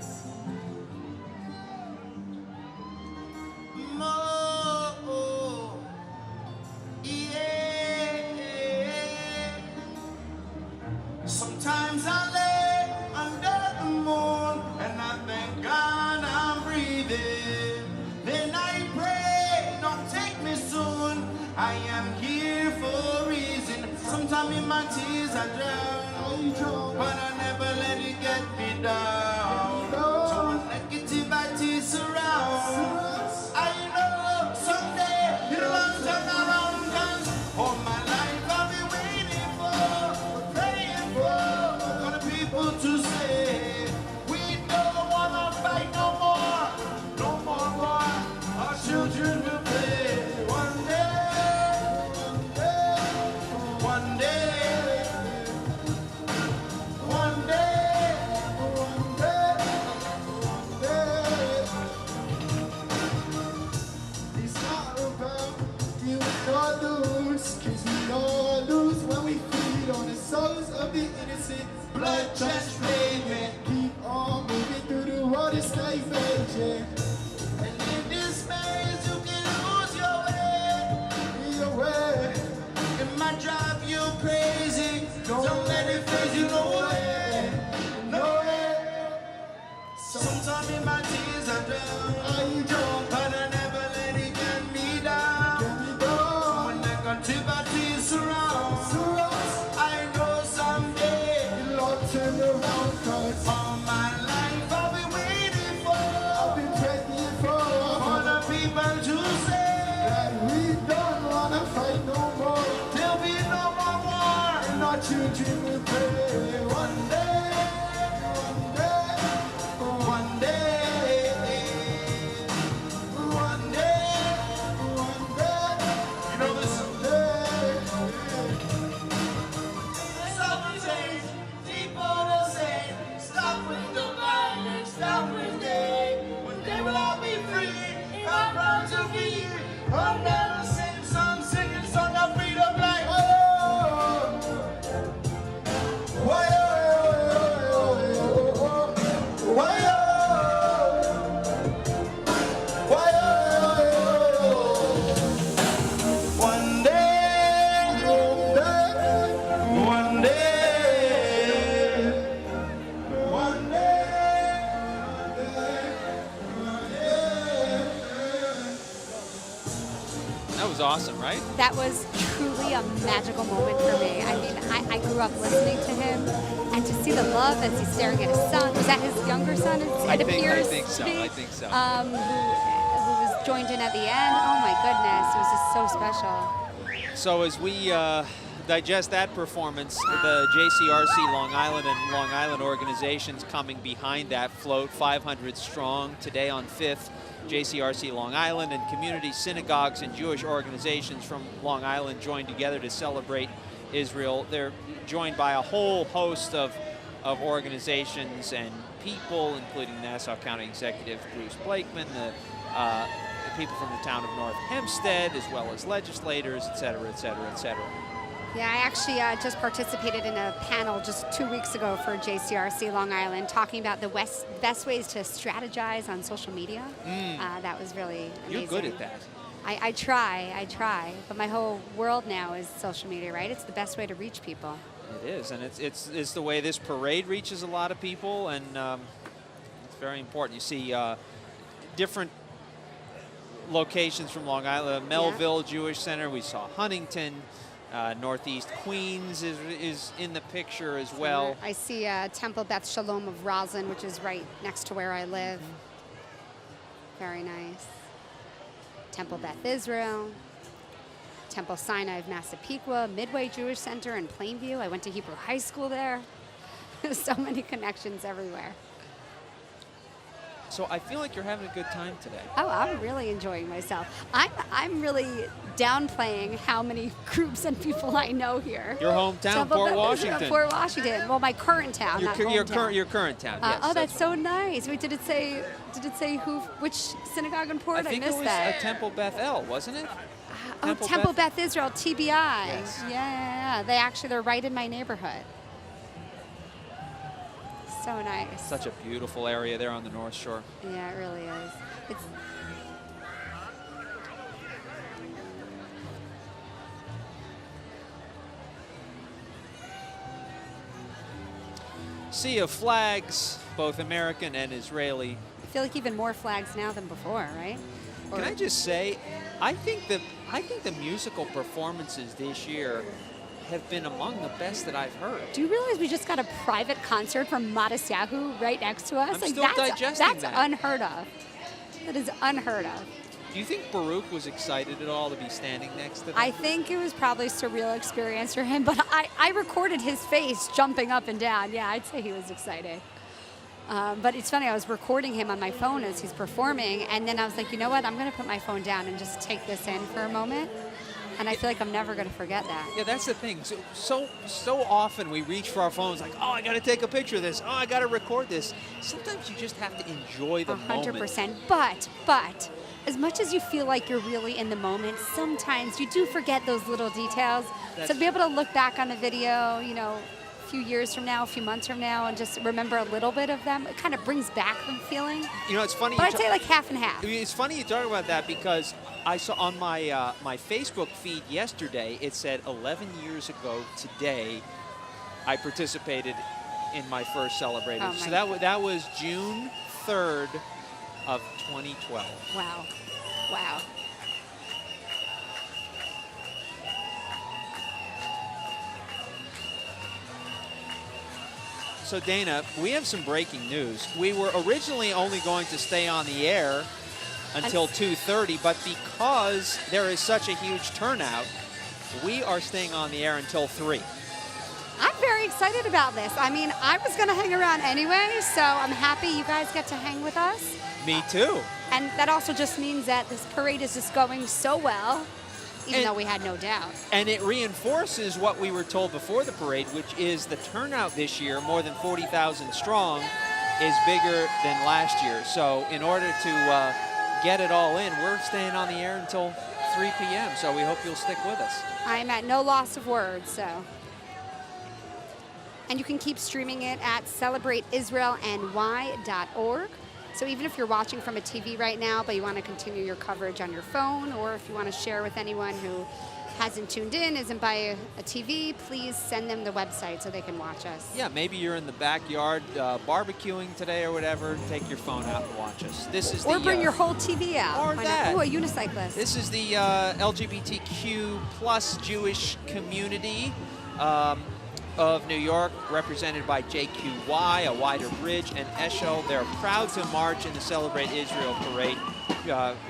Speaker 15: Sometimes I lay under the moon and I thank God I'm breathing. Then I pray, don't take me soon. I am here for a reason. Sometimes in my tears I drown, but I never let it get me down. So when negativity surrounds, I know someday it'll all turn around. 'Cause all my life I've been waiting for, praying for the people to say, we don't wanna fight no more, no more war. Our children will play one day, one day, one day, one day,
Speaker 11: It's not about you or lose, 'cause we all lose when we feed on the souls of the innocent.
Speaker 15: blood just raving.
Speaker 11: Keep on moving through the water, stay fading.
Speaker 15: And in this maze you can lose your way.
Speaker 11: Your way.
Speaker 15: It might drive you crazy. Don't let it phase you, no way, no way. Sometimes in my tears I drown, but I never let it get me down. When negativity surrounds, I know someday
Speaker 11: it'll all turn around. 'Cause
Speaker 15: all my life I've been waiting for,
Speaker 11: I've been praying
Speaker 15: for the people to say
Speaker 11: that we don't wanna fight no more.
Speaker 15: there'll be no more war.
Speaker 11: And our children will pray one day, one day,
Speaker 15: One day,
Speaker 11: one day, one day.
Speaker 15: you know this. Stop the change, people the same. Stop with the violence, stop with hate. One day we'll all be free. I'm proud to be here. I'm never sing song, singing song of freedom like one day, one day, one
Speaker 2: That was awesome, right?
Speaker 3: That was truly a magical moment for me. I mean, I grew up listening to him, and to see the love as he's staring at his son. Was that his younger son?
Speaker 2: I
Speaker 3: It
Speaker 2: think
Speaker 3: appears
Speaker 2: so.
Speaker 3: to be,
Speaker 2: I think so.
Speaker 3: who was joined in at the end. Oh my goodness, it was just so special.
Speaker 2: So as we digest that performance, the JCRC Long Island and Long Island organizations coming behind that float, 500 strong, today on 5th. JCRC Long Island and community synagogues and Jewish organizations from Long Island joined together to celebrate Israel. They're joined by a whole host of organizations and people, including Nassau County Executive Bruce Blakeman, the people from the town of North Hempstead, as well as legislators, et cetera, et cetera, et cetera.
Speaker 3: Yeah, I actually just participated in a panel just 2 weeks ago for JCRC Long Island talking about the best ways to strategize on social media. That was really amazing.
Speaker 2: You're good at that.
Speaker 3: I try, but my whole world now is social media, right? It's the best way to reach people.
Speaker 2: It is, and it's the way this parade reaches a lot of people, and it's very important. You see different locations from Long Island. Melville Jewish Center. We saw Huntington. Northeast Queens is in the picture as well.
Speaker 3: I see Temple Beth Shalom of Roslyn, which is right next to where I live. Very nice. Temple Beth Israel. Temple Sinai of Massapequa, Midway Jewish Center in Plainview. I went to Hebrew High School there. There's so many connections everywhere.
Speaker 2: So I feel like you're having a good time today.
Speaker 3: Oh, I'm really enjoying myself. I'm really downplaying how many groups and people I know here.
Speaker 2: Your hometown, Fort Washington.
Speaker 3: Fort Washington. Well, my current town, not hometown.
Speaker 2: Your current town. Yes.
Speaker 3: Oh, that's so nice. Wait, did it say which synagogue in Port?
Speaker 2: I think
Speaker 3: missed
Speaker 2: it was
Speaker 3: that.
Speaker 2: Temple Beth El, wasn't it?
Speaker 3: Temple Beth Israel, TBI.
Speaker 2: Yes.
Speaker 3: Yeah. They're right in my neighborhood. So nice.
Speaker 2: Such a beautiful area there on the North Shore.
Speaker 3: Yeah, it really is.
Speaker 2: Sea of flags, both American and Israeli.
Speaker 3: I feel like even more flags now than before, right?
Speaker 2: Can I just say, I think the musical performances this year have been among the best that I've heard.
Speaker 3: Do you realize we just got a private concert from Modest Yahoo right next to us?
Speaker 2: I'm still digesting
Speaker 3: that's
Speaker 2: that.
Speaker 3: Unheard of. That is unheard of.
Speaker 2: Do you think Baruch was excited at all to be standing next to them?
Speaker 3: I think it was probably a surreal experience for him, but I recorded his face jumping up and down. Yeah, I'd say he was excited. But it's funny, I was recording him on my phone as he's performing, and then I was like, you know what, I'm going to put my phone down and just take this in for a moment. And I feel like I'm never going to forget that.
Speaker 2: Yeah, that's the thing. So often we reach for our phones like, oh, I got to take a picture of this. Oh, I got to record this. Sometimes you just have to enjoy the moment.
Speaker 3: 100%. But as much as you feel like you're really in the moment, sometimes you do forget those little details. So to be able to look back on a video, you know, a few years from now, a few months from now, and just remember a little bit of them, it kind of brings back the feeling.
Speaker 2: You know, it's funny.
Speaker 3: But I'd say like half and half.
Speaker 2: It's funny you talk about that because I saw on my my Facebook feed yesterday, it said 11 years ago today, I participated in my first Celebrate.
Speaker 3: Oh,
Speaker 2: so that was June 3rd of 2012.
Speaker 3: Wow. Wow.
Speaker 2: So Dana, we have some breaking news. We were originally only going to stay on the air until 2:30, but because there is such a huge turnout, we are staying on the air until 3.
Speaker 3: I'm very excited about this. I mean, I was going to hang around anyway, so I'm happy you guys get to hang with us.
Speaker 2: Me too.
Speaker 3: And that also just means that this parade is just going so well, even though we had no doubt.
Speaker 2: And it reinforces what we were told before the parade, which is the turnout this year, more than 40,000 strong, is bigger than last year. So in order to get it all in, we're staying on the air until 3 p.m., so we hope you'll stick with us.
Speaker 3: I'm at no loss of words, so. And you can keep streaming it at celebrateisraelny.org. So even if you're watching from a TV right now, but you want to continue your coverage on your phone, or if you want to share with anyone who hasn't tuned in, isn't by a TV, please send them the website so they can watch us.
Speaker 2: Yeah, maybe you're in the backyard barbecuing today or whatever. Take your phone out and watch us. This is
Speaker 3: or bring your whole TV out.
Speaker 2: Or that.
Speaker 3: Ooh, a unicyclist.
Speaker 2: This is the LGBTQ plus Jewish community of New York, represented by JQY, A Wider Bridge, and Eshel. They're proud to march in the Celebrate Israel Parade.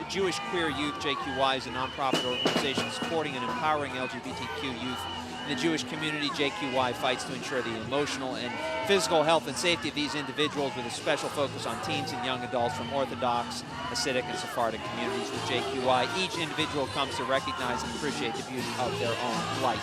Speaker 2: Jewish Queer Youth, JQY, is a nonprofit organization supporting and empowering LGBTQ youth. In the Jewish community, JQY fights to ensure the emotional and physical health and safety of these individuals, with a special focus on teens and young adults from Orthodox, Hasidic, and Sephardic communities. With JQY, each individual comes to recognize and appreciate the beauty of their own light.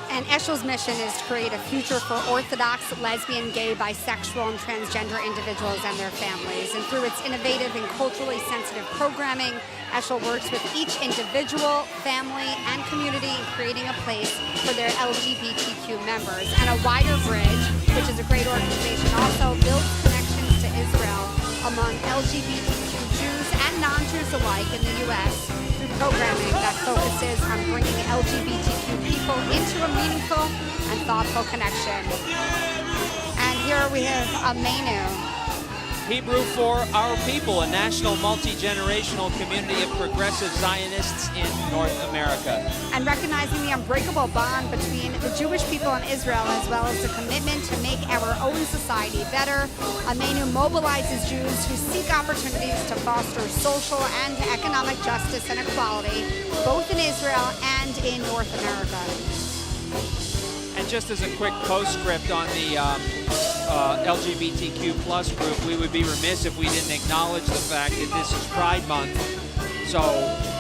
Speaker 3: And Eshel's mission is to create a future for Orthodox, lesbian, gay, bisexual, and transgender individuals and their families. And through its innovative and culturally sensitive programming, Eshel works with each individual, family, and community in creating a place for their LGBTQ members. And A Wider Bridge, which is a great organization, also builds connections to Israel among LGBTQ Jews and non-Jews alike in the U.S. through programming that focuses on bringing LGBTQ people into a meaningful and thoughtful connection. And here we have a menu
Speaker 2: Hebrew for Our People, a national multi-generational community of progressive Zionists in North America.
Speaker 5: And recognizing the unbreakable bond between the Jewish people and Israel, as well as the commitment to make our own society better, a menu mobilizes Jews who seek opportunities to foster social and economic justice and equality, both in Israel and in North America.
Speaker 2: And just as a quick postscript on the LGBTQ plus group, we would be remiss if we didn't acknowledge the fact that this is Pride Month. So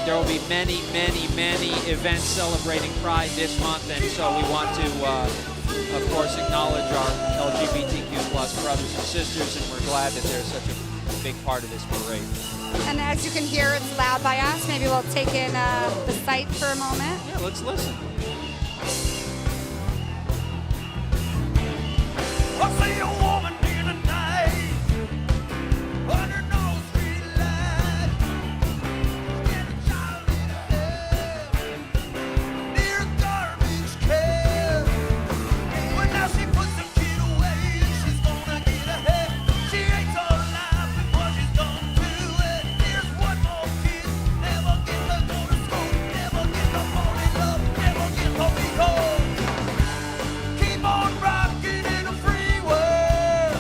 Speaker 2: there will be many, many, many events celebrating Pride this month, and so we want to, of course, acknowledge our LGBTQ plus brothers and sisters, and we're glad that they're such a big part of this parade.
Speaker 5: And as you can hear, it's loud by us. Maybe we'll take in the site for a moment.
Speaker 2: Yeah, let's listen.
Speaker 15: I see a woman in the night, under no street light, and a child in her hair, near a garbage can. Well, now she puts the kid away, and she's gonna get ahead. She hates her life before she's gone to it. Here's one more kid, never get to go to school, never get to fall in love, never get to be home. Keep on rocking in a free world.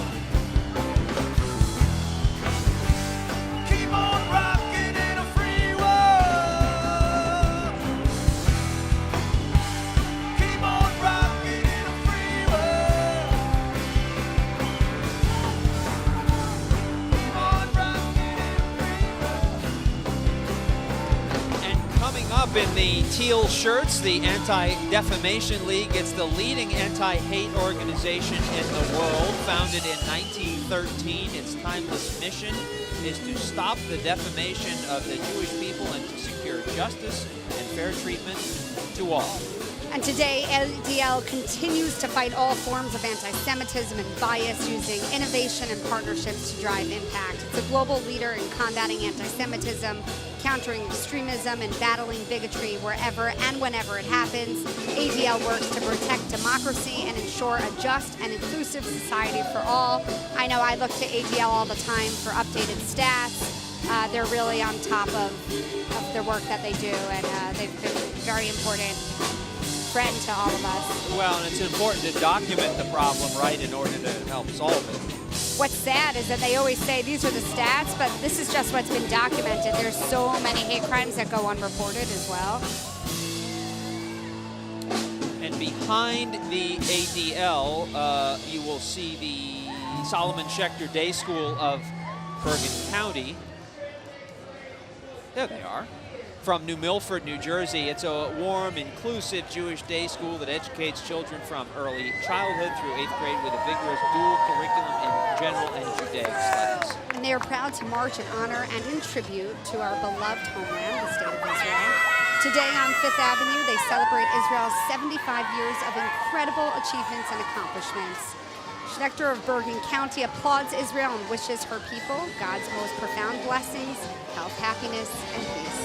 Speaker 15: Keep on rocking in a free world. Keep on rocking in a free world. Keep on rocking in a free world.
Speaker 2: And coming up in the teal shirts, the Anti-Defamation League. It's the leading anti-hate organization in the world, founded in 1913. Its timeless mission is to stop the defamation of the Jewish people and to secure justice and fair treatment to all.
Speaker 5: And today, ADL continues to fight all forms of anti-Semitism and bias using innovation and partnerships to drive impact. It's a global leader in combating anti-Semitism, countering extremism, and battling bigotry wherever and whenever it happens. ADL works to protect democracy and ensure a just and inclusive society for all. I know I look to ADL all the time for updated stats. They're really on top of their work that they do, and they've been very important friend to all of us.
Speaker 2: Well, and it's important to document the problem, right, in order to help solve it.
Speaker 5: What's sad is that they always say these are the stats, but this is just what's been documented. There's so many hate crimes that go unreported as well.
Speaker 2: And behind the ADL, you will see the Solomon Schechter Day School of Bergen County. There they are. From New Milford, New Jersey. It's a warm, inclusive Jewish day school that educates children from early childhood through 8th grade with a vigorous dual curriculum in general and Judaic studies.
Speaker 5: And they are proud to march in honor and in tribute to our beloved homeland, the state of Israel. Today on 5th Avenue, they celebrate Israel's 75 years of incredible achievements and accomplishments. Schechter of Bergen County applauds Israel and wishes her people God's most profound blessings, health, happiness, and peace.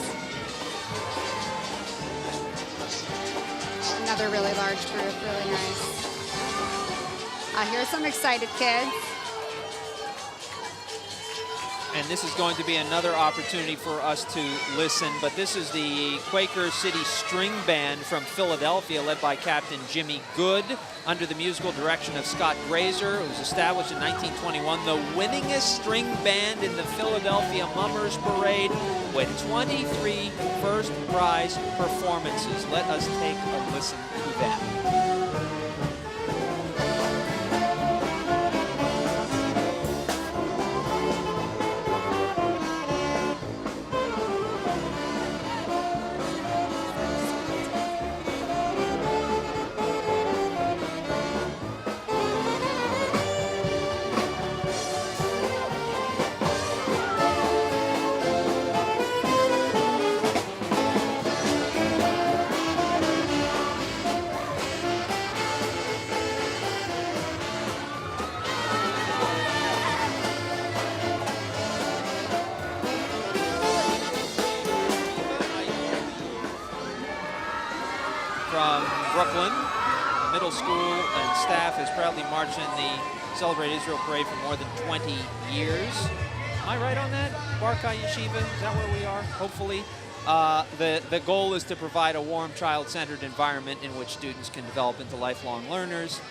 Speaker 5: Another really large group, really nice. Here's some excited kids.
Speaker 2: And this is going to be another opportunity for us to listen, but this is the Quaker City String Band from Philadelphia, led by Captain Jimmy Good, under the musical direction of Scott Grazer. It was established in 1921, the winningest string band in the Philadelphia Mummers Parade, with 23 first prize performances. Let us take a listen to them. From Brooklyn, middle school and staff has proudly marched in the Celebrate Israel Parade for more than 20 years. Am I right on that? Barkai Yeshiva, is that where we are? Hopefully. The goal is to provide a warm, child-centered environment in which students can develop into lifelong learners,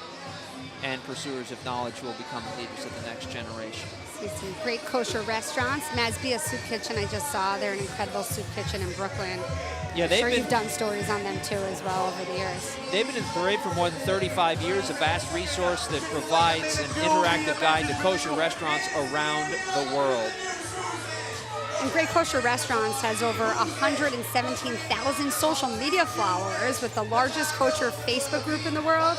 Speaker 2: and pursuers of knowledge will become leaders of the next generation.
Speaker 5: See some great kosher restaurants. Mazbia Soup Kitchen, I just saw. They're an incredible soup kitchen in Brooklyn.
Speaker 2: Yeah,
Speaker 5: I'm sure you've done stories on them too as well over the years.
Speaker 2: They've been in the parade for more than 35 years, a vast resource that provides an interactive guide to kosher restaurants around the world.
Speaker 5: And Great Kosher Restaurants has over 117,000 social media followers, with the largest kosher Facebook group in the world.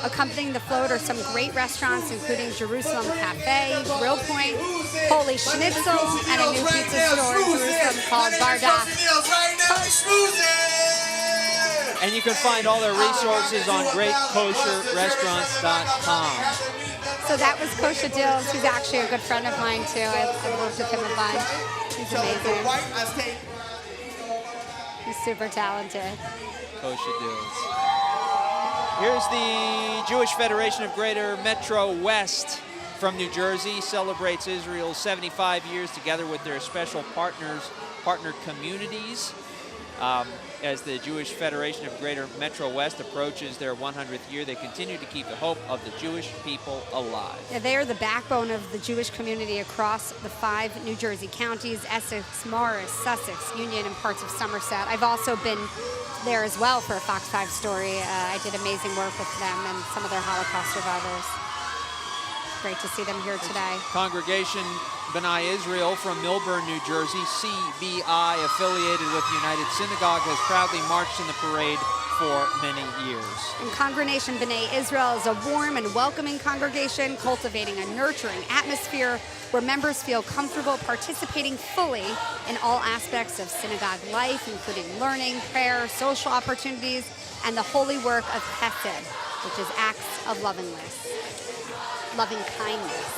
Speaker 5: Accompanying the float are some great restaurants, including Jerusalem Cafe, Grill Point, Holy Schnitzel, and a new pizza store in Jerusalem called Barda.
Speaker 2: And you can find all their resources on GreatKosherRestaurants.com.
Speaker 5: So that was Kosher Dills, who's actually a good friend of mine too. I've worked with him a bunch. He's amazing. He's super talented.
Speaker 2: Kosher Dills. Here's the Jewish Federation of Greater Metro West from New Jersey. Celebrates Israel's 75 years together with their special partner communities. As the Jewish Federation of Greater Metro West approaches their 100th year, they continue to keep the hope of the Jewish people alive.
Speaker 5: Yeah, they are the backbone of the Jewish community across the 5 New Jersey counties: Essex, Morris, Sussex, Union, and parts of Somerset. I've also been there as well for a Fox 5 story. I did amazing work with them and some of their Holocaust survivors. Great to see them here today.
Speaker 2: Congregation B'nai Israel from Millburn, New Jersey, CBI, affiliated with United Synagogue, has proudly marched in the parade for many years.
Speaker 5: And Congregation B'nai Israel is a warm and welcoming congregation, cultivating a nurturing atmosphere where members feel comfortable participating fully in all aspects of synagogue life, including learning, prayer, social opportunities, and the holy work of Chesed, which is acts of loving kindness.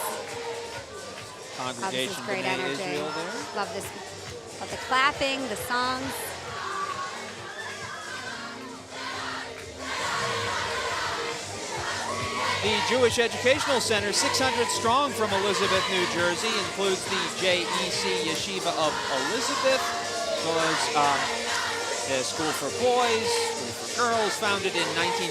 Speaker 2: Congregation
Speaker 5: this is great
Speaker 2: B'nai
Speaker 5: energy.
Speaker 2: Israel there.
Speaker 5: Love this. Love the clapping, the songs.
Speaker 2: The Jewish Educational Center, 600 strong from Elizabeth, New Jersey, includes the JEC Yeshiva of Elizabeth, as well as the School for Boys, School for Girls. Founded in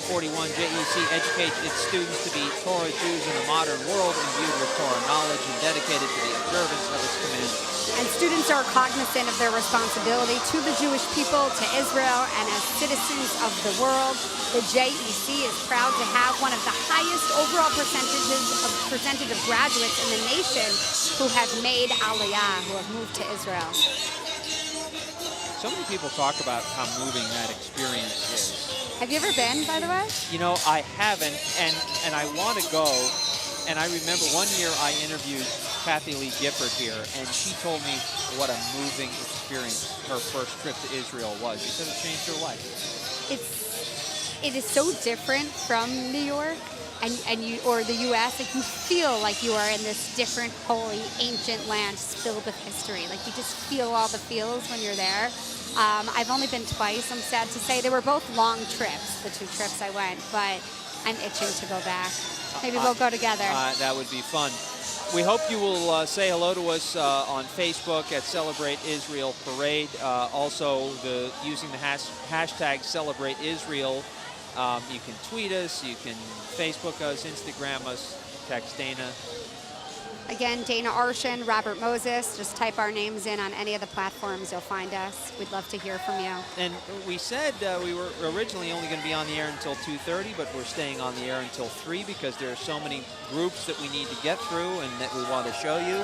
Speaker 2: 1941, JEC educates its students to be Torah Jews in the modern world, imbued with Torah knowledge and dedicated to the observance of its commandments.
Speaker 5: And students are cognizant of their responsibility to the Jewish people, to Israel, and as citizens of the world. The JEC is proud to have one of the highest overall percentage of graduates in the nation who have made Aliyah, who have moved to Israel.
Speaker 2: So many people talk about how moving that experience is.
Speaker 5: Have you ever been, by the way?
Speaker 2: You know, I haven't, and I want to go. And I remember one year I interviewed Kathy Lee Gifford here, and she told me what a moving experience her first trip to Israel was. She said it changed her life.
Speaker 5: It is so different from New York and you, or the U.S. Like, you feel like you are in this different, holy, ancient land filled with history. Like, you just feel all the feels when you're there. I've only been twice, I'm sad to say. They were both long trips, the 2 trips I went, but I'm itching to go back. Maybe we'll go together.
Speaker 2: That would be fun. We hope you will say hello to us on Facebook at Celebrate Israel Parade. Also, using the hashtag Celebrate Israel. You can tweet us, you can Facebook us, Instagram us, text Dana.
Speaker 5: Again, Dana Arshan, Robert Moses. Just type our names in on any of the platforms. You'll find us. We'd love to hear from you.
Speaker 2: And we said we were originally only going to be on the air until 2:30, but we're staying on the air until 3 because there are so many groups that we need to get through and that we want to show you.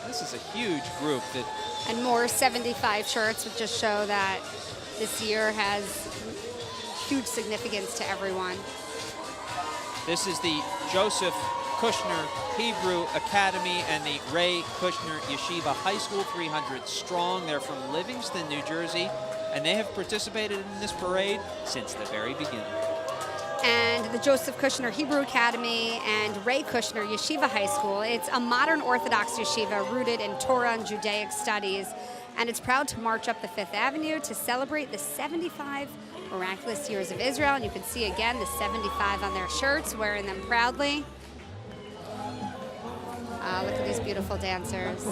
Speaker 2: This is a huge group that...
Speaker 5: And more 75 shirts would just show that this year has huge significance to everyone.
Speaker 2: This is the Joseph Kushner Hebrew Academy and the Ray Kushner Yeshiva High School, 300 strong. They're from Livingston, New Jersey, and they have participated in this parade since the very beginning.
Speaker 5: and the Joseph Kushner Hebrew Academy and Ray Kushner Yeshiva High School. It's a modern Orthodox yeshiva rooted in Torah and Judaic studies, and it's proud to march up the Fifth Avenue to celebrate the 75 miraculous years of Israel. And you can see again the 75 on their shirts, wearing them proudly. Look at these beautiful dancers.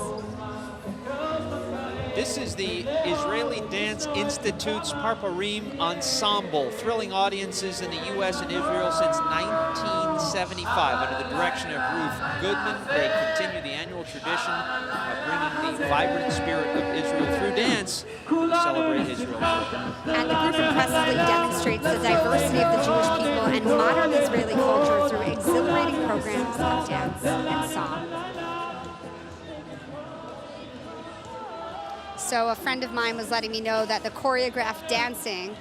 Speaker 2: This is the Israeli Dance Institute's Parparim Ensemble, thrilling audiences in the U.S. and Israel since 1975. Under the direction of Ruth Goodman, they continue the annual tradition of bringing the vibrant spirit of Israel through dance to celebrate Israel.
Speaker 5: And the group impressively demonstrates the diversity of the Jewish people and modern Israeli culture through exhilarating programs of dance and song. So a friend of mine was letting me know that the choreographed dancing,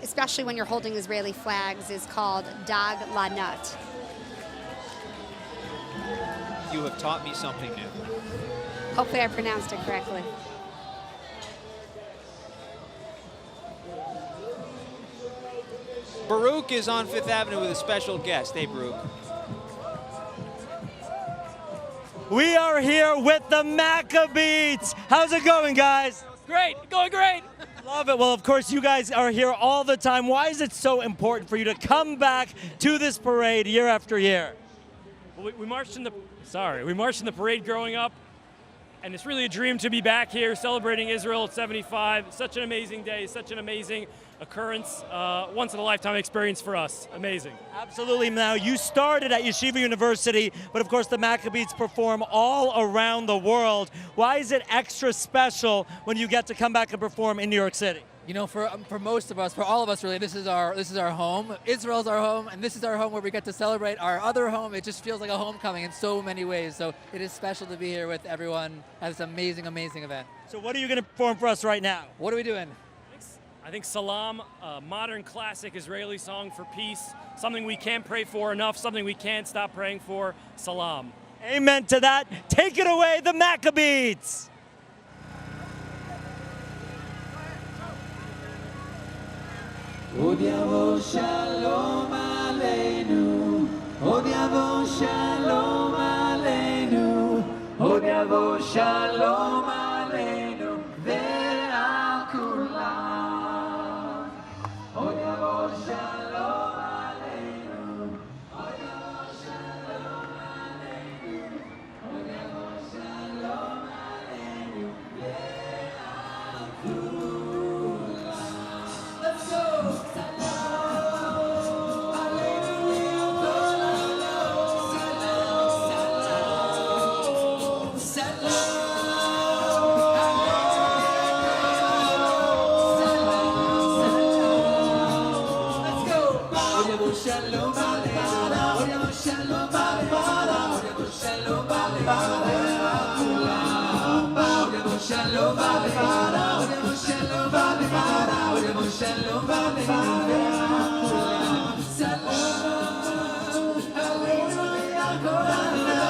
Speaker 5: especially when you're holding Israeli flags, is called Dag Lanut.
Speaker 2: You have taught me something new.
Speaker 5: Hopefully I pronounced it correctly.
Speaker 2: Baruch is on Fifth Avenue with a special guest. Hey, Baruch.
Speaker 4: We are here with the Maccabees. How's it going, guys?
Speaker 9: Great, going great.
Speaker 4: Love it. Well, of course, you guys are here all the time. Why is it so important for you to come back to this parade year after year?
Speaker 9: Well, we marched in the parade growing up, and it's really a dream to be back here celebrating Israel at 75. Such an amazing day, such an amazing occurrence, once in a lifetime experience for us. Amazing.
Speaker 4: Absolutely. Now, you started at Yeshiva University, but of course the Maccabees perform all around the world. Why is it extra special when you get to come back and perform in New York City?
Speaker 16: You know, for most of us, for all of us really, this is our home. Israel's our home, and this is our home where we get to celebrate our other home. It just feels like a homecoming in so many ways. So it is special to be here with everyone at this amazing, amazing event.
Speaker 4: So what are you going to perform for us right now?
Speaker 16: What are we doing?
Speaker 9: I think Salam, a modern classic Israeli song for peace, something we can't pray for enough, something we can't stop praying for. Salam.
Speaker 4: Amen to that. Take it away, the Maccabees.
Speaker 11: עוד יבוא שלום עלינו, עוד יבוא שלום עלינו, עוד יבוא שלום עלינו ועל כולם. עוד יבוא שלום עלינו, עוד יבוא שלום עלינו, עוד יבוא שלום עלינו ועל כולם. Let's go! Shalom Aleichem, עוד יבוא שלום Aleichem, עוד יבוא שלום Aleichem, עוד יבוא שלום Aleichem, עוד יבוא שלום Aleichem, עוד יבוא שלום Aleichem, שלום עלינו יעקב עלינו,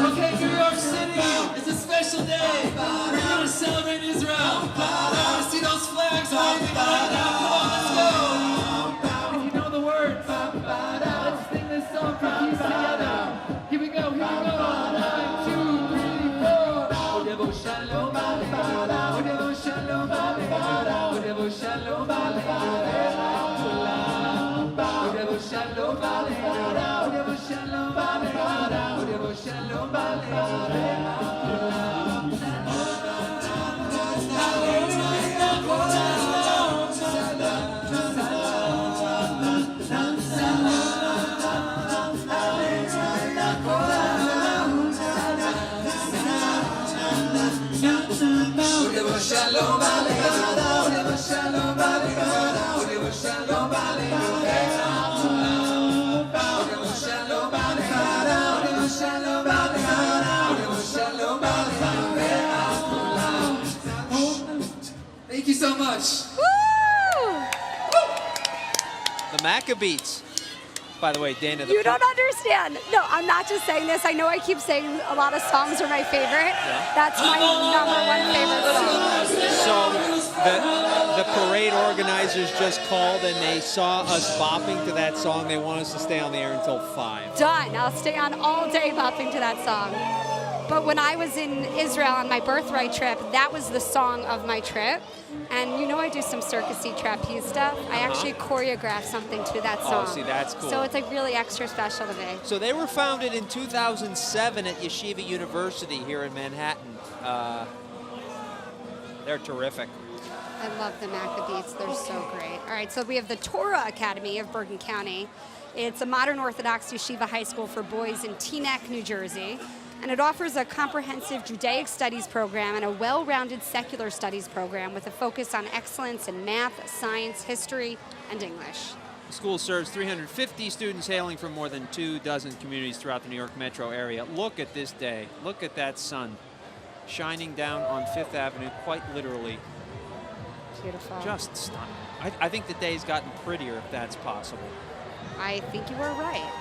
Speaker 11: Okay, New York City, it's a special day. We're going to celebrate Israel. I want to see those flags waving right now. Come on, let's go. If you know the words, let's sing this song for peace together. Here we go, here we go. 1, 2, 3, 4. עוד יבוא שלום עלינו, עוד יבוא שלום עלינו, עוד יבוא שלום עלינו, עוד יבוא שלום עלינו, עוד יבוא שלום עלינו, עוד יבוא שלום Shalom Aleichem, Shalom Aleichem, Shalom Thank you so much.
Speaker 2: The Maccabees. By the way, Dana,
Speaker 3: You don't understand. No, I'm not just saying this. I know I keep saying a lot of songs are my favorite.
Speaker 2: Yeah.
Speaker 3: That's my #1 favorite song.
Speaker 2: So the parade organizers just called and they saw us bopping to that song. They want us to stay on the air until 5.
Speaker 3: Done. I'll stay on all day bopping to that song. But when I was in Israel on my birthright trip, that was the song of my trip. And you know I do some circusy trapeze stuff. I actually choreographed something to that song.
Speaker 2: Oh, see, that's cool.
Speaker 3: So it's like really extra special to me.
Speaker 2: So they were founded in 2007 at Yeshiva University here in Manhattan. They're terrific.
Speaker 3: I love the Maccabees. They're so great. All right, so we have the Torah Academy of Bergen County. It's a modern Orthodox yeshiva high school for boys in Teaneck, New Jersey. And it offers a comprehensive Judaic studies program and a well-rounded secular studies program with a focus on excellence in math, science, history, and English.
Speaker 2: The school serves 350 students hailing from more than 24 communities throughout the New York metro area. Look at this day. Look at that sun shining down on Fifth Avenue, quite literally.
Speaker 3: Beautiful.
Speaker 2: Just stunning. I think the day's gotten prettier, if that's possible.
Speaker 3: I think you are right.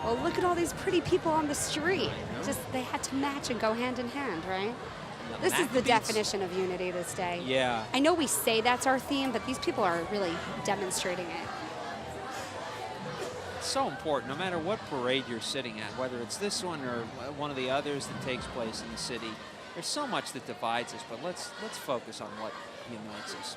Speaker 3: Well, look at all these pretty people on the street. Just they had to match and go hand in hand, right? This is the definition of unity this day.
Speaker 2: Yeah.
Speaker 3: I know we say that's our theme, but these people are really demonstrating it.
Speaker 2: It's so important, no matter what parade you're sitting at, whether it's this one or one of the others that takes place in the city. There's so much that divides us, but let's focus on what unites us.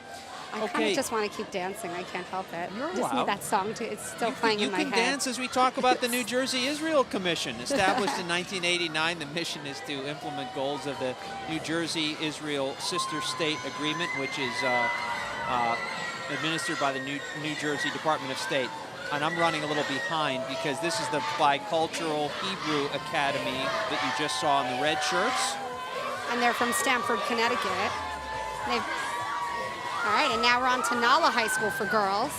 Speaker 3: I kind of just want to keep dancing. I can't help it.
Speaker 2: You're
Speaker 3: just
Speaker 2: wild.
Speaker 3: need that song to. It's still playing in my head.
Speaker 2: You can dance as we talk about the New Jersey Israel Commission. Established in 1989, the mission is to implement goals of the New Jersey-Israel Sister State Agreement, which is administered by the New Jersey Department of State. And I'm running a little behind because this is the Bicultural Hebrew Academy that you just saw in the red shirts.
Speaker 3: And they're from Stamford, Connecticut. All right, and now we're on to Nala High School for girls.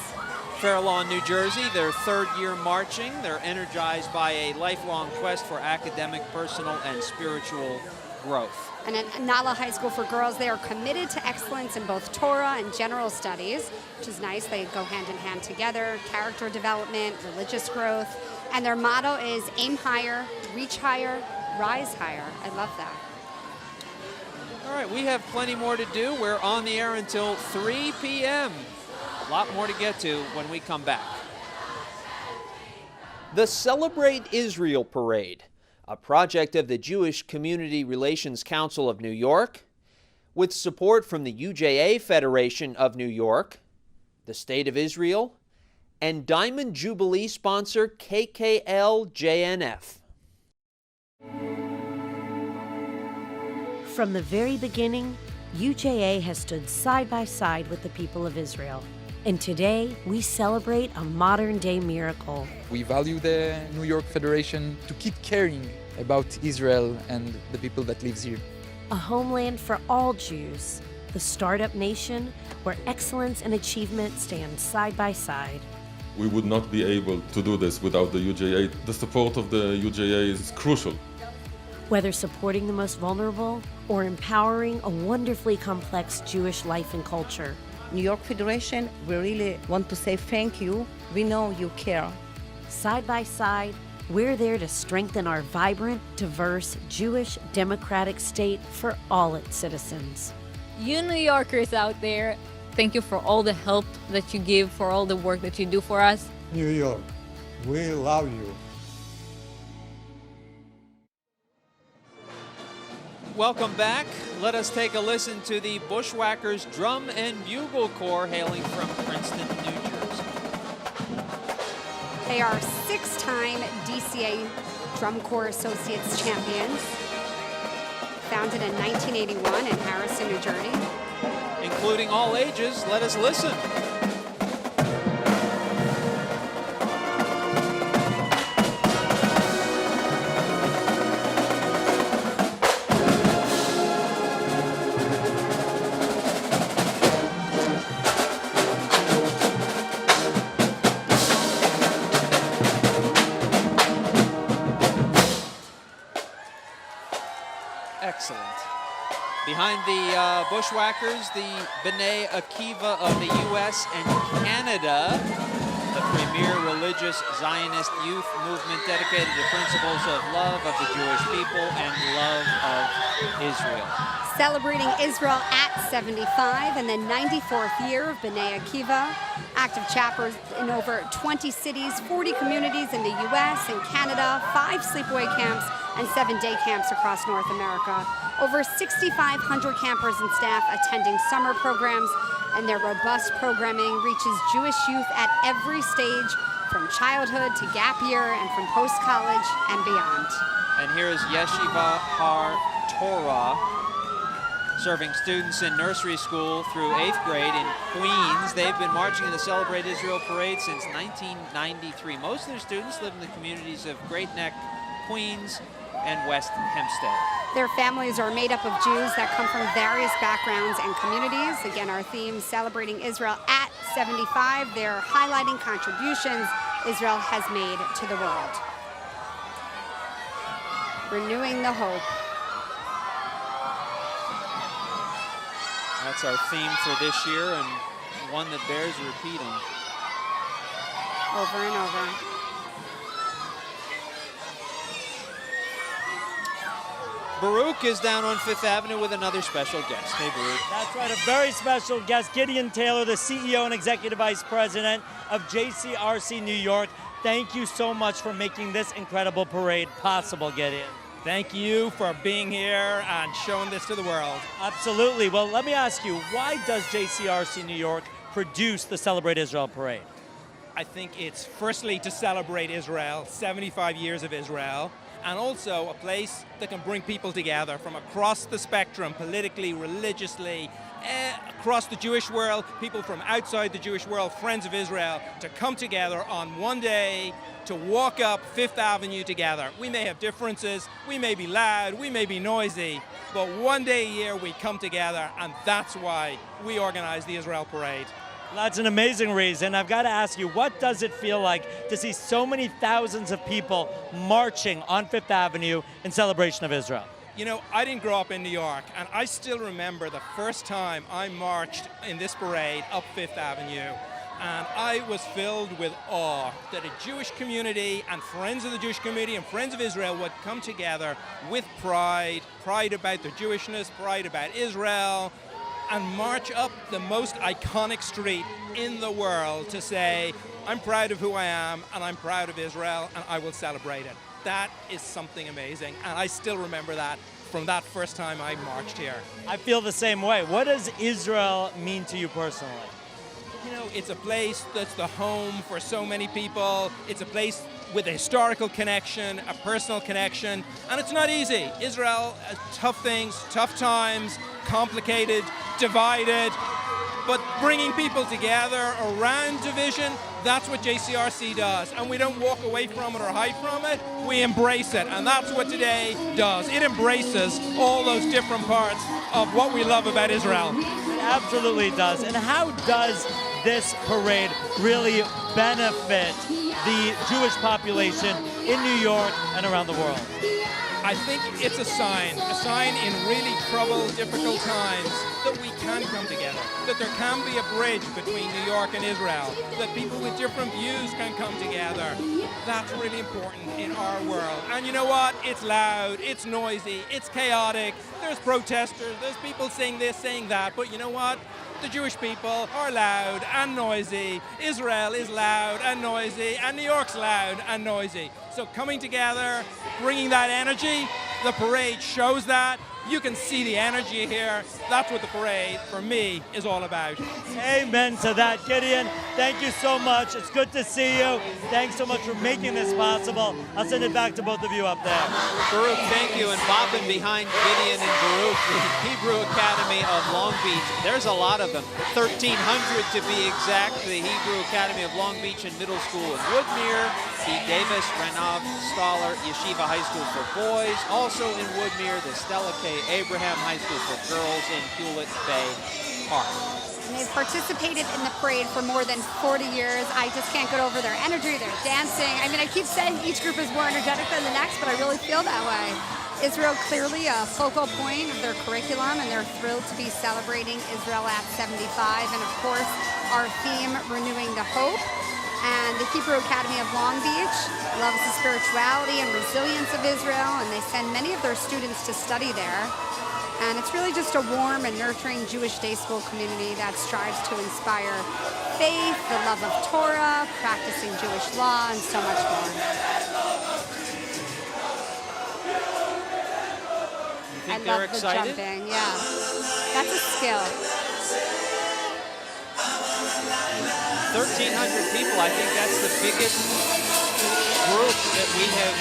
Speaker 2: Fair Lawn, New Jersey, their 3rd year marching. They're energized by a lifelong quest for academic, personal, and spiritual growth.
Speaker 3: And at Nala High School for girls, they are committed to excellence in both Torah and general studies, which is nice. They go hand in hand together, character development, religious growth. And their motto is aim higher, reach higher, rise higher. I love that.
Speaker 2: All right, we have plenty more to do. We're on the air until 3 p.m. A lot more to get to when we come back.
Speaker 1: The Celebrate Israel Parade, a project of the Jewish Community Relations Council of New York, with support from the UJA Federation of New York, the State of Israel, and Diamond Jubilee sponsor KKLJNF.
Speaker 8: From the very beginning, UJA has stood side by side with the people of Israel. And today, we celebrate a modern-day miracle.
Speaker 10: We value the New York Federation to keep caring about Israel and the people that lives here.
Speaker 8: A homeland for all Jews, the startup nation where excellence and achievement stand side by side.
Speaker 12: We would not be able to do this without the UJA. The support of the UJA is crucial.
Speaker 8: Whether supporting the most vulnerable or empowering a wonderfully complex Jewish life and culture.
Speaker 23: New York Federation, we really want to say thank you. We know you care.
Speaker 8: Side by side, we're there to strengthen our vibrant, diverse, Jewish, democratic state for all its citizens.
Speaker 24: You New Yorkers out there, thank you for all the help that you give, for all the work that you do for us.
Speaker 13: New York, we love you.
Speaker 2: Welcome back. Let us take a listen to the Bushwhackers Drum and Bugle Corps hailing from Princeton, New Jersey.
Speaker 3: They are 6-time DCA Drum Corps Associates champions, founded in 1981 in Harrison, New Jersey.
Speaker 2: Including all ages, let us listen. Excellent. Behind the Bushwhackers, the B'nai Akiva of the U.S. and Canada. the premier religious Zionist youth movement dedicated to principles of love of the Jewish people and love of Israel.
Speaker 5: Celebrating Israel at 75 and the 94th year of B'nai Akiva. Active chapters in over 20 cities, 40 communities in the U.S. and Canada, 5 sleepaway camps, and 7 day camps across North America. Over 6,500 campers and staff attending summer programs, and their robust programming reaches Jewish youth at every stage, from childhood to gap year and from post-college and beyond.
Speaker 2: And here is Yeshiva Har Torah, serving students in nursery school through 8th grade in Queens. They've been marching in the Celebrate Israel Parade since 1993. Most of their students live in the communities of Great Neck, Queens, and West Hempstead.
Speaker 5: Their families are made up of Jews that come from various backgrounds and communities. Again, our theme, Celebrating Israel at 75. They're highlighting contributions Israel has made to the world. Renewing the hope.
Speaker 2: That's our theme for this year, and one that bears repeating.
Speaker 5: Over and over.
Speaker 2: Baruch is down on 5th Avenue with another special guest. Hey, Baruch.
Speaker 4: That's right, a very special guest, Gideon Taylor, the CEO and Executive Vice President of JCRC New York. Thank you so much for making this incredible parade possible, Gideon.
Speaker 14: Thank you for being here and showing this to the world.
Speaker 4: Absolutely. Well, let me ask you, why does JCRC New York produce the Celebrate Israel Parade?
Speaker 14: I think it's firstly to celebrate Israel, 75 years of Israel, and also a place that can bring people together from across the spectrum, politically, religiously, across the Jewish world, people from outside the Jewish world, friends of Israel, to come together on one day to walk up 5th Avenue together. We may have differences, we may be loud, we may be noisy, but one day a year we come together, and that's why we organize the Israel Parade.
Speaker 4: That's an amazing reason. I've got to ask you, what does it feel like to see so many thousands of people marching on 5th Avenue in celebration of Israel?
Speaker 14: You know, I didn't grow up in New York, and I still remember the first time I marched in this parade up 5th Avenue, and I was filled with awe that a Jewish community and friends of the Jewish community and friends of Israel would come together with pride about their Jewishness, pride about Israel, and march up the most iconic street in the world to say, I'm proud of who I am, and I'm proud of Israel, and I will celebrate it. That is something amazing, and I still remember that from that first time I marched here.
Speaker 4: I feel the same way. What does Israel mean to you personally?
Speaker 14: You know, it's a place that's the home for so many people. It's a place with a historical connection, a personal connection, and it's not easy. Israel has tough things, tough times, complicated, divided, but bringing people together around division, that's what JCRC does. And we don't walk away from it or hide from it, we embrace it. And that's what today does. It embraces all those different parts of what we love about Israel.
Speaker 4: It absolutely does. And how does this parade really benefit the Jewish population in New York and around the world?
Speaker 14: I think it's a sign in really troubled, difficult times that we can come together, that there can be a bridge between New York and Israel, that people with different views can come together. That's really important in our world. And you know what? It's loud, it's noisy, it's chaotic, there's protesters, there's people saying this, saying that, but you know what? The Jewish people are loud and noisy. Israel is loud and noisy, and New York's loud and noisy. So coming together, bringing that energy, the parade shows that. You can see the energy here. That's what the parade, for me, is all about.
Speaker 4: Amen to that. Gideon, thank you so much. It's good to see you. Thanks so much for making this possible. I'll send it back to both of you up there.
Speaker 2: Baruch, thank you. And bopping behind Gideon and Baruch, the Hebrew Academy of Long Beach. There's a lot of them. 1,300 to be exact. The Hebrew Academy of Long Beach and Middle School in Woodmere. The Davis Renav Stoller Yeshiva High School for boys. Also in Woodmere, the Stella K. Abraham High School for girls in Hewlett Bay Park.
Speaker 5: And they've participated in the parade for more than 40 years. I just can't get over their energy, their dancing. I mean, I keep saying each group is more energetic than the next, but I really feel that way. Israel clearly a focal point of their curriculum, and they're thrilled to be celebrating Israel at 75. And of course, our theme, Renewing the Hope. And the Hebrew Academy of Long Beach loves the spirituality and resilience of Israel, and they send many of their students to study there. And it's really just a warm and nurturing Jewish day school community that strives to inspire faith, the love of Torah, practicing Jewish law, and so much more.
Speaker 2: You think
Speaker 5: I
Speaker 2: they're
Speaker 5: love
Speaker 2: excited?
Speaker 5: the jumping, yeah. That's a skill.
Speaker 2: 1,300 people, I think that's the biggest group that we have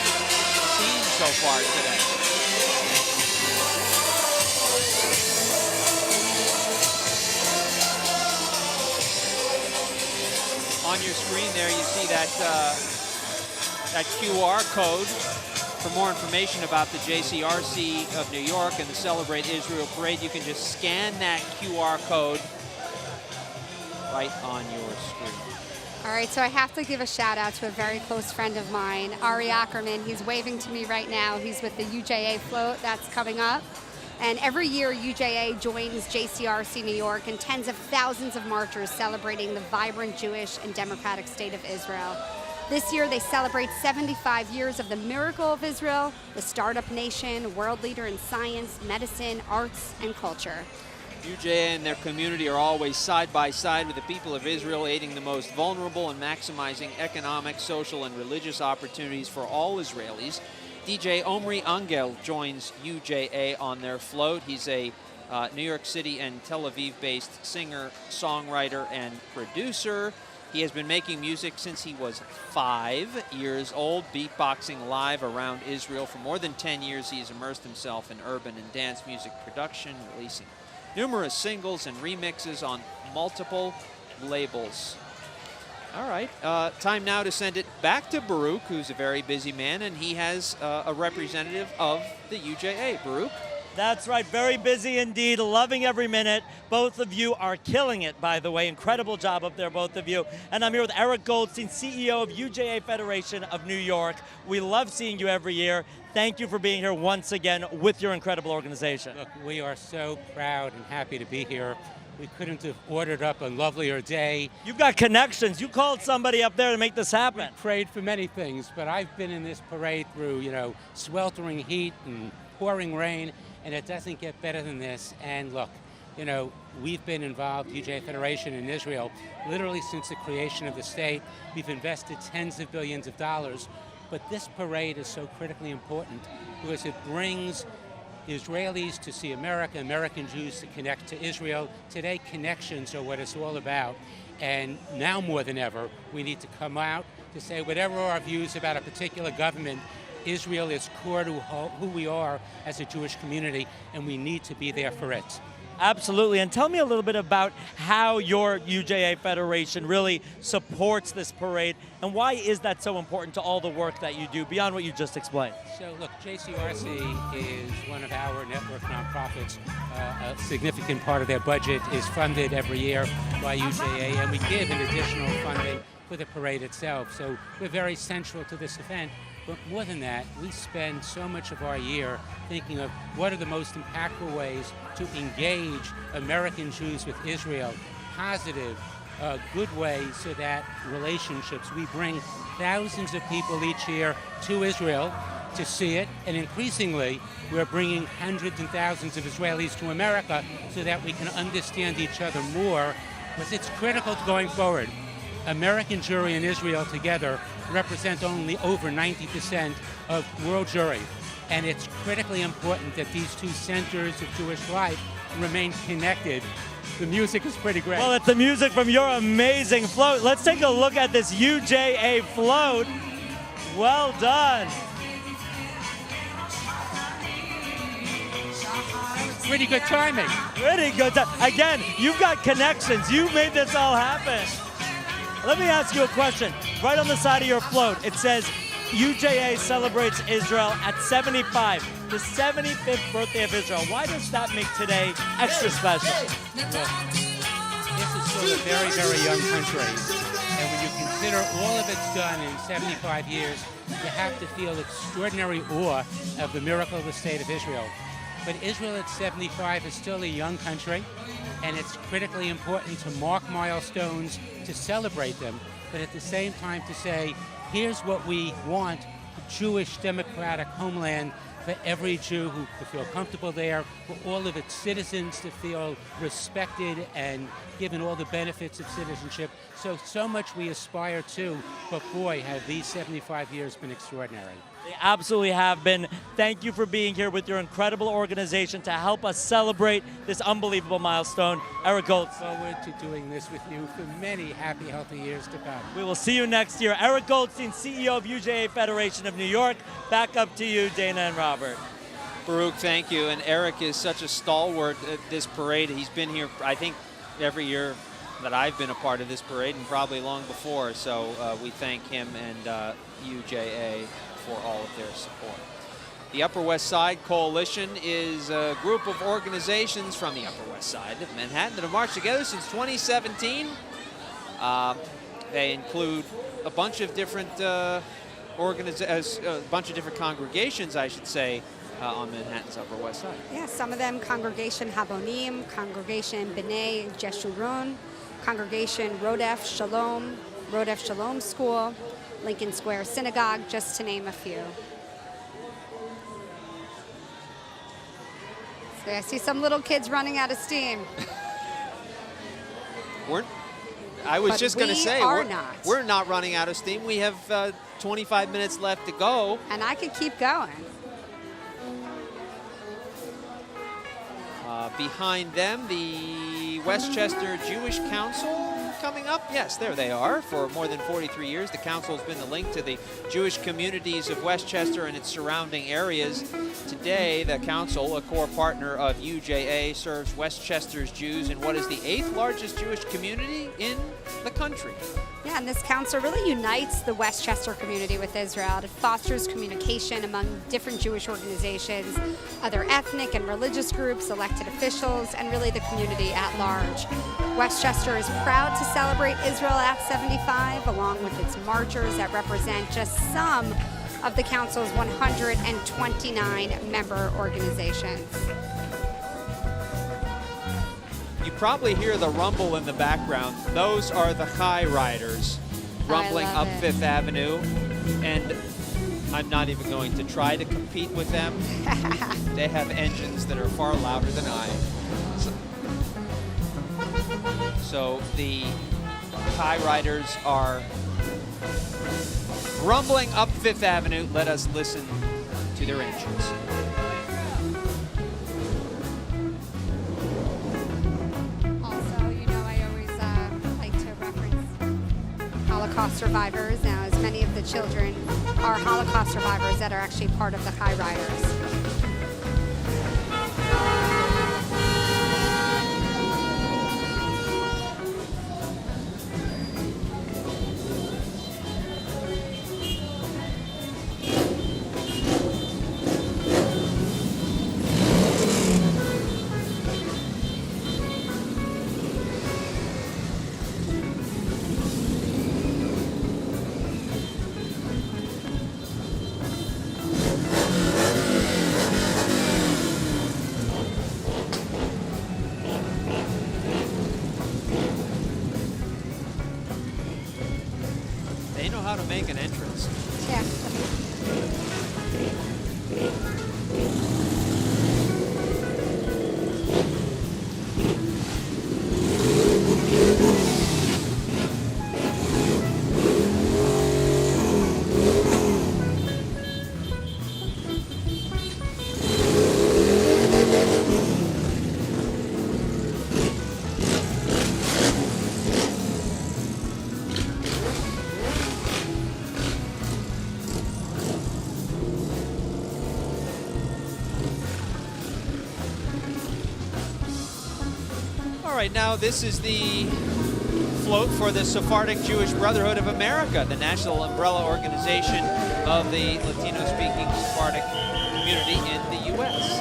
Speaker 2: seen so far today. On your screen there, you see that that QR code. For more information about the JCRC of New York and the Celebrate Israel Parade, you can just scan that QR code right on your screen.
Speaker 5: All right, so I have to give a shout out to a very close friend of mine, Ari Ackerman. He's waving to me right now. He's with the UJA float that's coming up. And every year, UJA joins JCRC New York and tens of thousands of marchers celebrating the vibrant Jewish and democratic state of Israel. This year, they celebrate 75 years of the miracle of Israel, the startup nation, world leader in science, medicine, arts, and culture.
Speaker 2: UJA and their community are always side by side with the people of Israel, aiding the most vulnerable and maximizing economic, social, and religious opportunities for all Israelis. DJ Omri Angel joins UJA on their float. He's a New York City and Tel Aviv-based singer, songwriter, and producer. He has been making music since he was 5 years old, beatboxing live around Israel. For more than 10 years, he has immersed himself in urban and dance music production, releasing numerous singles and remixes on multiple labels. All right, time now to send it back to Baruch, who's a very busy man, and he has a representative of the UJA. Baruch?
Speaker 4: That's right, very busy indeed, loving every minute. Both of you are killing it, by the way. Incredible job up there, both of you. And I'm here with Eric Goldstein, CEO of UJA Federation of New York. We love seeing you every year. Thank you for being here once again with your incredible organization.
Speaker 17: Look, we are so proud and happy to be here. We couldn't have ordered up a lovelier day.
Speaker 4: You've got connections. You called somebody up there to make this happen.
Speaker 17: We prayed for many things, but I've been in this parade through, sweltering heat and pouring rain, and it doesn't get better than this. And look, we've been involved, UJA Federation in Israel, literally since the creation of the state. We've invested tens of billions of dollars, but this parade is so critically important because it brings Israelis to see America, American Jews to connect to Israel. Today, connections are what it's all about. And now more than ever, we need to come out to say whatever our views about a particular government, Israel is core to who we are as a Jewish community, and we need to be there for it.
Speaker 4: Absolutely, and tell me a little bit about how your UJA Federation really supports this parade, and why is that so important to all the work that you do, beyond what you just explained?
Speaker 17: So look, JCRC is one of our network nonprofits. A significant part of their budget is funded every year by UJA, and we give an additional funding for the parade itself. So we're very central to this event. But more than that, we spend so much of our year thinking of what are the most impactful ways to engage American Jews with Israel, positive, good ways so that relationships, we bring thousands of people each year to Israel to see it, and increasingly we're bringing hundreds and thousands of Israelis to America so that we can understand each other more, because it's critical to going forward. American Jewry and Israel together represent only over 90% of world Jewry. And it's critically important that these two centers of Jewish life remain connected. The music is pretty great.
Speaker 4: Well, it's the music from your amazing float. Let's take a look at this UJA float. Well done.
Speaker 17: Pretty good timing.
Speaker 4: Pretty good time. Again, you've got connections. You made this all happen. Let me ask you a question. Right on the side of your float, it says, UJA celebrates Israel at 75, the 75th birthday of Israel. Why does that make today extra special?
Speaker 17: Look, this is still a very, very young country. And when you consider all of it's done in 75 years, you have to feel extraordinary awe of the miracle of the state of Israel. But Israel at 75 is still a young country, and it's critically important to mark milestones, to celebrate them, but at the same time to say, here's what we want, a Jewish democratic homeland for every Jew who to feel comfortable there, for all of its citizens to feel respected and given all the benefits of citizenship. So much we aspire to, but boy, have these 75 years been extraordinary.
Speaker 4: They absolutely have been. Thank you for being here with your incredible organization to help us celebrate this unbelievable milestone. Eric Goldstein.
Speaker 17: Forward to doing this with you for many happy, healthy years to come.
Speaker 4: We will see you next year. Eric Goldstein, CEO of UJA Federation of New York. Back up to you, Dana and Robert.
Speaker 2: Baruch, thank you. And Eric is such a stalwart at this parade. He's been here, I think, every year that I've been a part of this parade and probably long before. So we thank him and UJA for all of their support. The Upper West Side Coalition is a group of organizations from the Upper West Side of Manhattan that have marched together since 2017. They include a bunch of different congregations, I should say, on Manhattan's Upper West Side.
Speaker 5: Yeah, some of them: Congregation Habonim, Congregation B'nai Jeshurun, Congregation Rodef Shalom School, Lincoln Square Synagogue, just to name a few. So I see some little kids running out of steam.
Speaker 2: I was just going to say, we're not running out of steam. We have 25 minutes left to go.
Speaker 5: And I could keep going.
Speaker 2: Behind them, the Westchester Jewish Council coming up. Yes, there they are. For more than 43 years, the council has been the link to the Jewish communities of Westchester and its surrounding areas. Today, the council, a core partner of UJA, serves Westchester's Jews in what is the 8th largest Jewish community in the country.
Speaker 5: Yeah, and this council really unites the Westchester community with Israel. It fosters communication among different Jewish organizations, other ethnic and religious groups, elected officials, and really the community at large. Westchester is proud to celebrate Israel at 75, along with its marchers that represent just some of the council's 129 member organizations.
Speaker 2: You probably hear the rumble in the background. Those are the Chai Riders rumbling up Fifth Avenue. And I'm not even going to try to compete with them. They have engines that are far louder than I. So the Chai Riders are rumbling up Fifth Avenue. Let us listen to their engines.
Speaker 5: Holocaust survivors. Now, as many of the children are Holocaust survivors that are actually part of the Chai Riders.
Speaker 2: How to make an entrance.
Speaker 5: Yeah.
Speaker 2: All right, now this is the float for the Sephardic Jewish Brotherhood of America, the national umbrella organization of the Latino-speaking Sephardic community in the U.S.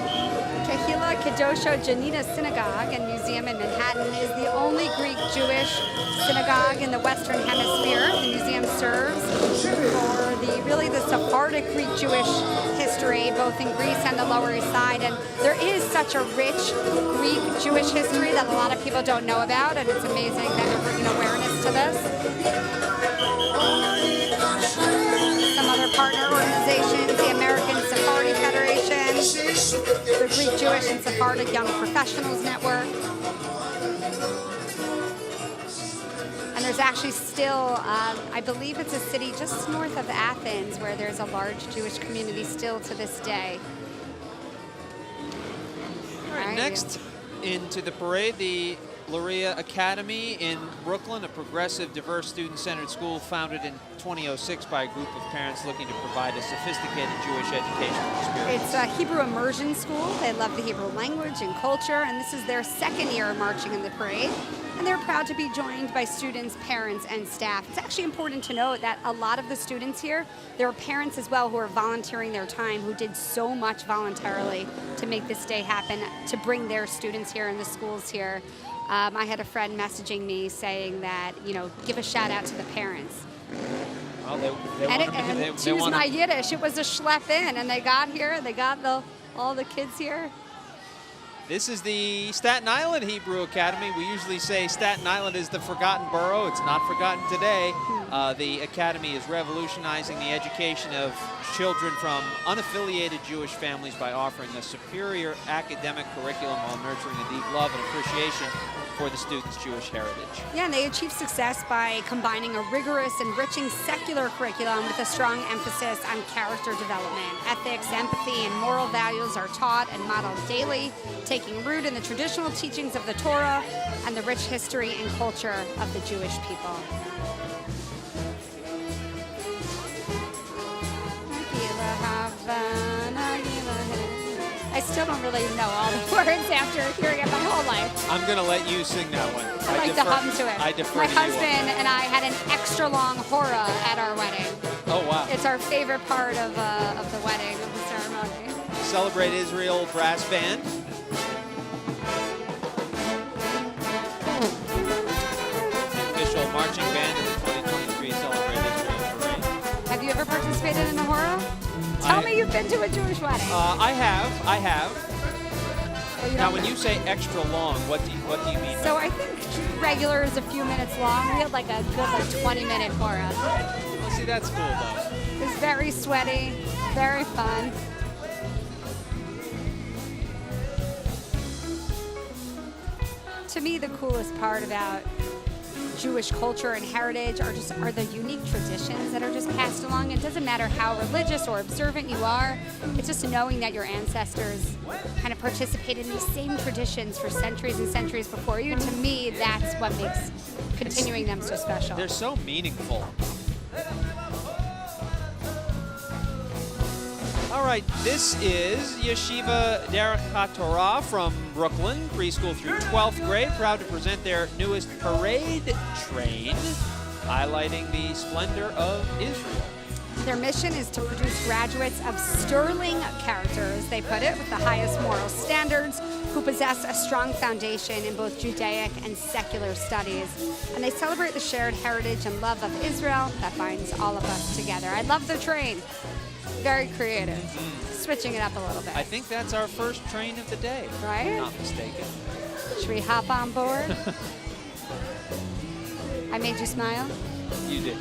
Speaker 5: Kehila Kedosho Janina Synagogue and Museum in Manhattan is the only Greek Jewish synagogue in the Western Hemisphere. The museum serves for the Sephardic Greek Jewish history, both in Greece and the Lower East Side. And there is such a rich Greek Jewish history that a lot of people don't know about, and it's amazing that you're bringing awareness to this. Greek, Jewish, and Sephardic Young Professionals Network. And there's actually still, I believe it's a city just north of Athens where there's a large Jewish community still to this day.
Speaker 2: All right, next into the parade, the Merkaz Academy in Brooklyn, a progressive, diverse, student-centered school founded in 2006 by a group of parents looking to provide a sophisticated Jewish educational experience.
Speaker 5: It's a Hebrew immersion school. They love the Hebrew language and culture, and this is their second year marching in the parade. And they're proud to be joined by students, parents, and staff. It's actually important to note that a lot of the students here, there are parents as well who are volunteering their time, who did so much voluntarily to make this day happen, to bring their students here and the schools here. I had a friend messaging me saying that, you know, give a shout out to the parents.
Speaker 2: Well, they
Speaker 5: to use my Yiddish, it was a schlep in, and they got here, they got all the kids here.
Speaker 2: This is the Staten Island Hebrew Academy. We usually say Staten Island is the forgotten borough. It's not forgotten today. The Academy is revolutionizing the education of children from unaffiliated Jewish families by offering a superior academic curriculum while nurturing a deep love and appreciation for the students' Jewish heritage.
Speaker 5: Yeah, and they achieve success by combining a rigorous, enriching secular curriculum with a strong emphasis on character development. Ethics, empathy, and moral values are taught and modeled daily, taking root in the traditional teachings of the Torah and the rich history and culture of the Jewish people. I still don't really know all the words after hearing it my whole life.
Speaker 2: I'm going to let you sing that one.
Speaker 5: I like to hum to it.
Speaker 2: I defer
Speaker 5: My
Speaker 2: to you.
Speaker 5: husband and I had an extra long hora at our wedding.
Speaker 2: Oh, wow.
Speaker 5: It's our favorite part of the wedding, of the ceremony.
Speaker 2: Celebrate Israel Brass Band. Official marching band of the 2023 Celebrate Israel Parade.
Speaker 5: Have you ever participated in a hora? Tell me you've been to a Jewish wedding.
Speaker 2: I have.
Speaker 5: Well,
Speaker 2: Now, when you say extra long, what do you mean?
Speaker 5: So I think regular is a few minutes long. We had like a good 20-minute hora.
Speaker 2: Well, see, that's cool, though.
Speaker 5: It was very sweaty, very fun. To me, the coolest part about Jewish culture and heritage are the unique traditions that are just passed along. It doesn't matter how religious or observant you are. It's just knowing that your ancestors kind of participated in these same traditions for centuries and centuries before you. To me, that's what makes continuing them so special.
Speaker 2: They're so meaningful. All right, this is Yeshiva Derech HaTorah from Brooklyn, preschool through 12th grade, proud to present their newest parade train, highlighting the splendor of Israel.
Speaker 5: Their mission is to produce graduates of sterling character, as they put it, with the highest moral standards, who possess a strong foundation in both Judaic and secular studies. And they celebrate the shared heritage and love of Israel that binds all of us together. I love the train. Very creative. Switching it up a little bit.
Speaker 2: I think that's our first train of the day.
Speaker 5: Right?
Speaker 2: If I'm not mistaken.
Speaker 5: Should we hop on board? I made you smile?
Speaker 2: You did.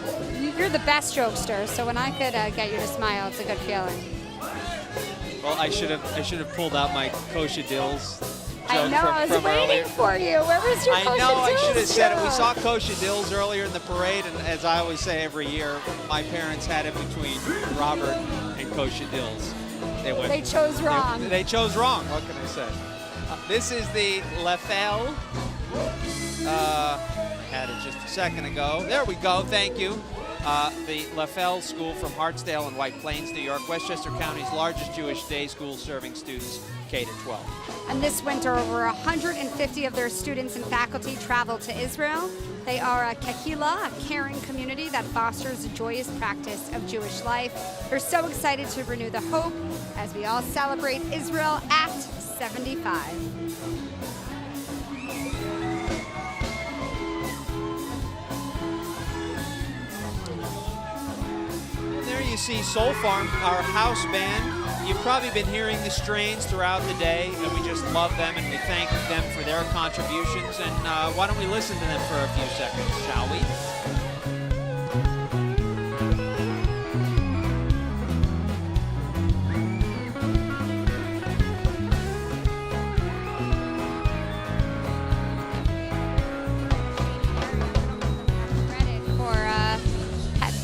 Speaker 5: You're the best jokester, so when I could get you to smile, it's a good feeling.
Speaker 2: Well, I should have pulled out my kosher dills.
Speaker 5: I know, I was waiting for you. Where was your
Speaker 2: I
Speaker 5: kosher
Speaker 2: know, I should have
Speaker 5: dills
Speaker 2: said it. We
Speaker 5: joke?
Speaker 2: saw kosher dills earlier in the parade, and as I always say every year, my parents had it between Robert and kosher dills.
Speaker 5: They chose wrong.
Speaker 2: They chose wrong. What can I say? This is the Lefel. Had it just a second ago. There we go. Thank you. The Lefel School from Hartsdale and White Plains, New York, Westchester County's largest Jewish day school serving students K to 12.
Speaker 5: And this winter, over 150 of their students and faculty traveled to Israel. They are a kehila, a caring community that fosters the joyous practice of Jewish life. They're so excited to renew the hope as we all celebrate Israel at 75.
Speaker 2: There you see Soul Farm, our house band. You've probably been hearing the strains throughout the day, and we just love them, and we thank them for their contributions. And why don't we listen to them for a few seconds, shall we?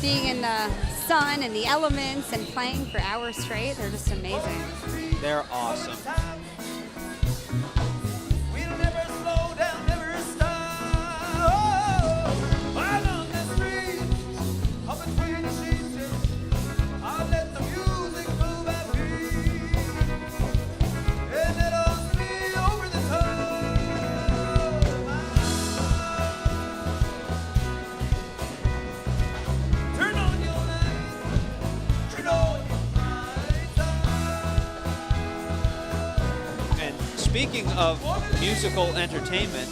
Speaker 5: being in the sun and the elements and playing for hours straight. They're just amazing.
Speaker 2: They're awesome.
Speaker 15: We'll never slow down, never stop. Along the streets, up between the sheets, I'll let the music move at me. And let us be over the top. Turn on your light, turn on your
Speaker 2: And speaking of musical entertainment,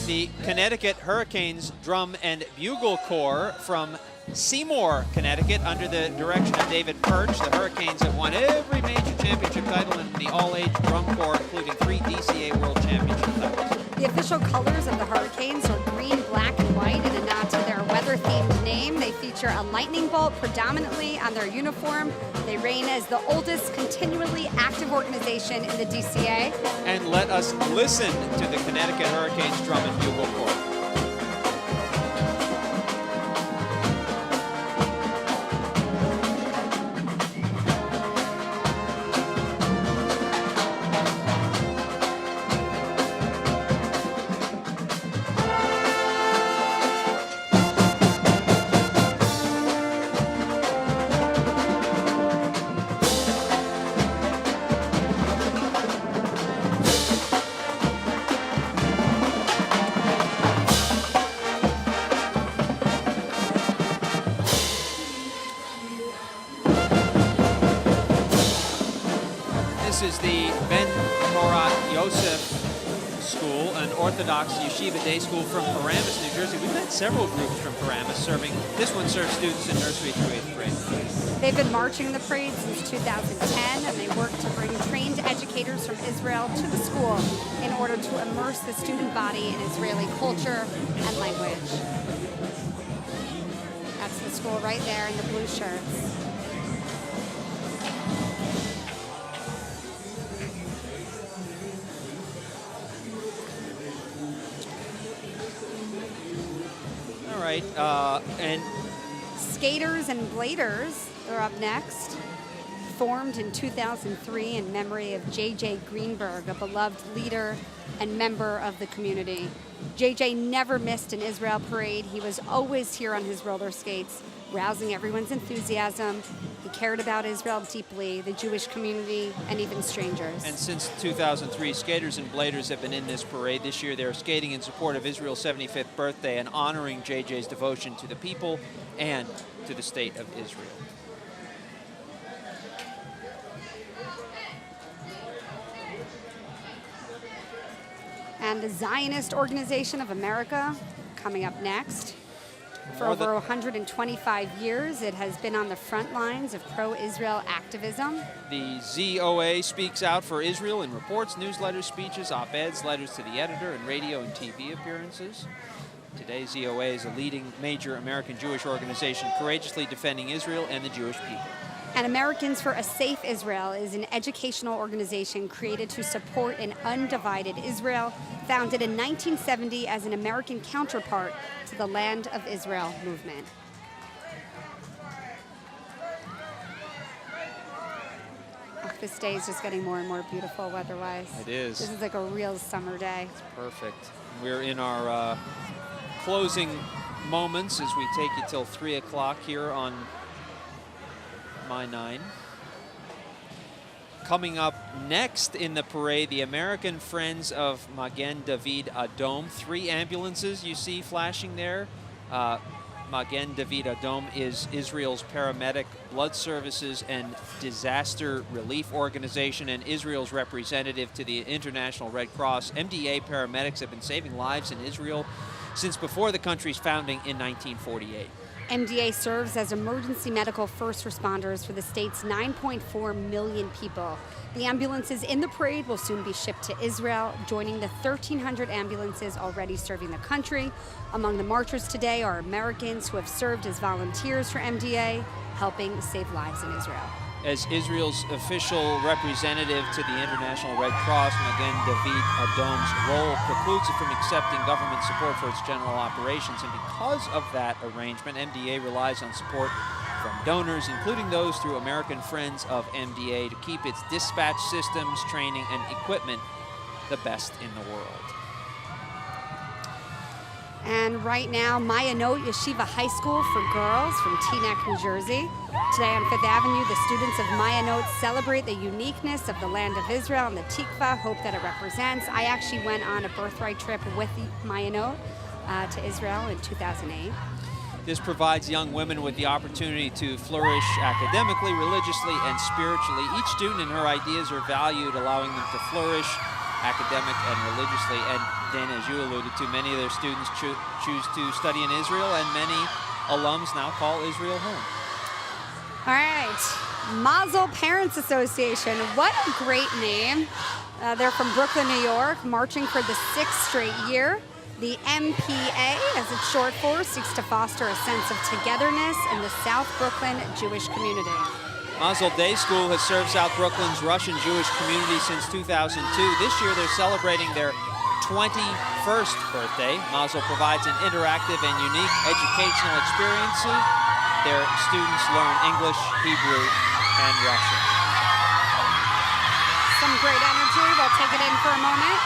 Speaker 2: the Connecticut Hurricanes Drum and Bugle Corps from Seymour, Connecticut, under the direction of David Perch. The Hurricanes have won every major championship title in the all-age drum corps, including 3 DCA World Championship titles.
Speaker 5: The official colors of the Hurricanes are green, black, and white in a nod to their weather-themed name. They feature a lightning bolt predominantly on their uniform. They reign as the oldest continually active organization in the DCA.
Speaker 2: And let us listen to the Connecticut Hurricanes Drum and Bugle Corps. This is the Ben Torat Yosef School, an Orthodox yeshiva day school from Paramus, New Jersey. We've had several groups from Paramus serving. This one serves students in nursery through 8th grade.
Speaker 5: They've been marching the parade since 2010, and they work to bring trained educators from Israel to the school in order to immerse the student body in Israeli culture and language. That's the school right there in the blue shirts.
Speaker 2: All right, and
Speaker 5: Skaters and Bladers are up next. Formed in 2003 in memory of J.J. Greenberg, a beloved leader and member of the community. J.J. never missed an Israel parade. He was always here on his roller skates, rousing everyone's enthusiasm. He cared about Israel deeply, the Jewish community, and even strangers.
Speaker 2: And since 2003, Skaters and Bladers have been in this parade. This year they're skating in support of Israel's 75th birthday and honoring JJ's devotion to the people and to the state of Israel.
Speaker 5: And the Zionist Organization of America coming up next. For over 125 years, it has been on the front lines of pro-Israel activism.
Speaker 2: The ZOA speaks out for Israel in reports, newsletters, speeches, op-eds, letters to the editor, and radio and TV appearances. Today, ZOA is a leading major American Jewish organization courageously defending Israel and the Jewish people.
Speaker 5: And Americans for a Safe Israel is an educational organization created to support an undivided Israel, founded in 1970 as an American counterpart to the Land of Israel movement. Oh, this day is just getting more and more beautiful weather-wise.
Speaker 2: It is.
Speaker 5: This is like a real summer day.
Speaker 2: It's perfect. We're in our closing moments as we take you till 3 o'clock here on My 9. Coming up next in the parade, the American Friends of Magen David Adom. 3 ambulances you see flashing there. Magen David Adom is Israel's paramedic, blood services, and disaster relief organization, and Israel's representative to the International Red Cross. MDA paramedics have been saving lives in Israel since before the country's founding in 1948.
Speaker 5: MDA serves as emergency medical first responders for the state's 9.4 million people. The ambulances in the parade will soon be shipped to Israel, joining the 1,300 ambulances already serving the country. Among the marchers today are Americans who have served as volunteers for MDA, helping save lives in Israel.
Speaker 2: As Israel's official representative to the International Red Cross, Magen David Adom's role precludes it from accepting government support for its general operations. And because of that arrangement, MDA relies on support from donors, including those through American Friends of MDA, to keep its dispatch systems, training, and equipment the best in the world.
Speaker 5: And right now, Mayanot Yeshiva High School for Girls from Teaneck, New Jersey. Today on Fifth Avenue, the students of Mayanot celebrate the uniqueness of the land of Israel and the tikva, hope that it represents. I actually went on a birthright trip with Mayanot to Israel in 2008.
Speaker 2: This provides young women with the opportunity to flourish academically, religiously, and spiritually. Each student and her ideas are valued, allowing them to flourish academic and religiously. And Dana, as you alluded to, many of their students choose to study in Israel, and many alums now call Israel home.
Speaker 5: All right, Mazel Parents Association. What a great name. They're from Brooklyn, New York, marching for the 6th straight year. The MPA, as it's short for, seeks to foster a sense of togetherness in the South Brooklyn Jewish community.
Speaker 2: Mazel Day School has served South Brooklyn's Russian Jewish community since 2002. This year they're celebrating their 21st birthday. Mazel provides an interactive and unique educational experience. Their students learn English, Hebrew, and Russian.
Speaker 5: Some great energy. We'll take it in for a moment.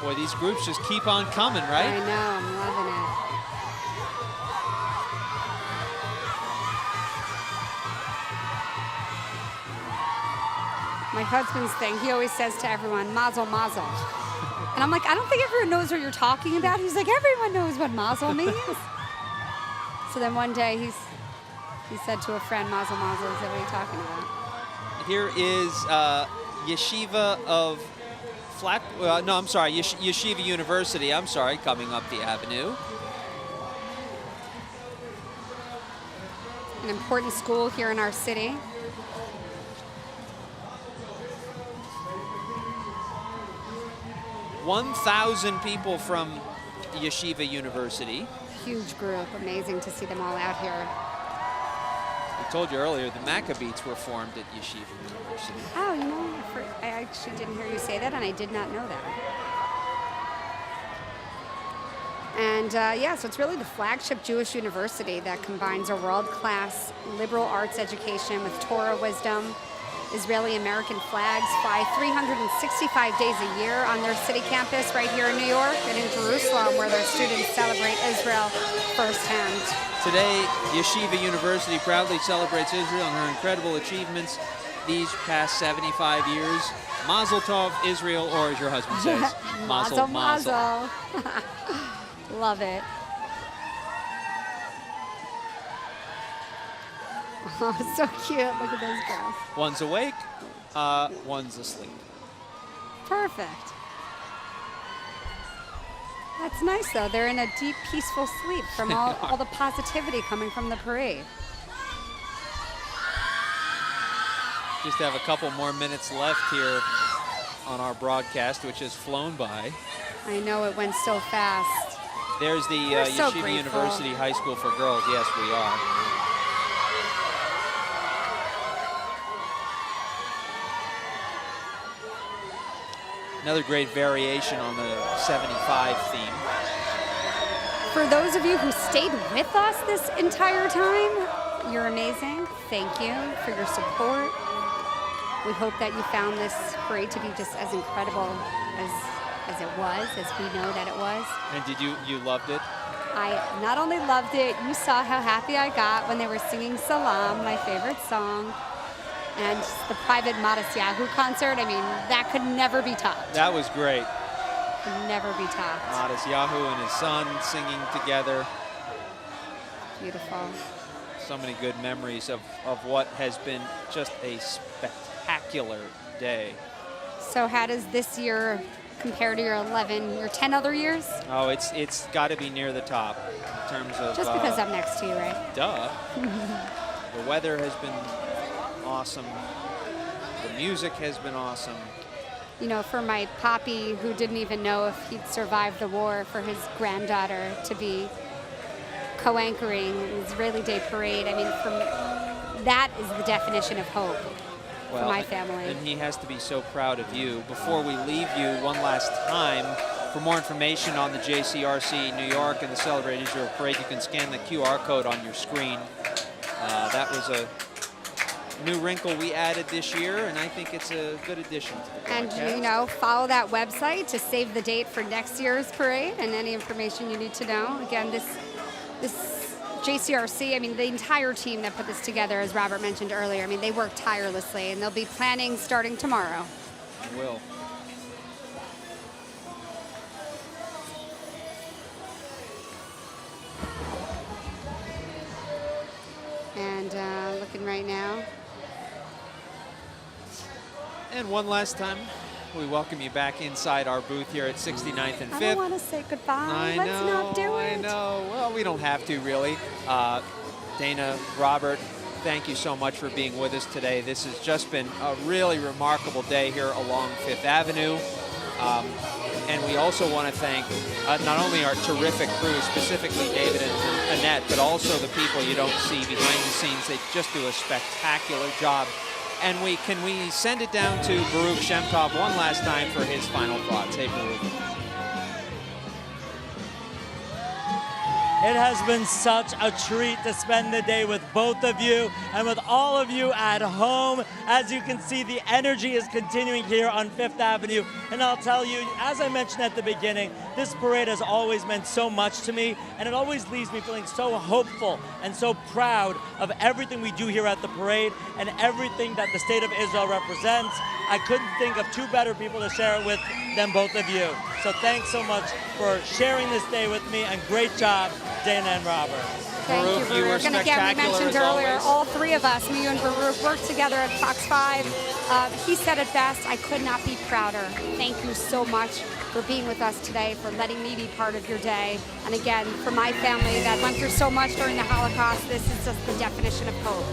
Speaker 2: Boy, these groups just keep on coming, right?
Speaker 5: I know, I'm loving it. My husband's thing, he always says to everyone, mazel, mazel. And I'm like, I don't think everyone knows what you're talking about. He's like, everyone knows what mazel means. So then one day he said to a friend, mazel, mazel, is that what are you talking about?
Speaker 2: Here is Yeshiva of Yeshiva University, coming up the avenue.
Speaker 5: An important school here in our city.
Speaker 2: "1,000 people from Yeshiva University."
Speaker 5: Huge group, amazing to see them all out here.
Speaker 2: I told you earlier, the Maccabees were formed at Yeshiva University.
Speaker 5: Oh, you know, I actually didn't hear you say that, and I did not know that. And yeah, so it's really the flagship Jewish university that combines a world-class liberal arts education with Torah wisdom. Israeli-American flags fly 365 days a year on their city campus right here in New York and in Jerusalem, where their students celebrate Israel firsthand.
Speaker 2: Today, Yeshiva University proudly celebrates Israel and her incredible achievements these past 75 years. Mazel Tov, Israel, or as your husband says, Mazel, Mazel.
Speaker 5: Love it. Oh, so cute. Look at those girls.
Speaker 2: One's awake, one's asleep.
Speaker 5: Perfect. That's nice, though. They're in a deep, peaceful sleep from all the positivity coming from the parade.
Speaker 2: Just have a couple more minutes left here on our broadcast, which has flown by.
Speaker 5: I know, it went so fast.
Speaker 2: There's the Yeshiva University High School for Girls. Yes, we are. Another great variation on the 75 theme.
Speaker 5: For those of you who stayed with us this entire time, you're amazing. Thank you for your support. We hope that you found this parade to be just as incredible as it was, as we know that it was.
Speaker 2: And did you loved it?
Speaker 5: I not only loved it, you saw how happy I got when they were singing Salam, my favorite song. And the private Modest Yahoo concert, I mean, that could never be topped.
Speaker 2: That was great.
Speaker 5: Could never be topped.
Speaker 2: Modest Yahoo and his son singing together.
Speaker 5: Beautiful.
Speaker 2: So many good memories of what has been just a spectacular day.
Speaker 5: So how does this year compare to your 10 other years?
Speaker 2: Oh, it's got to be near the top in terms of...
Speaker 5: Just because I'm next to you, right?
Speaker 2: Duh. The weather has been awesome. The music has been awesome.
Speaker 5: You know, for my poppy, who didn't even know if he'd survived the war, for his granddaughter to be co-anchoring the Israeli Day Parade, I mean, that is the definition of hope for my family.
Speaker 2: And he has to be so proud of you. Before we leave you, one last time, for more information on the JCRC New York and the Celebrate Israel Parade, you can scan the QR code on your screen. That was a new wrinkle we added this year, and I think it's a good addition to the broadcast.
Speaker 5: And, you know, follow that website to save the date for next year's parade and any information you need to know. Again, this JCRC, I mean, the entire team that put this together, as Robert mentioned earlier, I mean, they work tirelessly, and they'll be planning starting tomorrow.
Speaker 2: They will.
Speaker 5: And looking right now.
Speaker 2: And one last time, we welcome you back inside our booth here at 69th and 5th.
Speaker 5: I don't want to say goodbye. Let's not do it.
Speaker 2: I know. Well, we don't have to, really. Dana, Robert, thank you so much for being with us today. This has just been a really remarkable day here along 5th Avenue. And we also want to thank not only our terrific crew, specifically David and Annette, but also the people you don't see behind the scenes. They just do a spectacular job. And can we send it down to Baruch Shemtov one last time for his final thoughts? Hey, Baruch.
Speaker 4: It has been such a treat to spend the day with both of you and with all of you at home. As you can see, the energy is continuing here on 5th Avenue. And I'll tell you, as I mentioned at the beginning, this parade has always meant so much to me, and it always leaves me feeling so hopeful and so proud of everything we do here at the parade and everything that the state of Israel represents. I couldn't think of two better people to share it with than both of you. So thanks so much for sharing this day with me, and great job, Dana and Robert.
Speaker 5: Thank you, Baruch. And again, we mentioned earlier, all three of us, me, you, and Baruch, worked together at Fox 5. He said it best, I could not be prouder. Thank you so much for being with us today, for letting me be part of your day. And again, for my family that went through so much during the Holocaust, this is just the definition of hope.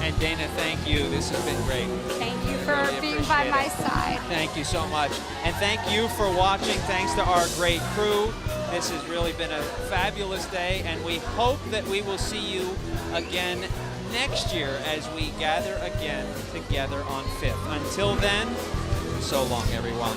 Speaker 2: And Dana, thank you. This has been great.
Speaker 5: Thank you for being by my side.
Speaker 2: Thank you so much. And thank you for watching. Thanks to our great crew. This has really been a fabulous day, and we hope that we will see you again next year as we gather again together on 5th. Until then, so long, everyone.